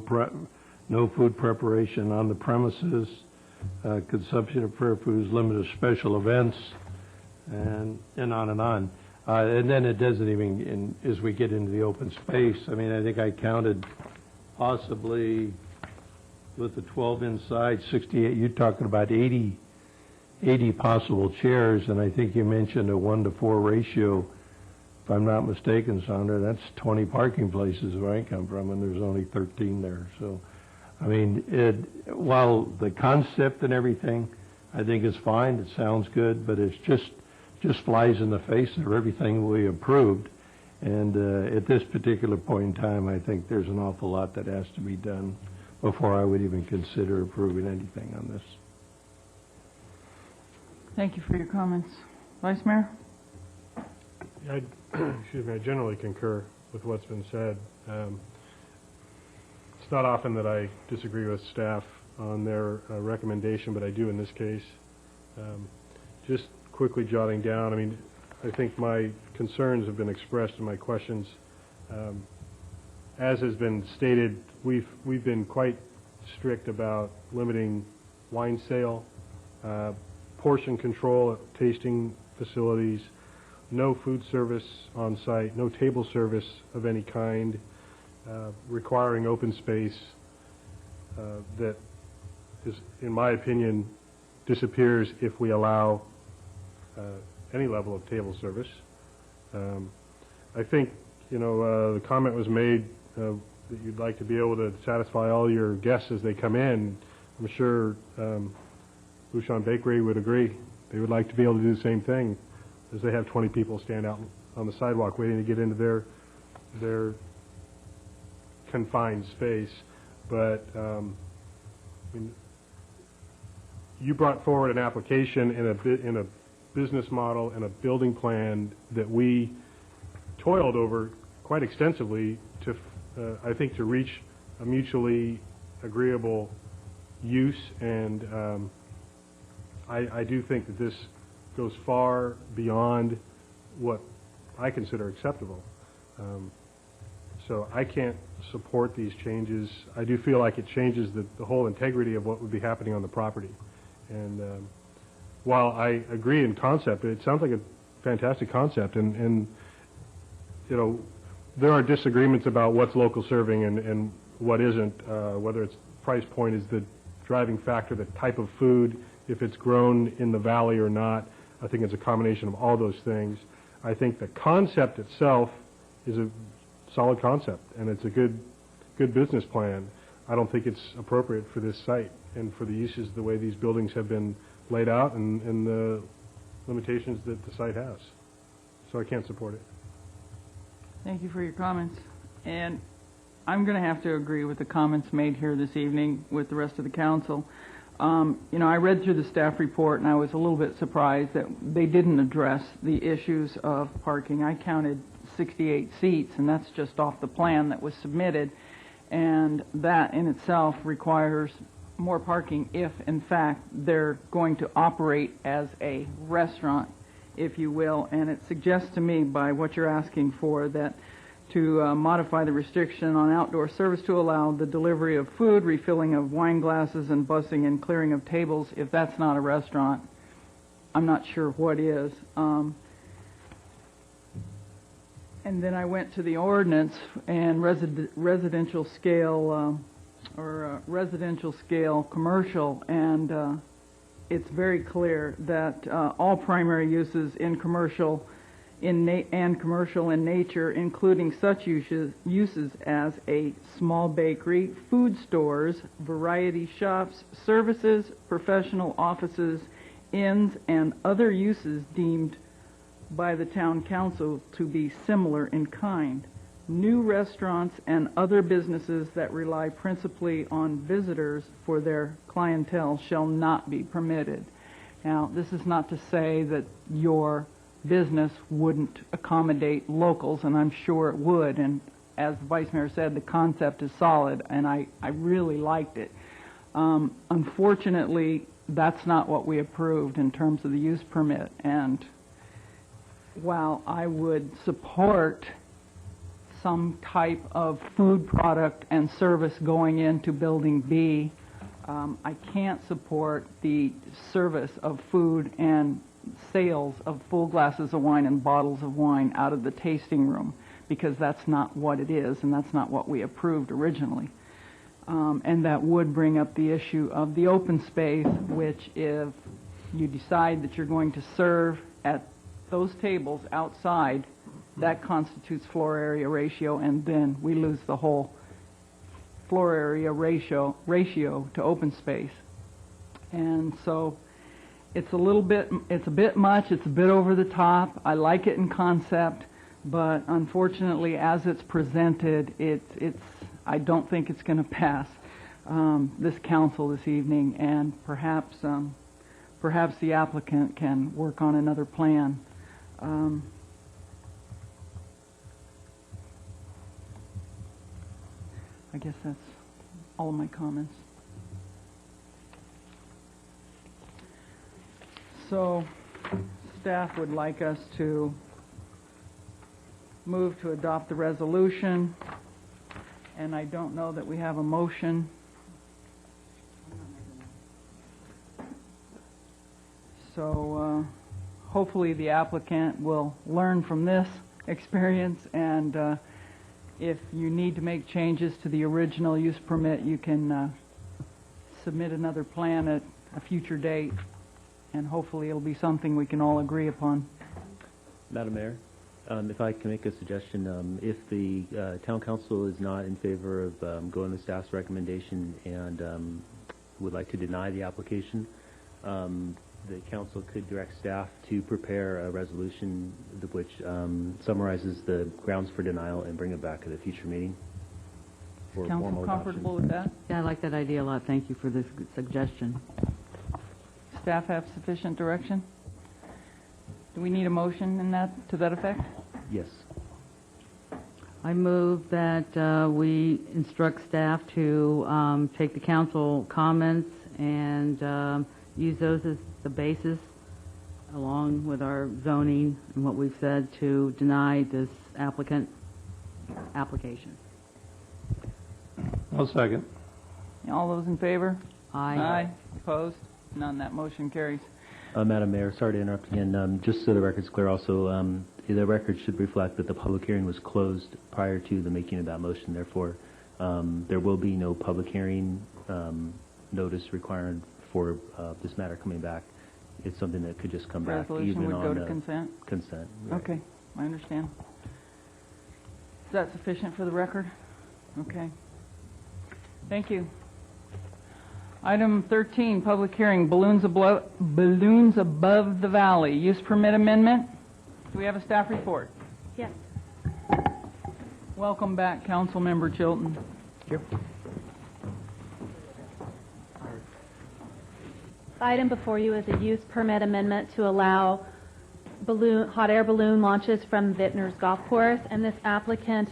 food preparation on the premises. Consumption of prepared foods limited to special events, and on and on. And then it doesn't even, as we get into the open space, I mean, I think I counted possibly with the 12 inside, 68, you're talking about 80 possible chairs, and I think you mentioned a 1-to-4 ratio. If I'm not mistaken, Sandra, that's 20 parking places where I come from, and there's only 13 there. So, I mean, while the concept and everything, I think is fine, it sounds good, but it's just flies in the face of everything we approved. And at this particular point in time, I think there's an awful lot that has to be done before I would even consider approving anything on this. Thank you for your comments. Vice Mayor? I generally concur with what's been said. It's not often that I disagree with staff on their recommendation, but I do in this case. Just quickly jotting down, I mean, I think my concerns have been expressed in my questions. As has been stated, we've been quite strict about limiting wine sale, portion control at tasting facilities, no food service on site, no table service of any kind, requiring open space that is, in my opinion, disappears if we allow any level of table service. I think, the comment was made that you'd like to be able to satisfy all your guests as they come in. I'm sure Bouchon Bakery would agree. They would like to be able to do the same thing, as they have 20 people stand out on the sidewalk waiting to get into their confined space. But you brought forward an application in a business model and a building plan that we toiled over quite extensively to, I think, to reach a mutually agreeable use, and I do think that this goes far beyond what I consider acceptable. So I can't support these changes. I do feel like it changes the whole integrity of what would be happening on the property. And while I agree in concept, it sounds like a fantastic concept, and there are disagreements about what's local serving and what isn't, whether it's price point is the driving factor, the type of food, if it's grown in the valley or not. I think it's a combination of all those things. I think the concept itself is a solid concept, and it's a good business plan. I don't think it's appropriate for this site and for the uses the way these buildings have been laid out and the limitations that the site has. So I can't support it. Thank you for your comments. And I'm going to have to agree with the comments made here this evening with the rest of the council. I read through the staff report, and I was a little bit surprised that they didn't address the issues of parking. I counted 68 seats, and that's just off the plan that was submitted, and that in itself requires more parking if, in fact, they're going to operate as a restaurant if you will, and it suggests to me by what you're asking for that to modify the restriction on outdoor service to allow the delivery of food, refilling of wine glasses, and bussing and clearing of tables. If that's not a restaurant, I'm not sure what is. And then I went to the ordinance and residential scale residential scale commercial, and it's very clear that all primary uses in commercial in nature, including such uses as a small bakery, food stores, variety shops, services, professional offices, inns, and other uses deemed by the town council to be similar in kind. New restaurants and other businesses that rely principally on visitors for their clientele shall not be permitted. Now, this is not to say that your business wouldn't accommodate locals, and I'm sure it would, and as the Vice Mayor said, the concept is solid, and I really liked it. Unfortunately, that's not what we approved in terms of the use permit, and while I would support some type of food product and service going into Building B, I can't support the service of food and sales of full glasses of wine and bottles of wine out of the tasting room, because that's not what it is, and that's not what we approved originally. And that would bring up the issue of the open space, which if you decide that you're going to serve at those tables outside, that constitutes floor area ratio, and then we lose the whole floor area ratio to open space. And so it's a bit much, it's a bit over the top. I like it in concept, but unfortunately as it's presented, I don't think it's going to pass this council this evening, and perhaps the applicant can work on another plan. I guess that's all of my comments. So, staff would like us to move to adopt the resolution, and I don't know that we have a motion. So, hopefully the applicant will learn from this experience, and if you need to make changes to the original use permit, you can submit another plan at a future date, and hopefully it'll be something we can all agree upon. Madam Mayor, if I can make a suggestion, if the town council is not in favor of going with staff's recommendation and would like to deny the application, the council could direct staff to prepare a resolution which summarizes the grounds for denial and bring it back at a future meeting for Is council formal adoption. comfortable with that? Yeah, I like that idea a lot. Thank you for this suggestion. Staff have sufficient direction? Do we need a motion in that, to that effect? Yes. I move that we instruct staff to take the council comments and use those as the basis, along with our zoning and what we've said, to deny this application. I'll second. All those in favor? Aye. Aye. Opposed? None. That motion carries. Madam Mayor, sorry to interrupt again. Just so the record's clear also, the record should reflect that the public hearing was closed prior to the making of that motion. Therefore, there will be no public hearing notice required for this matter coming back. It's something that could just come back Resolution even would on go to consent? Consent. Right. Okay, I understand. Is that sufficient for the record? Okay. Thank you. Item 13, public hearing, balloons above the valley. Use permit amendment. Do we have a staff report? Yes. Welcome back, Councilmember Chilton. Thank you. The item before you is a use permit amendment to allow hot air balloon launches from Vintners Golf Course, and this applicant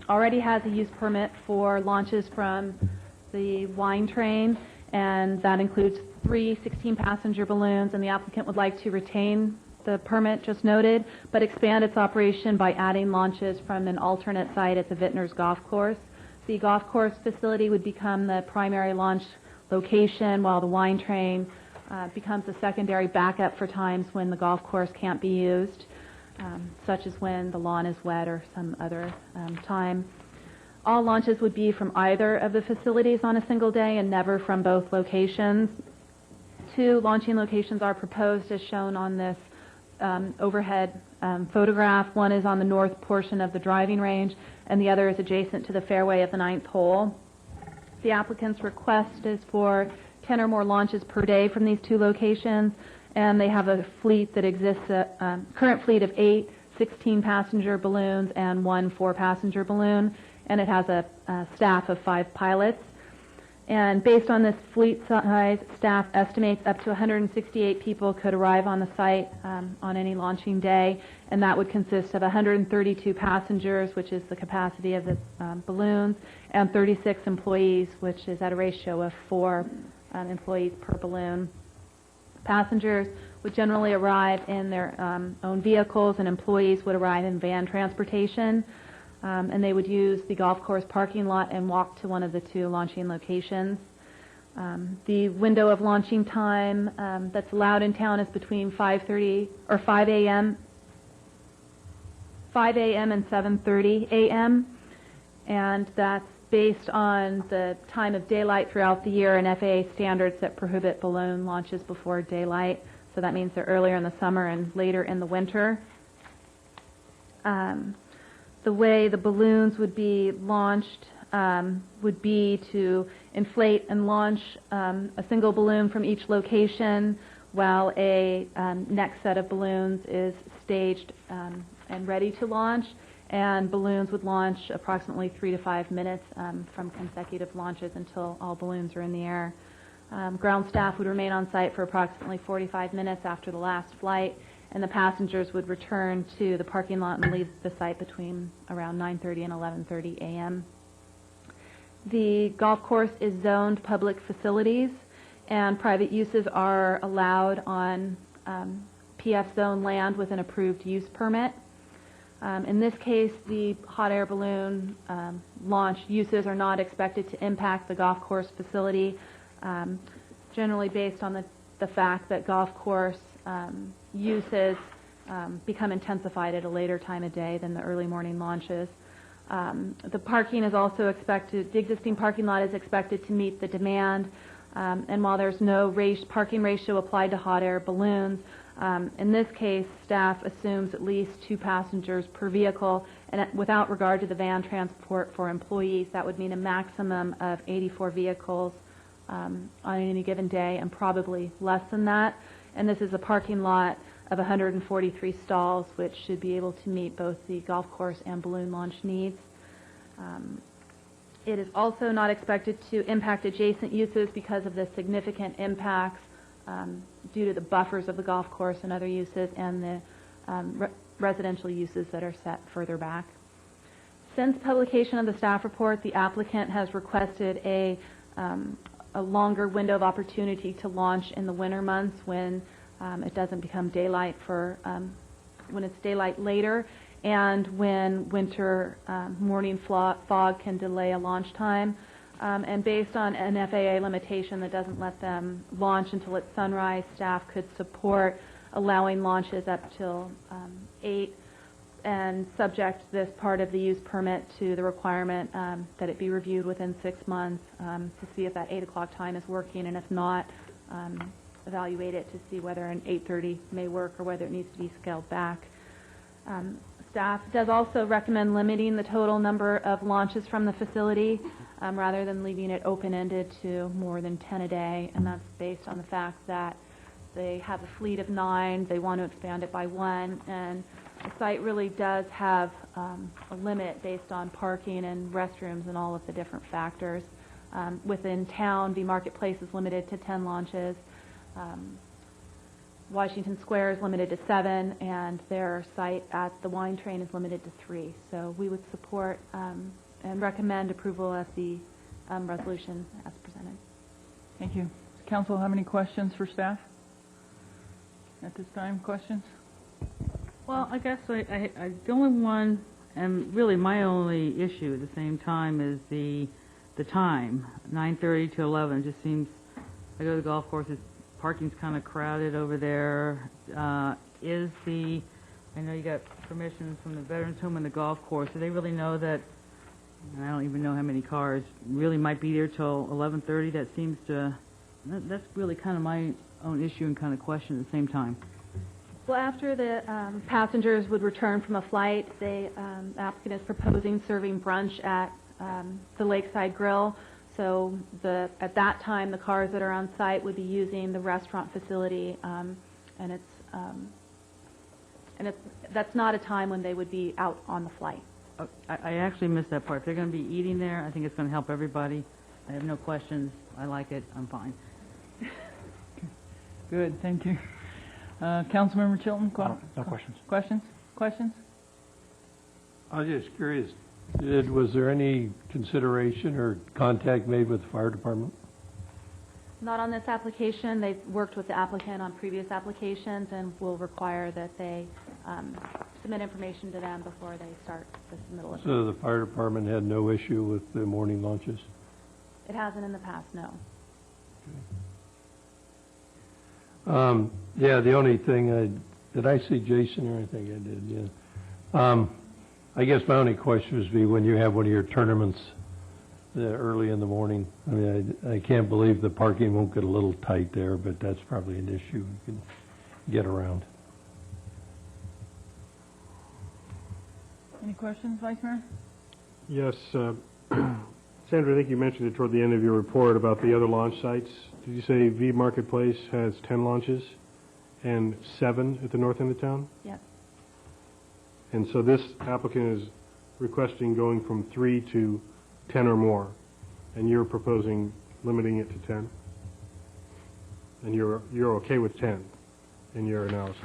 already has a use permit for launches from the wine train, and that includes 3 16-passenger balloons, and the applicant would like to retain the permit just noted, but expand its operation by adding launches from an alternate site at the Vintners Golf Course. The golf course facility would become the primary launch location, while the wine train becomes a secondary backup for times when the golf course can't be used, such as when the lawn is wet or some other time. All launches would be from either of the facilities on a single day and never from both locations. 2 launching locations are proposed as shown on this overhead photograph. One is on the north portion of the driving range, and the other is adjacent to the fairway of the 9th hole. The applicant's request is for 10 or more launches per day from these 2 locations, and they have a fleet that exists, current fleet of 8 16-passenger balloons and 1 4-passenger balloon, and it has a staff of 5 pilots. And based on this fleet size, staff estimates up to 168 people could arrive on the site on any launching day, and that would consist of 132 passengers, which is the capacity of the balloons, and 36 employees, which is at a ratio of 4 employees per balloon. Passengers would generally arrive in their own vehicles, and employees would arrive in van transportation. And they would use the golf course parking lot and walk to one of the 2 launching locations. The window of launching time that's allowed in town is between 5 a.m. and 7:30 a.m. And that's based on the time of daylight throughout the year and FAA standards that prohibit balloon launches before daylight. So that means they're earlier in the summer and later in the winter. The way the balloons would be launched would be to inflate and launch a single balloon from each location while a next set of balloons is staged and ready to launch. And balloons would launch approximately 3 to 5 minutes from consecutive launches until all balloons are in the air. Ground staff would remain on site for approximately 45 minutes after the last flight, and the passengers would return to the parking lot and leave the site between around 9:30 and 11:30 a.m. The golf course is zoned public facilities, and private uses are allowed on PF zone land with an approved use permit. In this case, the hot air balloon launch uses are not expected to impact the golf course facility, generally based on the fact that golf course uses become intensified at a later time of day than the early morning launches. The parking is also expected, the existing parking lot is expected to meet the demand, and while there's no parking ratio applied to hot air balloons, in this case, staff assumes at least 2 passengers per vehicle, and without regard to the van transport for employees, that would mean a maximum of 84 vehicles on any given day, and probably less than that. And this is a parking lot of 143 stalls, which should be able to meet both the golf course and balloon launch needs. It is also not expected to impact adjacent uses because of the significant impacts due to the buffers of the golf course and other uses, and the residential uses that are set further back. Since publication of the staff report, the applicant has requested a longer window of opportunity to launch in the winter months when it doesn't become daylight when it's daylight later, and when winter morning fog can delay a launch time. And based on an FAA limitation that doesn't let them launch until it's sunrise, staff could support allowing launches up till 8, and subject this part of the use permit to the requirement that it be reviewed within 6 months to see if that 8 o'clock time is working, and if not, evaluate it to see whether an 8:30 may work or whether it needs to be scaled back. Staff does also recommend limiting the total number of launches from the facility rather than leaving it open-ended to more than 10 a day, and that's based on the fact that they have a fleet of 9, they want to expand it by 1, and the site really does have a limit based on parking and restrooms and all of the different factors. Within town, the marketplace is limited to 10 launches. Washington Square is limited to 7, and their site at the wine train is limited to 3. So we would support and recommend approval of the resolution as presented. Thank you. Council, have any questions for staff at this time? Questions? Well, I guess the only one, and really my only issue at the same time is the time, 9:30 to 11. It just seems, I go to the golf courses, parking's kind of crowded over there. I know you got permission from the Veterans Home and the golf course. Do they really know that, I don't even know how many cars really might be there till 11:30? That's really kind of my own issue and kind of question at the same time. Well, after the passengers would return from a flight, the applicant is proposing serving brunch at the Lakeside Grill. So at that time, the cars that are on site would be using the restaurant facility, and that's not a time when they would be out on the flight. I actually missed that part. If they're going to be eating there, I think it's going to help everybody. I have no questions. I like it. I'm fine. Good, thank you. Councilmember Chilton? No questions. Questions? Questions? I was just curious, was there any consideration or contact made with the fire department? Not on this application. They've worked with the applicant on previous applications and will require that they submit information to them before they start the submittal. So the fire department had no issue with the morning lunches? It hasn't in the past, no. Yeah, the only thing, did I see Jason or I think I did, yeah. I guess my only question would be when you have one of your tournaments early in the morning. I mean, I can't believe the parking won't get a little tight there, but that's probably an issue you can get around. Any questions, Vice Mayor? Yes, Sandra, I think you mentioned it toward the end of your report about the other launch sites. Did you say V Marketplace has 10 launches and 7 at the north end of town? Yes. And so this applicant is requesting going from 3 to 10 or more, and you're proposing limiting it to 10? And you're okay with 10 in your analysis?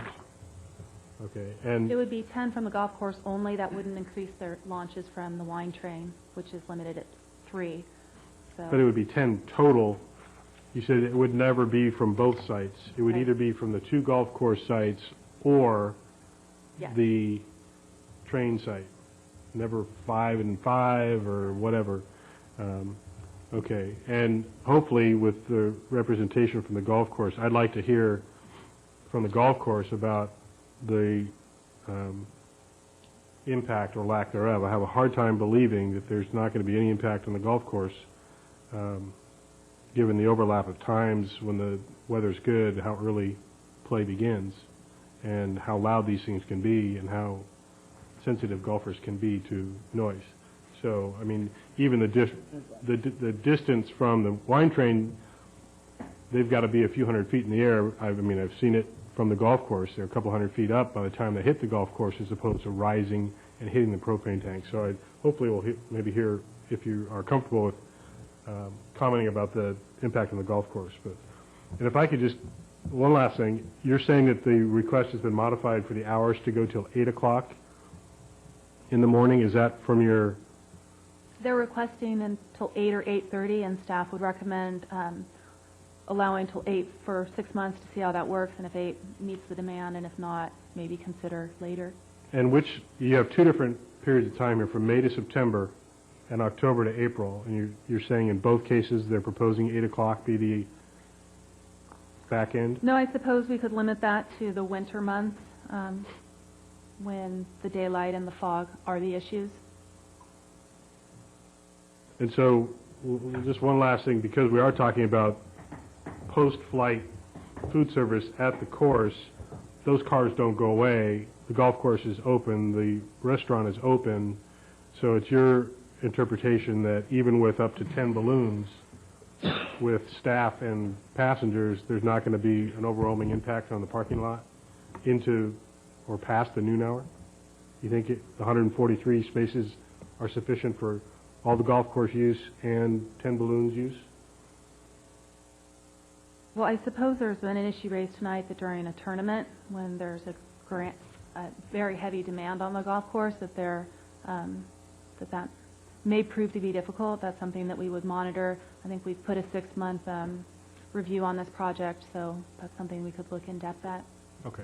Okay, and it would be 10 from the golf course only. That wouldn't increase their launches from the wine train, which is limited at 3. So. But it would be 10 total. You said it would never be from both sites. It would either be from the 2 golf course sites or the train site. Never 5 and 5 or whatever. Okay, and hopefully with the representation from the golf course, I'd like to hear from the golf course about the impact or lack thereof. I have a hard time believing that there's not going to be any impact on the golf course, given the overlap of times when the weather's good, how early play begins, and how loud these things can be, and how sensitive golfers can be to noise. So, I mean, even the distance from the wine train, they've got to be a few hundred feet in the air. I've seen it from the golf course. They're a couple hundred feet up by the time they hit the golf course, as opposed to rising and hitting the propane tank. So hopefully we'll maybe hear, if you are comfortable with commenting about the impact on the golf course. And if I could just, one last thing, you're saying that the request has been modified for the hours to go till 8 o'clock in the morning. Is that from your... They're requesting until 8 or 8:30, and staff would recommend allowing until 8 for 6 months to see how that works, and if 8 meets the demand, and if not, maybe consider later. And you have 2 different periods of time here, from May to September and October to April, and you're saying in both cases they're proposing 8 o'clock be the back end? No, I suppose we could limit that to the winter months, when the daylight and the fog are the issues. And so, just one last thing, because we are talking about post-flight food service at the course, those cars don't go away. The golf course is open, the restaurant is open, so it's your interpretation that even with up to 10 balloons, with staff and passengers, there's not going to be an overwhelming impact on the parking lot into or past the noon hour? You think the 143 spaces are sufficient for all the golf course use and 10 balloons use? Well, I suppose there's been an issue raised tonight that during a tournament, when there's a very heavy demand on the golf course, that that may prove to be difficult. That's something that we would monitor. I think we've put a 6-month review on this project, so that's something we could look in depth at. Okay.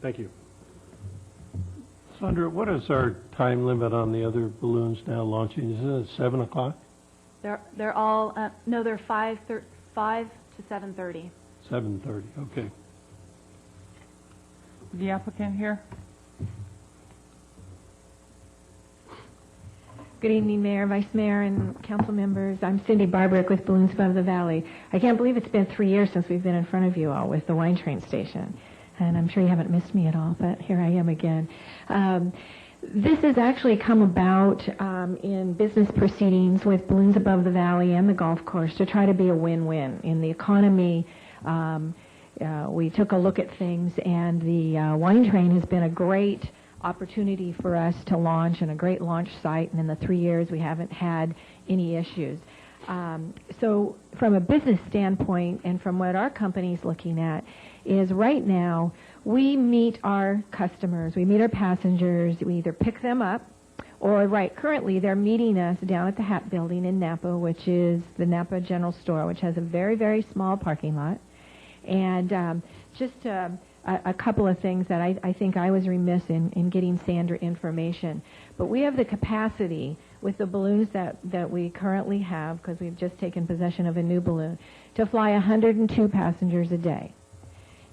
Thank you. Sandra, what is our time limit on the other balloons now launching? Is it 7 o'clock? They're all, no, they're 5 to 7:30. 7:30, okay. The applicant here? Good evening, Mayor, Vice Mayor, and council members. I'm Cindy Barbarick with Balloons Above the Valley. I can't believe it's been 3 years since we've been in front of you all with the wine train station. And I'm sure you haven't missed me at all, but here I am again. This has actually come about in business proceedings with Balloons Above the Valley and the golf course to try to be a win-win. In the economy, we took a look at things, and the wine train has been a great opportunity for us to launch and a great launch site, and in the 3 years we haven't had any issues. So from a business standpoint and from what our company's looking at is right now we meet our customers, we meet our passengers, we either pick them up or currently they're meeting us down at the Hat Building in Napa, which is the Napa General Store, which has a very, very small parking lot. And just a couple of things that I think I was remiss in getting Sandra information. But we have the capacity with the balloons that we currently have, because we've just taken possession of a new balloon, to fly 102 passengers a day.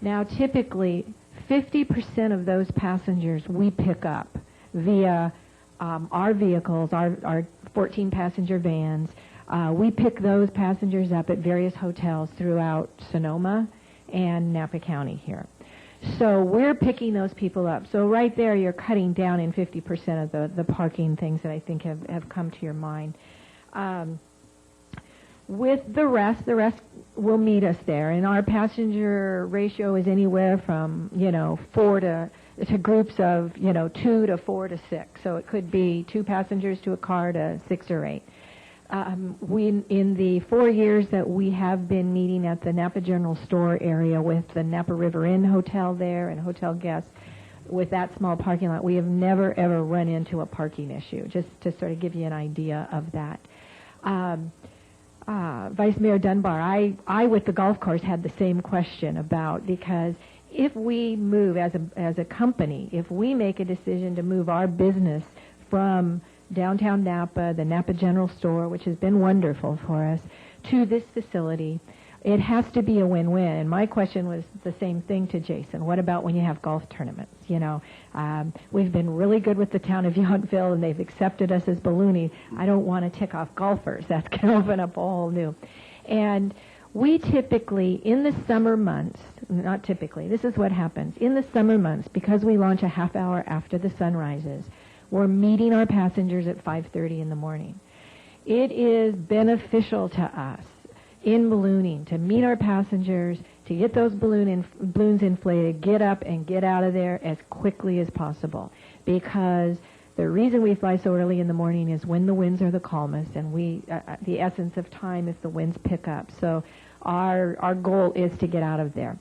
Now, typically, 50% of those passengers we pick up via our vehicles, our 14-passenger vans. We pick those passengers up at various hotels throughout Sonoma and Napa County here. So we're picking those people up. So right there, you're cutting down in 50% of the parking things that I think have come to your mind. With the rest will meet us there, and our passenger ratio is anywhere from 4 to groups of 2 to 4 to 6. So it could be 2 passengers to a car to 6 or 8. In the 4 years that we have been meeting at the Napa General Store area with the Napa River Inn Hotel there and hotel guests, with that small parking lot, we have never, ever run into a parking issue, just to sort of give you an idea of that. Vice Mayor Dunbar, I with the golf course had the same question about, because if we move as a company, if we make a decision to move our business from downtown Napa, the Napa General Store, which has been wonderful for us, to this facility, it has to be a win-win. And my question was the same thing to Jason. What about when you have golf tournaments? We've been really good with the town of Yountville, and they've accepted us as ballooning. I don't want to tick off golfers. That's going to open up a whole new. And we typically, in the summer months, not typically, this is what happens. In the summer months, because we launch a half hour after the sun rises, we're meeting our passengers at 5:30 in the morning. It is beneficial to us in ballooning to meet our passengers, to get those balloons inflated, get up and get out of there as quickly as possible. Because the reason we fly so early in the morning is when the winds are the calmest, and the essence of time is the winds pick up. So our goal is to get out of there.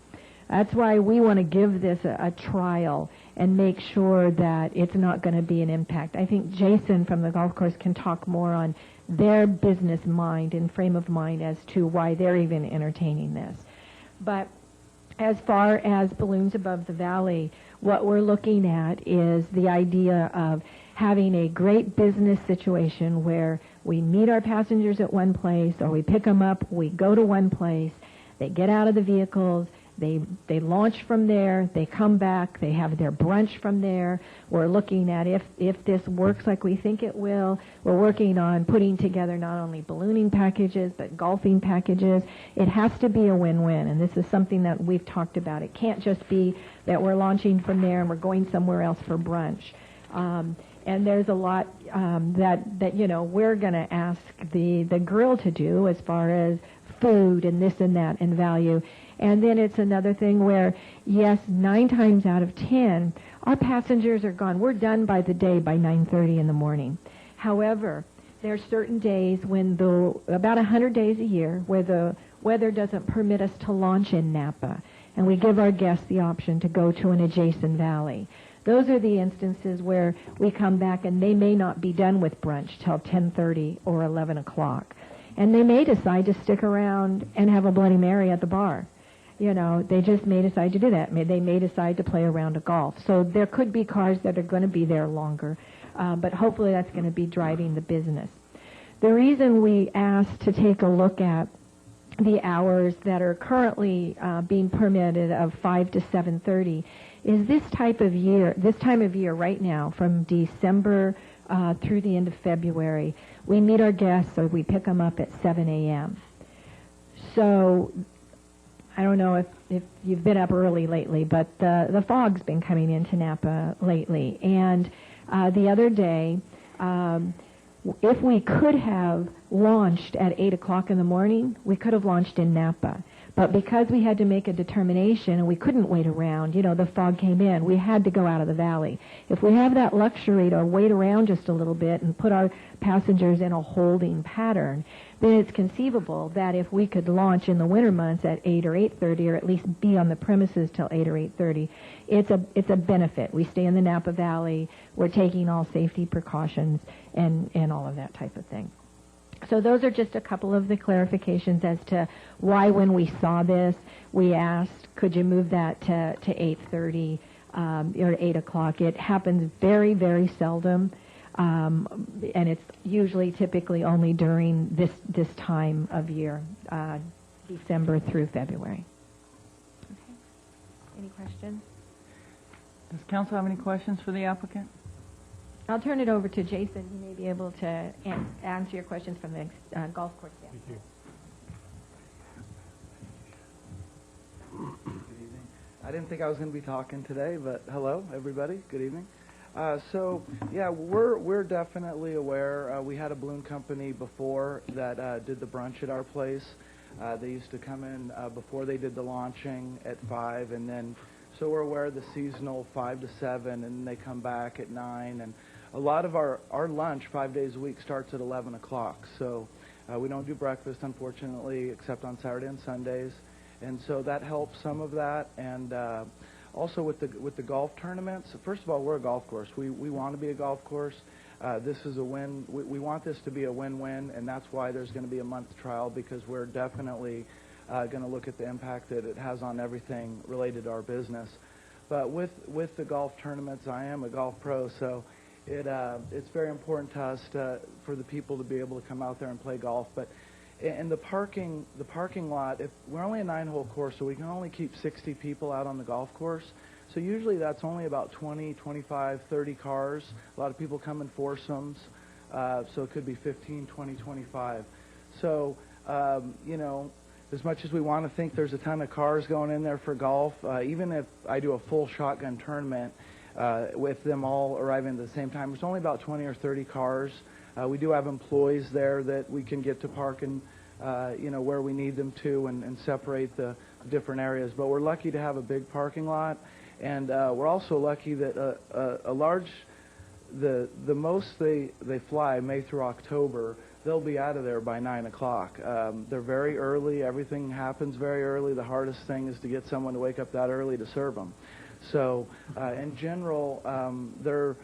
That's why we want to give this a trial and make sure that it's not going to be an impact. I think Jason from the golf course can talk more on their business mind and frame of mind as to why they're even entertaining this. But as far as Balloons Above the Valley, what we're looking at is the idea of having a great business situation where we meet our passengers at one place, or we pick them up, we go to one place, they get out of the vehicles, they launch from there, they come back, they have their brunch from there. We're looking at if this works like we think it will. We're working on putting together not only ballooning packages, but golfing packages. It has to be a win-win, and this is something that we've talked about. It can't just be that we're launching from there and we're going somewhere else for brunch. And there's a lot that we're going to ask the grill to do as far as food and this and that and value. And then it's another thing where, yes, 9 times out of 10, our passengers are gone. We're done by the day by 9:30 in the morning. However, there are certain days when about 100 days a year where the weather doesn't permit us to launch in Napa, and we give our guests the option to go to an adjacent valley. Those are the instances where we come back and they may not be done with brunch till 10:30 or 11 o'clock. And they may decide to stick around and have a Bloody Mary at the bar. They just may decide to do that. They may decide to play a round of golf. So there could be cars that are going to be there longer, but hopefully that's going to be driving the business. The reason we asked to take a look at the hours that are currently being permitted of 5 to 7:30 is this time of year right now, from December through the end of February, we meet our guests or we pick them up at 7 a.m. So I don't know if you've been up early lately, but the fog's been coming into Napa lately. And the other day, if we could have launched at 8 o'clock in the morning, we could have launched in Napa. But because we had to make a determination and we couldn't wait around, the fog came in, we had to go out of the valley. If we have that luxury to wait around just a little bit and put our passengers in a holding pattern, then it's conceivable that if we could launch in the winter months at 8 or 8:30, or at least be on the premises till 8 or 8:30, it's a benefit. We stay in the Napa Valley, we're taking all safety precautions and all of that type of thing. So those are just a couple of the clarifications as to why, when we saw this, we asked, could you move that to 8:30 or 8 o'clock? It happens very, very seldom, and it's usually typically only during this time of year, December through February. Okay. Any questions? Does council have any questions for the applicant? I'll turn it over to Jason. He may be able to answer your questions from the golf course standpoint. Good evening. I didn't think I was going to be talking today, but hello, everybody. Good evening. We're definitely aware. We had a balloon company before that did the brunch at our place. They used to come in before they did the launching at 5, and then so we're aware of the seasonal 5 to 7, and they come back at 9. And a lot of our lunch 5 days a week starts at 11 o'clock. So we don't do breakfast, unfortunately, except on Saturday and Sundays. And so that helps some of that. And also with the golf tournaments, first of all, we're a golf course. We want to be a golf course. This is a win. We want this to be a win-win, and that's why there's going to be a month trial, because we're definitely going to look at the impact that it has on everything related to our business. But with the golf tournaments, I am a golf pro, so it's very important to us for the people to be able to come out there and play golf. But in the parking lot, we're only a 9-hole course, so we can only keep 60 people out on the golf course. So usually that's only about 20, 25, 30 cars. A lot of people come in foursomes, so it could be 15, 20, 25. So, as much as we want to think there's a ton of cars going in there for golf, even if I do a full shotgun tournament with them all arriving at the same time, there's only about 20 or 30 cars. We do have employees there that we can get to park in, where we need them to, and separate the different areas. But we're lucky to have a big parking lot, and we're also lucky that the most they fly, May through October, they'll be out of there by 9 o'clock. They're very early. Everything happens very early. The hardest thing is to get someone to wake up that early to serve them. So in general, they're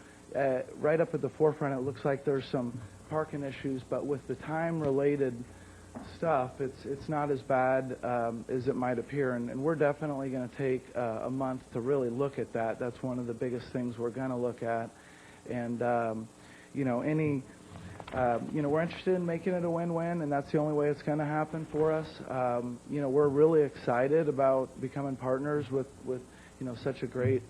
right up at the forefront. It looks like there's some parking issues, but with the time-related stuff, it's not as bad as it might appear. And we're definitely going to take a month to really look at that. That's one of the biggest things we're going to look at. And, we're interested in making it a win-win, and that's the only way it's going to happen for us. We're really excited about becoming partners with such a great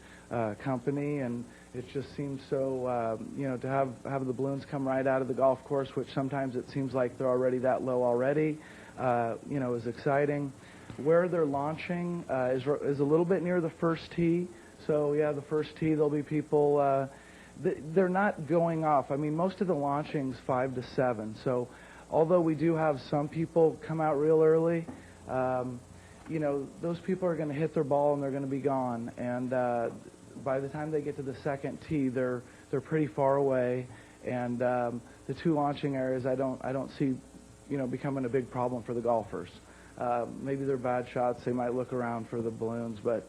company, and it just seems so, to have the balloons come right out of the golf course, which sometimes it seems like they're already that low already, is exciting. Where they're launching is a little bit near the first tee. So, the first tee, there'll be people... They're not going off. I mean, most of the launching's 5 to 7. So, although we do have some people come out real early, those people are going to hit their ball and they're going to be gone. And by the time they get to the second tee, they're pretty far away. And the two launching areas, I don't see, becoming a big problem for the golfers. Maybe they're bad shots. They might look around for the balloons, but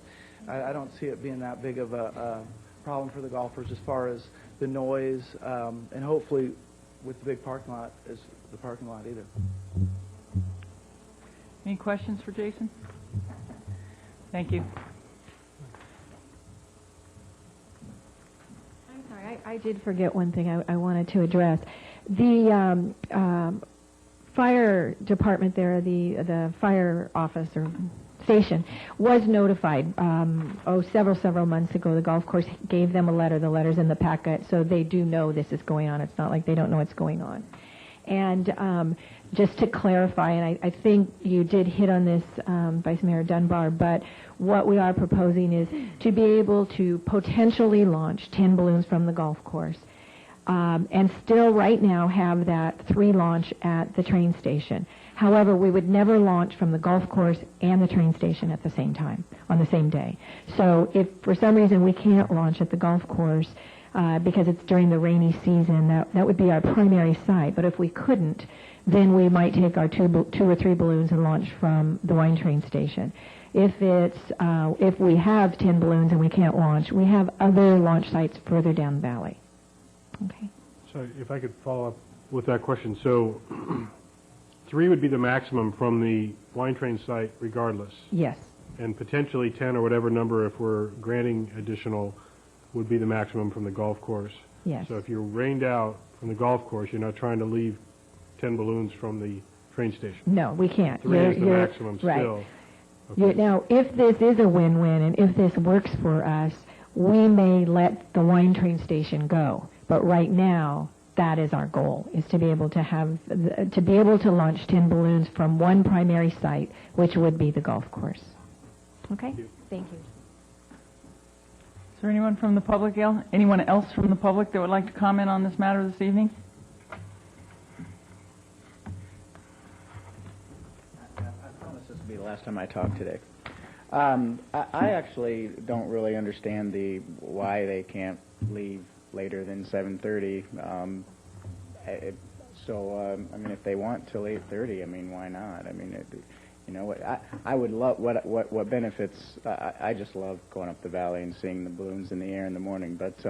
I don't see it being that big of a problem for the golfers as far as the noise, and hopefully with the big parking lot is the parking lot either. Any questions for Jason? Thank you. I'm sorry, I did forget one thing I wanted to address. The fire department there, the fire office or station, was notified several months ago. The golf course gave them a letter. The letter's in the packet, so they do know this is going on. It's not like they don't know what's going on. And just to clarify, and I think you did hit on this, Vice Mayor Dunbar, but what we are proposing is to be able to potentially launch 10 balloons from the golf course, and still right now have that 3 launch at the train station. However, we would never launch from the golf course and the train station at the same time, on the same day. So if for some reason we can't launch at the golf course because it's during the rainy season, that would be our primary site. But if we couldn't, then we might take our 2 or 3 balloons and launch from the wine train station. If we have 10 balloons and we can't launch, we have other launch sites further down the valley. Okay. So if I could follow up with that question. So 3 would be the maximum from the wine train site regardless. Yes. And potentially 10 or whatever number, if we're granting additional, would be the maximum from the golf course. Yes. So if you're rained out from the golf course, you're not trying to leave 10 balloons from the train station. No, we can't. 3 is the maximum right. still. Okay. Now, if this is a win-win and if this works for us, we may let the wine train station go. But right now, that is our goal, is to be able to launch 10 balloons from one primary site, which would be the golf course. Okay? Thank you. Is there anyone from the public, anyone else from the public that would like to comment on this matter this evening? I promise this will be the last time I talk today. I actually don't really understand why they can't leave later than 7:30. I mean, if they want till 8:30, I mean, why not? I mean, I would love what benefits. I just love going up the valley and seeing the balloons in the air in the morning. But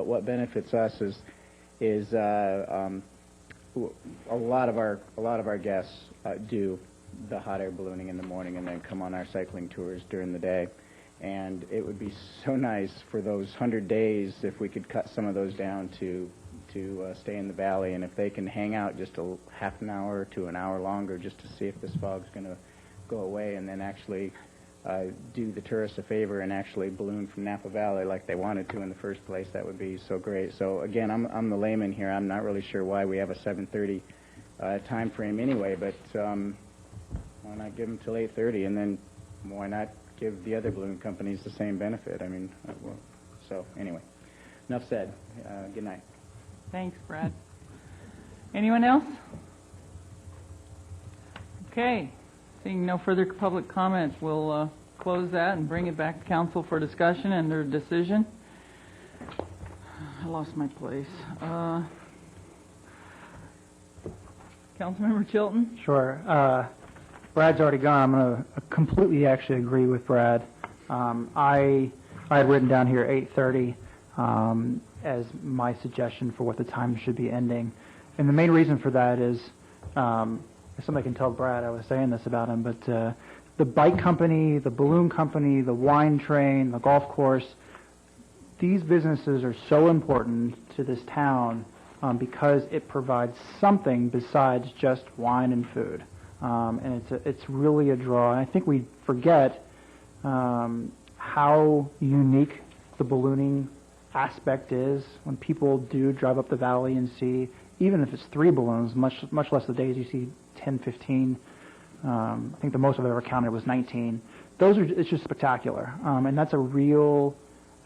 what benefits us is a lot of our guests do the hot air ballooning in the morning and then come on our cycling tours during the day. And it would be so nice for those 100 days if we could cut some of those down to stay in the valley. And if they can hang out just a half an hour to an hour longer just to see if this fog's going to go away, and then actually do the tourists a favor and actually balloon from Napa Valley like they wanted to in the first place, that would be so great. So again, I'm the layman here. I'm not really sure why we have a 7:30 time frame anyway, but why not give them till 8:30, and then why not give the other balloon companies the same benefit? I mean, so anyway, enough said. Good night. Thanks, Brad. Anyone else? Okay. Seeing no further public comments, we'll close that and bring it back to council for discussion and their decision. I lost my place. Councilmember Chilton? Sure. Brad's already gone. I'm going to completely actually agree with Brad. I had written down here 8:30 as my suggestion for what the time should be ending. And the main reason for that is, if somebody can tell Brad, I was saying this about him, but the bike company, the balloon company, the wine train, the golf course, these businesses are so important to this town because it provides something besides just wine and food. And it's really a draw. And I think we forget how unique the ballooning aspect is when people do drive up the valley and see, even if it's 3 balloons, much less the days you see 10, 15. I think the most I've ever counted was 19. It's just spectacular. And that's a real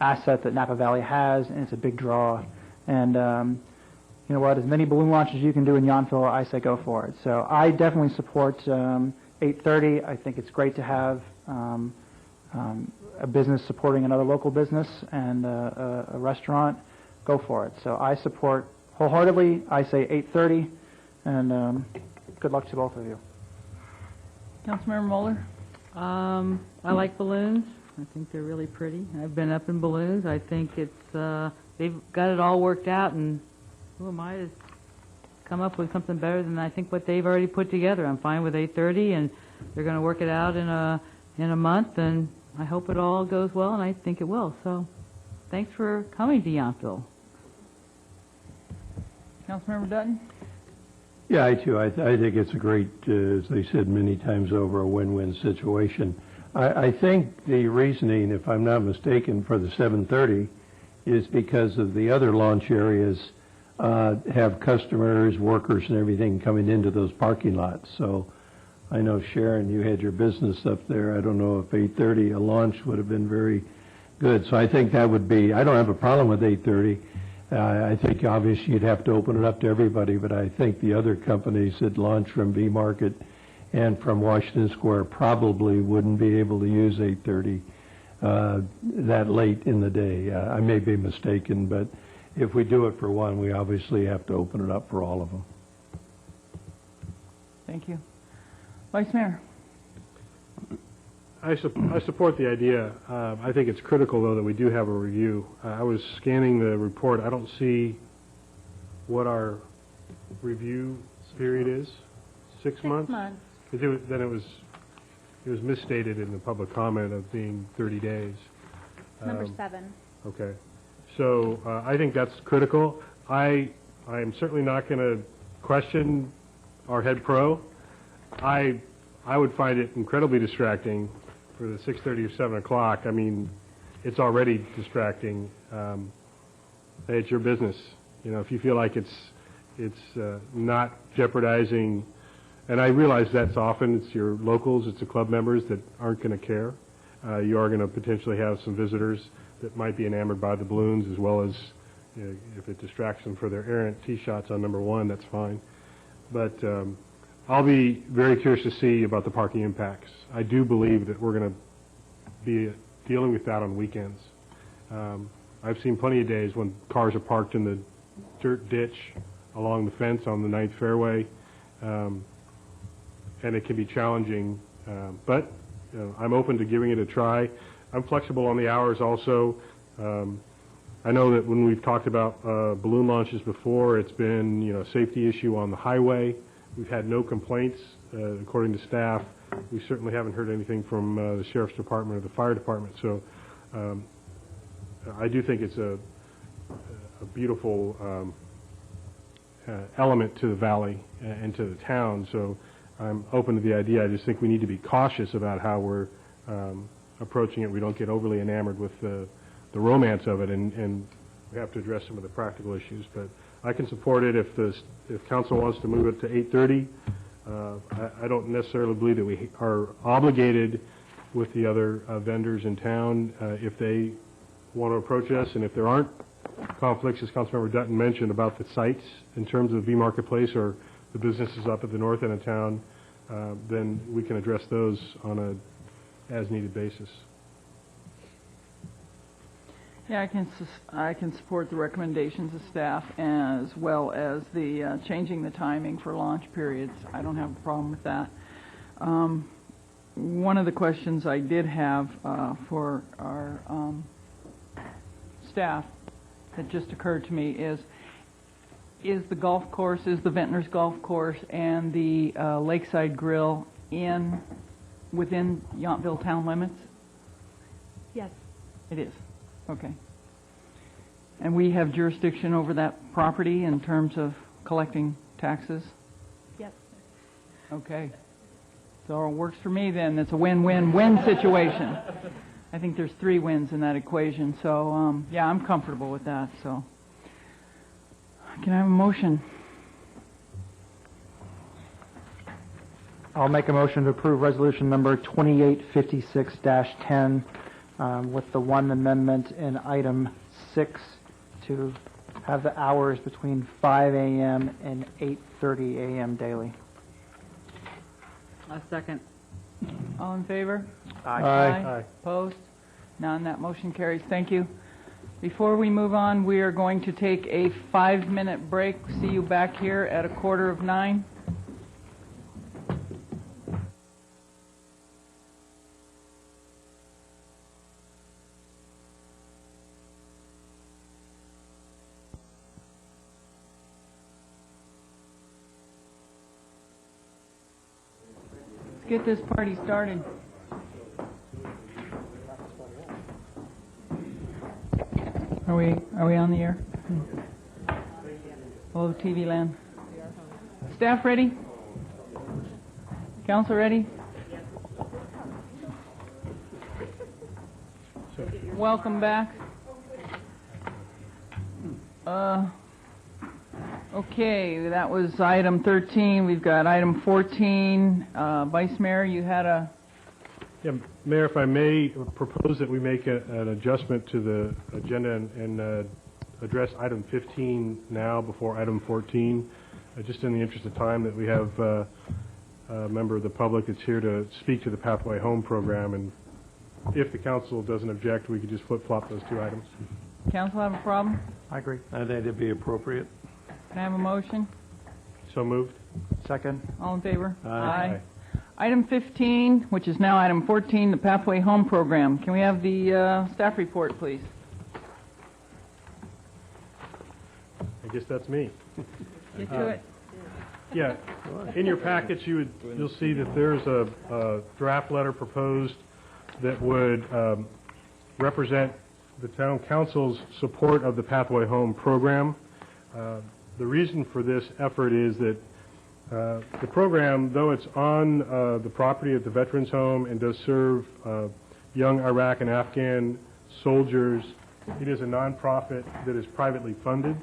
asset that Napa Valley has, and it's a big draw. And you know what, as many balloon launches as you can do in Yountville, I say go for it. So I definitely support 8:30. I think it's great to have a business supporting another local business and a restaurant. Go for it. So I support wholeheartedly. I say 8:30, and good luck to both of you. Councilmember Moeller? I like balloons. I think they're really pretty. I've been up in balloons. I think they've got it all worked out, and who am I to come up with something better than I think what they've already put together? I'm fine with 8:30, and they're going to work it out in a month, and I hope it all goes well, and I think it will. So thanks for coming to Yountville. Councilmember Dutton? Yeah, I too. I think it's a great, as they said many times over, a win-win situation. I think the reasoning, if I'm not mistaken, for the 7:30 is because of the other launch areas have customers, workers, and everything coming into those parking lots. So I know, Sharon, you had your business up there. I don't know if 8:30 a launch would have been very good. So I think that would be, I don't have a problem with 8:30. I think obviously you'd have to open it up to everybody, but I think the other companies that launch from V-Market and from Washington Square probably wouldn't be able to use 8:30 that late in the day. I may be mistaken, but if we do it for one, we obviously have to open it up for all of them. Thank you. Vice Mayor? I support the idea. I think it's critical, though, that we do have a review. I was scanning the report. I don't see what our review period is. 6 months? 6 months. Then it was misstated in the public comment of being 30 days. Number 7. Okay. So I think that's critical. I am certainly not going to question our head pro. I would find it incredibly distracting for the 6:30 or 7 o'clock. I mean, it's already distracting. Hey, it's your business. You know, if you feel like it's not jeopardizing, and I realize that's often it's your locals, it's the club members that aren't going to care. You are going to potentially have some visitors that might be enamored by the balloons, as well as if it distracts them for their errant tee shots on number 1, that's fine. But I'll be very curious to see about the parking impacts. I do believe that we're going to be dealing with that on weekends. I've seen plenty of days when cars are parked in the dirt ditch along the fence on the 9th fairway, and it can be challenging. But I'm open to giving it a try. I'm flexible on the hours also. I know that when we've talked about balloon launches before, it's been a safety issue on the highway. We've had no complaints, according to staff. We certainly haven't heard anything from the Sheriff's Department or the Fire Department. So I do think it's a beautiful element to the valley and to the town. So I'm open to the idea. I just think we need to be cautious about how we're approaching it. We don't get overly enamored with the romance of it, and we have to address some of the practical issues. But I can support it if council wants to move it to 8:30. I don't necessarily believe that we are obligated with the other vendors in town if they want to approach us, and if there aren't conflicts, as Councilmember Dutton mentioned, about the sites in terms of V-Marketplace or the businesses up at the north end of town, then we can address those on a as-needed basis. Yeah, I can support the recommendations of staff as well as the changing the timing for launch periods. I don't have a problem with that. One of the questions I did have for our staff that just occurred to me is the golf course, is the Ventnors Golf Course and the Lakeside Grill within Yountville town limits? Yes. It is. Okay. And we have jurisdiction over that property in terms of collecting taxes? Yes. Okay. So it works for me then. It's a win-win-win situation. I think there's 3 wins in that equation. So, yeah, I'm comfortable with that. So, can I have a motion? I'll make a motion to approve resolution number 2856-10 with the one amendment in item 6 to have the hours between 5 a.m. and 8:30 a.m. daily. A second. All in favor? Aye. Aye. Opposed? None. That motion carries. Thank you. Before we move on, we are going to take a 5-minute break. See you back here at 8:45. Let's get this party started. Are we on the air? Hello, TV land. Staff ready? Council ready? Welcome back. Okay, that was item 13. We've got item 14. Vice Mayor, you had a... Yeah, Mayor, if I may propose that we make an adjustment to the agenda and address item 15 now before item 14, just in the interest of time, that we have a member of the public that's here to speak to the Pathway Home program, and if the council doesn't object, we could just flip-flop those two items. Council have a problem? I agree. I think it'd be appropriate. Can I have a motion? So moved. Second. All in favor? Aye. Item 15, which is now item 14, the Pathway Home program. Can we have the staff report, please? I guess that's me. Get to it. Yeah, in your packets, you'll see that there's a draft letter proposed that would represent the town council's support of the Pathway Home program. The reason for this effort is that the program, though it's on the property of the Veterans Home and does serve young Iraq and Afghan soldiers, it is a nonprofit that is privately funded.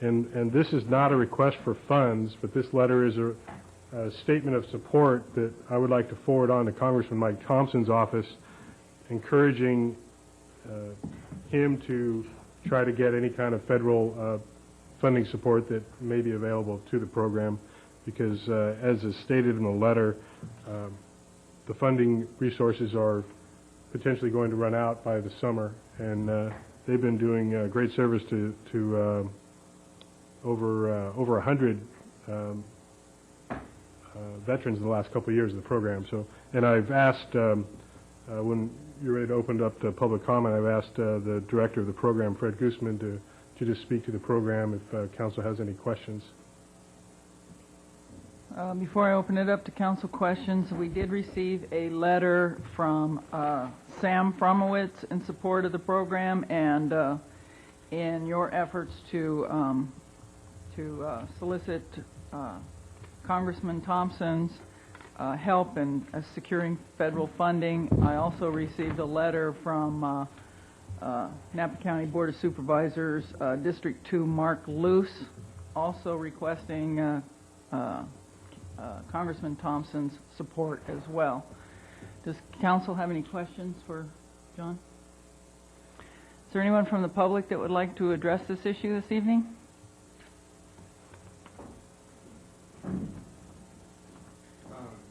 And this is not a request for funds, but this letter is a statement of support that I would like to forward on to Congressman Mike Thompson's office, encouraging him to try to get any kind of federal funding support that may be available to the program, because as is stated in the letter, the funding resources are potentially going to run out by the summer, and they've been doing great service to over 100 veterans in the last couple of years of the program. So, and I've asked, when you're ready to open up to public comment, I've asked the director of the program, Fred Guzman, to just speak to the program if council has any questions. Before I open it up to council questions, we did receive a letter from Sam Fromowitz in support of the program, and in your efforts to solicit Congressman Thompson's help in securing federal funding. I also received a letter from Napa County Board of Supervisors, District 2, Mark Luce, also requesting Congressman Thompson's support as well. Does council have any questions for John? Is there anyone from the public that would like to address this issue this evening?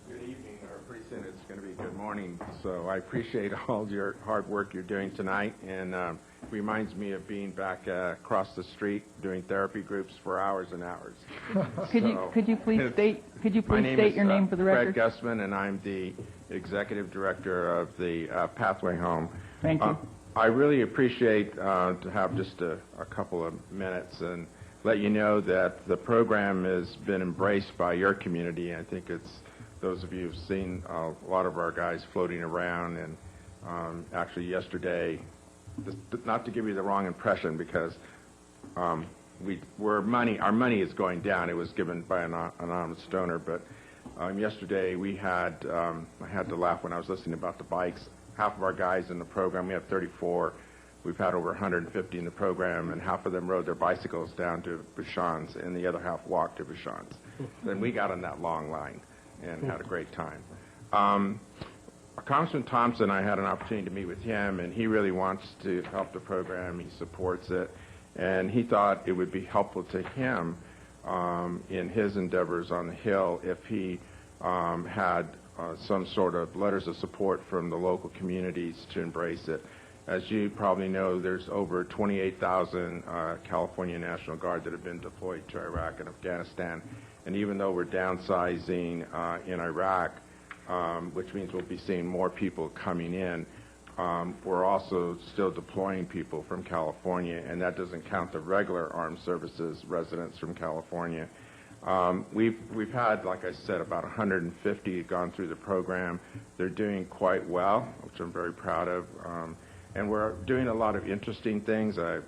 Good evening, or pretty soon it's going to be good morning. So I appreciate all your hard work you're doing tonight, and it reminds me of being back across the street doing therapy groups for hours and hours. Could you please state your name for the record? Fred Guzman, and I'm the executive director of the Pathway Home. Thank you. I really appreciate to have just a couple of minutes and let you know that the program has been embraced by your community. I think it's those of you who've seen a lot of our guys floating around, and actually yesterday, not to give you the wrong impression, because our money is going down. It was given by an anonymous donor, but yesterday we had, I had to laugh when I was listening about the bikes. Half of our guys in the program, we have 34. We've had over 150 in the program, and half of them rode their bicycles down to Bouchons, and the other half walked to Bouchons. Then we got on that long line and had a great time. Congressman Thompson, I had an opportunity to meet with him, and he really wants to help the program. He supports it, and he thought it would be helpful to him in his endeavors on the Hill if he had some sort of letters of support from the local communities to embrace it. As you probably know, there's over 28,000 California National Guard that have been deployed to Iraq and Afghanistan. And even though we're downsizing in Iraq, which means we'll be seeing more people coming in, we're also still deploying people from California, and that doesn't count the regular armed services residents from California. We've had, like I said, about 150 gone through the program. They're doing quite well, which I'm very proud of. And we're doing a lot of interesting things. I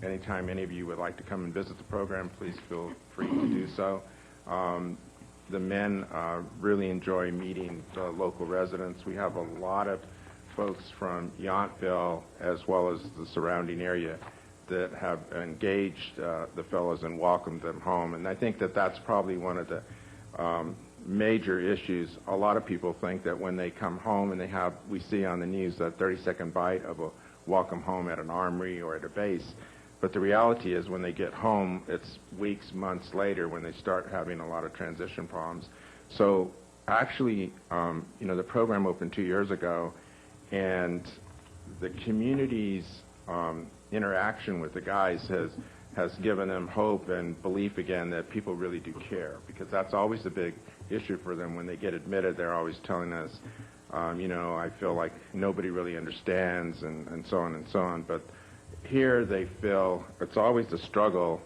anytime any of you would like to come and visit the program, please feel free to do so. The men really enjoy meeting the local residents. We have a lot of folks from Yountville as well as the surrounding area that have engaged the fellows and welcomed them home. And I think that that's probably one of the major issues. A lot of people think that when they come home and we see on the news that 30-second bite of a welcome home at an armory or at a base. But the reality is when they get home, it's weeks, months later when they start having a lot of transition problems. So actually, the program opened 2 years ago, and the community's interaction with the guys has given them hope and belief again that people really do care, because that's always a big issue for them. When they get admitted, they're always telling us, I feel like nobody really understands and so on and so on. But here they feel it's always a struggle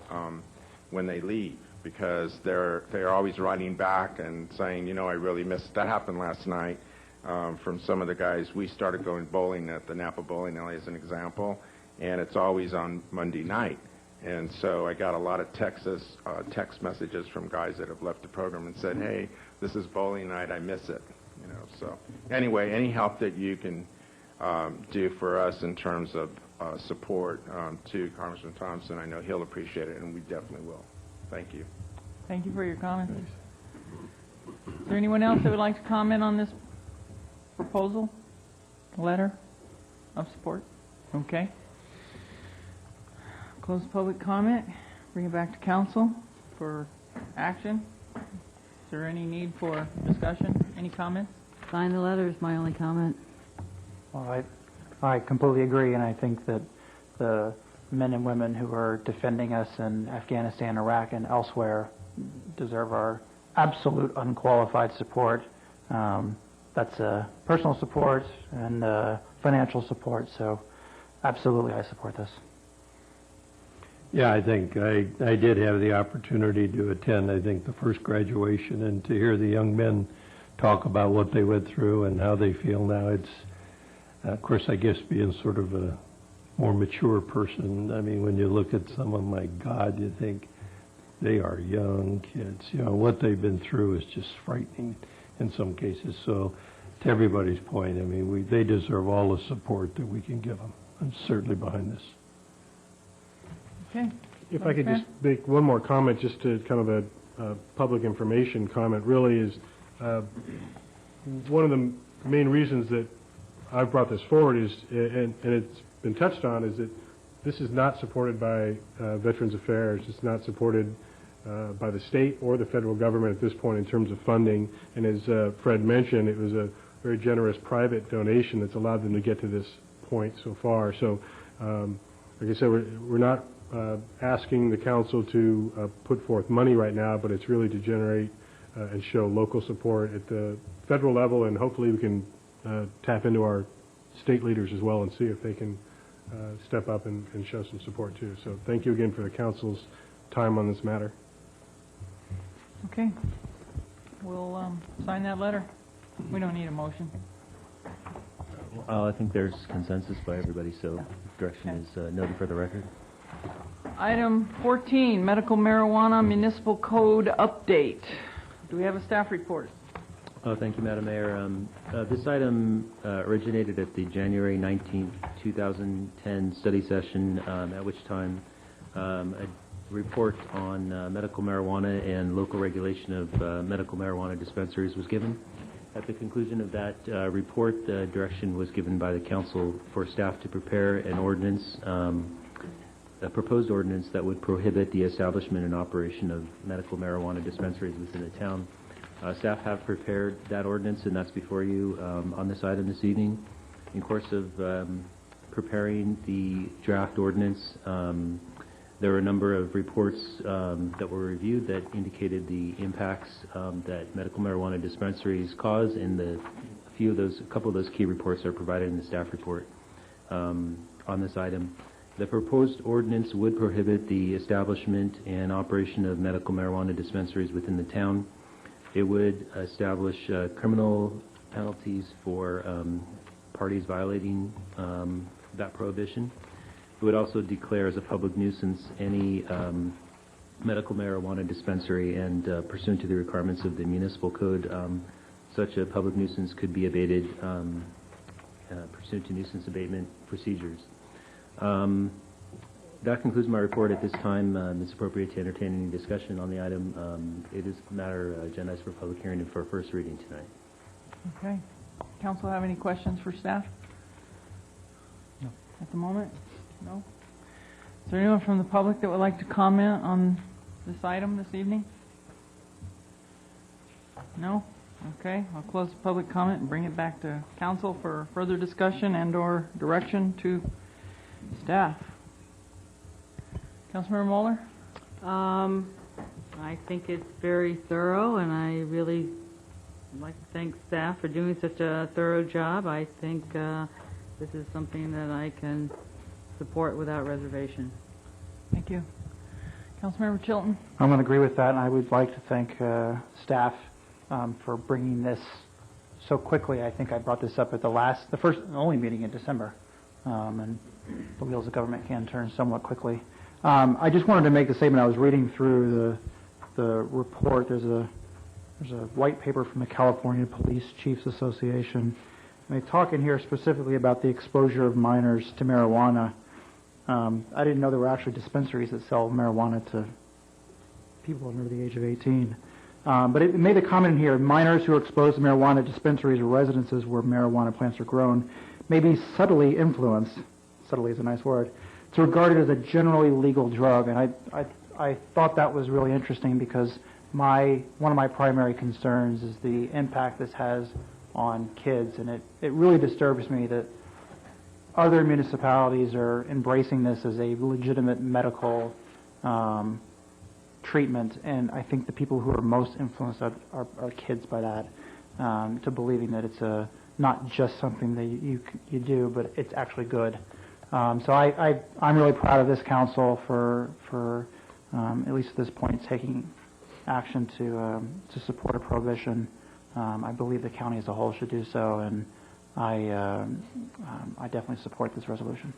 when they leave, because they're always writing back and saying, I really missed. That happened last night from some of the guys. We started going bowling at the Napa Bowling Alley as an example, and it's always on Monday night. And so I got a lot of text messages from guys that have left the program and said, hey, this is bowling night, I miss it. So anyway, any help that you can do for us in terms of support to Congressman Thompson, I know he'll appreciate it, and we definitely will. Thank you. Thank you for your comments. Is there anyone else that would like to comment on this proposal, letter of support? Okay. Close public comment. Bring it back to council for action. Is there any need for discussion? Any comments? Sign the letter is my only comment. Well, I completely agree, and I think that the men and women who are defending us in Afghanistan, Iraq, and elsewhere deserve our absolute unqualified support. That's personal support and financial support, so absolutely I support this. Yeah, I think I did have the opportunity to attend, I think, the first graduation, and to hear the young men talk about what they went through and how they feel now. It's, of course, I guess being sort of a more mature person, I mean, when you look at someone, my God, you think they are young kids. What they've been through is just frightening in some cases. So to everybody's point, I mean, they deserve all the support that we can give them. I'm certainly behind this. Okay. If I could just make one more comment, just to kind of a public information comment, really is one of the main reasons that I've brought this forward is, and it's been touched on, is that this is not supported by Veterans Affairs. It's not supported by the state or the federal government at this point in terms of funding. And as Fred mentioned, it was a very generous private donation that's allowed them to get to this point so far. So, like I said, we're not asking the council to put forth money right now, but it's really to generate and show local support at the federal level, and hopefully we can tap into our state leaders as well and see if they can step up and show some support too. So thank you again for the council's time on this matter. Okay. We'll sign that letter. We don't need a motion. I think there's consensus by everybody, so direction is noted for the record. Item 14, medical marijuana municipal code update. Do we have a staff report? Thank you, Madam Mayor. This item originated at the January 19th, 2010 study session, at which time a report on medical marijuana and local regulation of medical marijuana dispensaries was given. At the conclusion of that report, the direction was given by the council for staff to prepare an ordinance, a proposed ordinance that would prohibit the establishment and operation of medical marijuana dispensaries within the town. Staff have prepared that ordinance, and that's before you on this item this evening. In course of preparing the draft ordinance, there were a number of reports that were reviewed that indicated the impacts that medical marijuana dispensaries cause, and a couple of those key reports are provided in the staff report on this item. The proposed ordinance would prohibit the establishment and operation of medical marijuana dispensaries within the town. It would establish criminal penalties for parties violating that prohibition. It would also declare as a public nuisance any medical marijuana dispensary, and pursuant to the requirements of the municipal code, such a public nuisance could be abated pursuant to nuisance abatement procedures. That concludes my report at this time. It's appropriate to entertain any discussion on the item. It is a matter agendized for public hearing and for first reading tonight. Okay. Council have any questions for staff? No. At the moment? No? Is there anyone from the public that would like to comment on this item this evening? No? Okay. I'll close the public comment and bring it back to council for further discussion and/or direction to staff. Councilmember Moeller? I think it's very thorough, and I really like to thank staff for doing such a thorough job. I think this is something that I can support without reservation. Thank you. Councilmember Chilton? I'm going to agree with that, and I would like to thank staff for bringing this so quickly. I think I brought this up at the first and only meeting in December, and the wheels of government can turn somewhat quickly. I just wanted to make the statement. I was reading through the report. There's a white paper from the California Police Chiefs Association, and they talk in here specifically about the exposure of minors to marijuana. I didn't know there were actually dispensaries that sell marijuana to people under the age of 18. But it made the comment in here, minors who are exposed to marijuana at dispensaries or residences where marijuana plants are grown may be subtly influenced, subtly is a nice word, to regard it as a generally legal drug. And I thought that was really interesting because one of my primary concerns is the impact this has on kids. And it really disturbs me that other municipalities are embracing this as a legitimate medical treatment, and I think the people who are most influenced are kids by that, to believing that it's not just something that you do, but it's actually good. So I'm really proud of this council for at least at this point taking action to support a prohibition. I believe the county as a whole should do so, and I definitely support this resolution.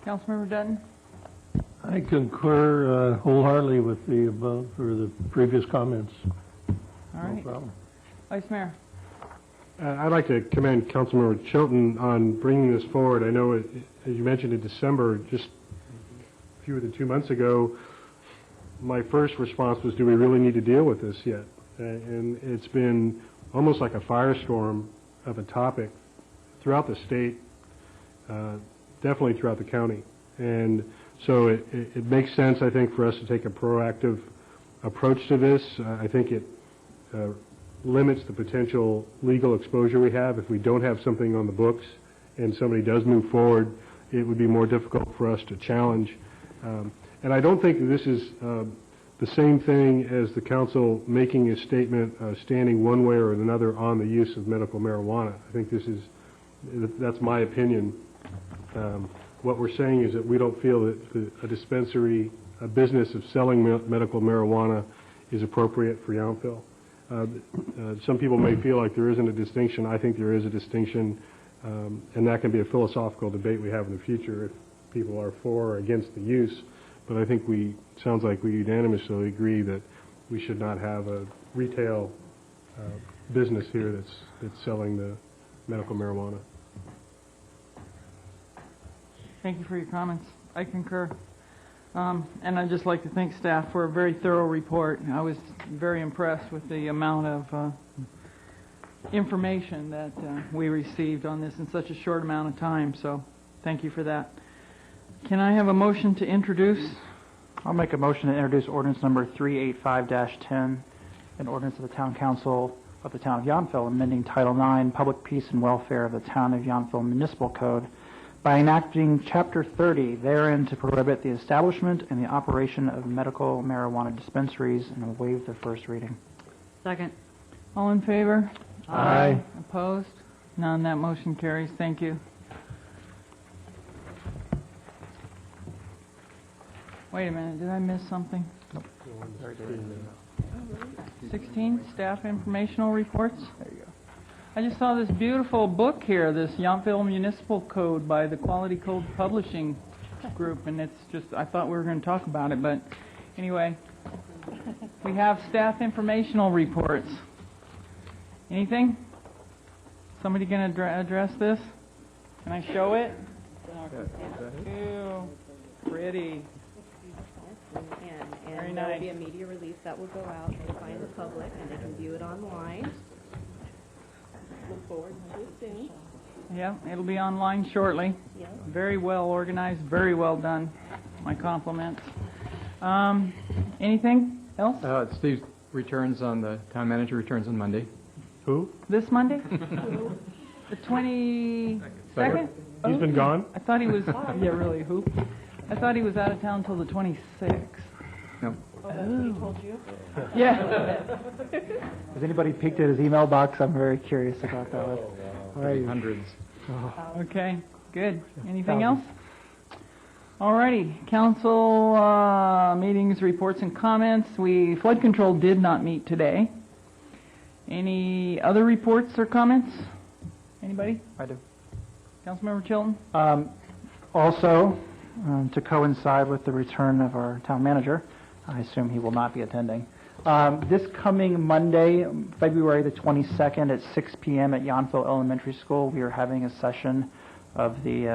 Councilmember Dutton? I concur wholeheartedly with the above or the previous comments. All right. No problem. Vice Mayor? I'd like to commend Councilmember Chilton on bringing this forward. I know, as you mentioned in December, just fewer than 2 months ago, my first response was, do we really need to deal with this yet? And it's been almost like a firestorm of a topic throughout the state, definitely throughout the county. And so it makes sense, I think, for us to take a proactive approach to this. I think it limits the potential legal exposure we have. If we don't have something on the books and somebody does move forward, it would be more difficult for us to challenge. And I don't think that this is the same thing as the council making a statement standing one way or another on the use of medical marijuana. I think that's my opinion. What we're saying is that we don't feel that a dispensary, a business of selling medical marijuana is appropriate for Yountville. Some people may feel like there isn't a distinction. I think there is a distinction, and that can be a philosophical debate we have in the future if people are for or against the use. But I think sounds like we unanimously agree that we should not have a retail business here that's selling the medical marijuana. Thank you for your comments. I concur. And I'd just like to thank staff for a very thorough report. I was very impressed with the amount of information that we received on this in such a short amount of time. So thank you for that. Can I have a motion to introduce? I'll make a motion to introduce ordinance number 385-10, an ordinance of the Town Council of the Town of Yountville amending Title IX, Public Peace and Welfare of the Town of Yountville Municipal Code by enacting Chapter 30 therein to prohibit the establishment and the operation of medical marijuana dispensaries and will waive the first reading. Second. All in favor? Aye. Opposed? None. That motion carries. Thank you. Wait a minute. Did I miss something? Nope. 16, staff informational reports. There you I just saw this beautiful book here, this Yountville Municipal Code by the Quality Code Publishing Group, and it's just, I thought we were going to talk about it, but anyway, we have staff informational reports. Anything? Somebody going to address this? Can I show it? Ew, pretty. And Very there will nice. be a media release that will go out notifying the public, and they can view it online. Look forward to it soon. Yeah, it'll be online shortly. Yep. Very well organized, very well done. My compliments. Anything else? Steve returns on the town manager returns on Monday. Who? This Monday? The 22nd? He's been gone? I thought he was, yeah, really, who? I thought he was out of town till the 26th. No. He told you? Yeah. Has anybody peeked at his email box? I'm very curious about that. All right. Hundreds. Okay, good. Anything else? Alrighty, council meetings, reports, and comments. Flood control did not meet today. Any other reports or comments? Anybody? I do. Councilmember Chilton? Also, to coincide with the return of our town manager, I assume he will not be attending. This coming Monday, February the 22nd at 6 p.m. at Yountville Elementary School, we are having a session of the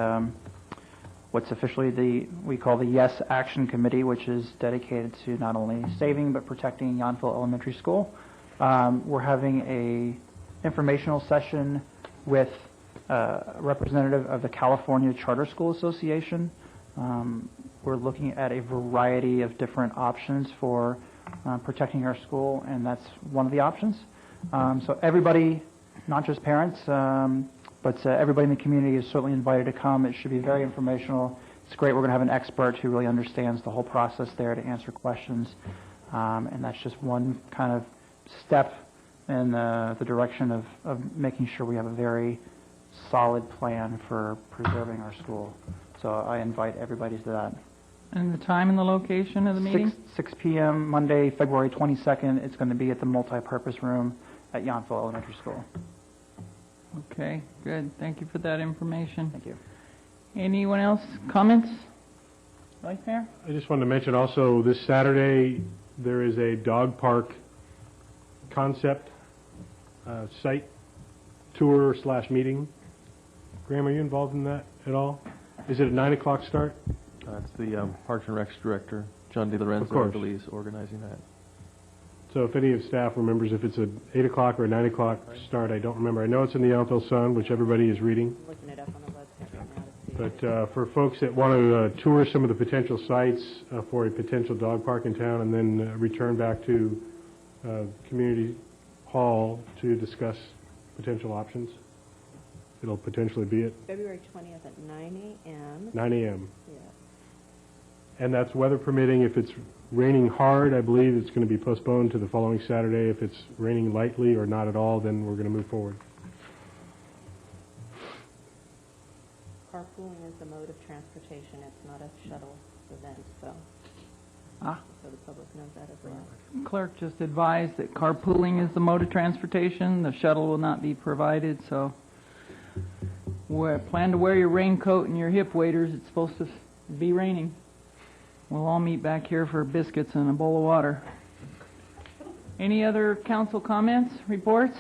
what's officially we call the Yes Action Committee, which is dedicated to not only saving but protecting Yountville Elementary School. We're having a informational session with a representative of the California Charter School Association. We're looking at a variety of different options for protecting our school, and that's one of the options. So everybody, not just parents, but everybody in the community is certainly invited to come. It should be very informational. It's great. We're going to have an expert who really understands the whole process there to answer questions, and that's just one kind of step in the direction of making sure we have a very solid plan for preserving our school. So I invite everybody to that. And the time and the location of the meeting? 6 p.m. Monday, February 22nd. It's going to be at the multi-purpose room at Yountville Elementary School. Okay, good. Thank you for that information. Thank you. Anyone else? Comments? Vice Mayor? I just wanted to mention also this Saturday there is a dog park concept site tour / meeting. Graham, are you involved in that at all? Is it a 9 o'clock start? It's the Parks and Recs Director, John DiLorenzo, I believe, is organizing that. So if any of staff remembers if it's a 8 o'clock or a 9 o'clock start, I don't remember. I know it's in the Yountville Sun, which everybody is reading. I'm looking it up on the website right now to see. But for folks that want to tour some of the potential sites for a potential dog park in town and then return back to Community Hall to discuss potential options, it'll potentially be at February 20th at 9 a.m. 9 a.m. Yeah. And that's weather permitting. If it's raining hard, I believe it's going to be postponed to the following Saturday. If it's raining lightly or not at all, then we're going to move forward. Carpooling is the mode of transportation. It's not a shuttle event, so the public knows that as well. Clerk just advised that carpooling is the mode of transportation. The shuttle will not be provided, so plan to wear your raincoat and your hip waders. It's supposed to be raining. We'll all meet back here for biscuits and a bowl of water. Any other council comments, reports?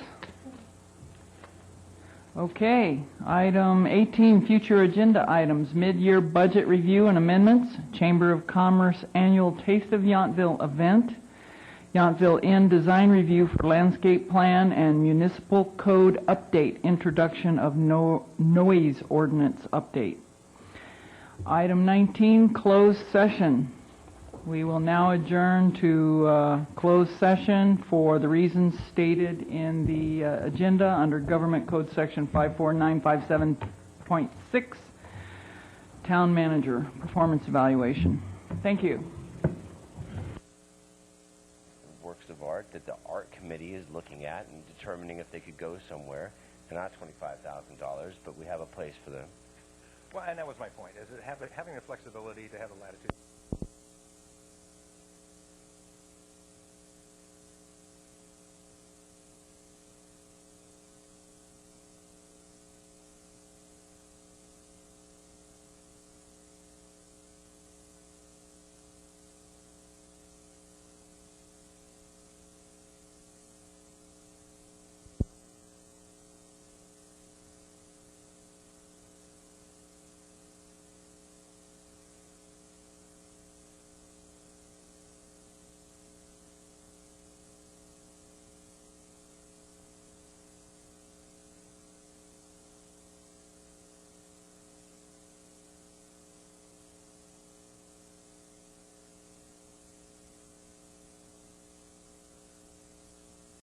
Okay, item 18, future agenda items, mid-year budget review and amendments, Chamber of Commerce annual Taste of Yountville event, Yountville Inn design review for landscape plan, and municipal code update, introduction of noise ordinance update. Item 19, closed session. We will now adjourn to closed session for the reasons stated in the agenda under Government Code Section 54957.6, Town Manager Performance Evaluation. Thank you. Works of art that the art committee is looking at and determining if they could go somewhere. They're not $25,000, but we have a place for them. Well, and that was my point, is it having the flexibility to have the latitude.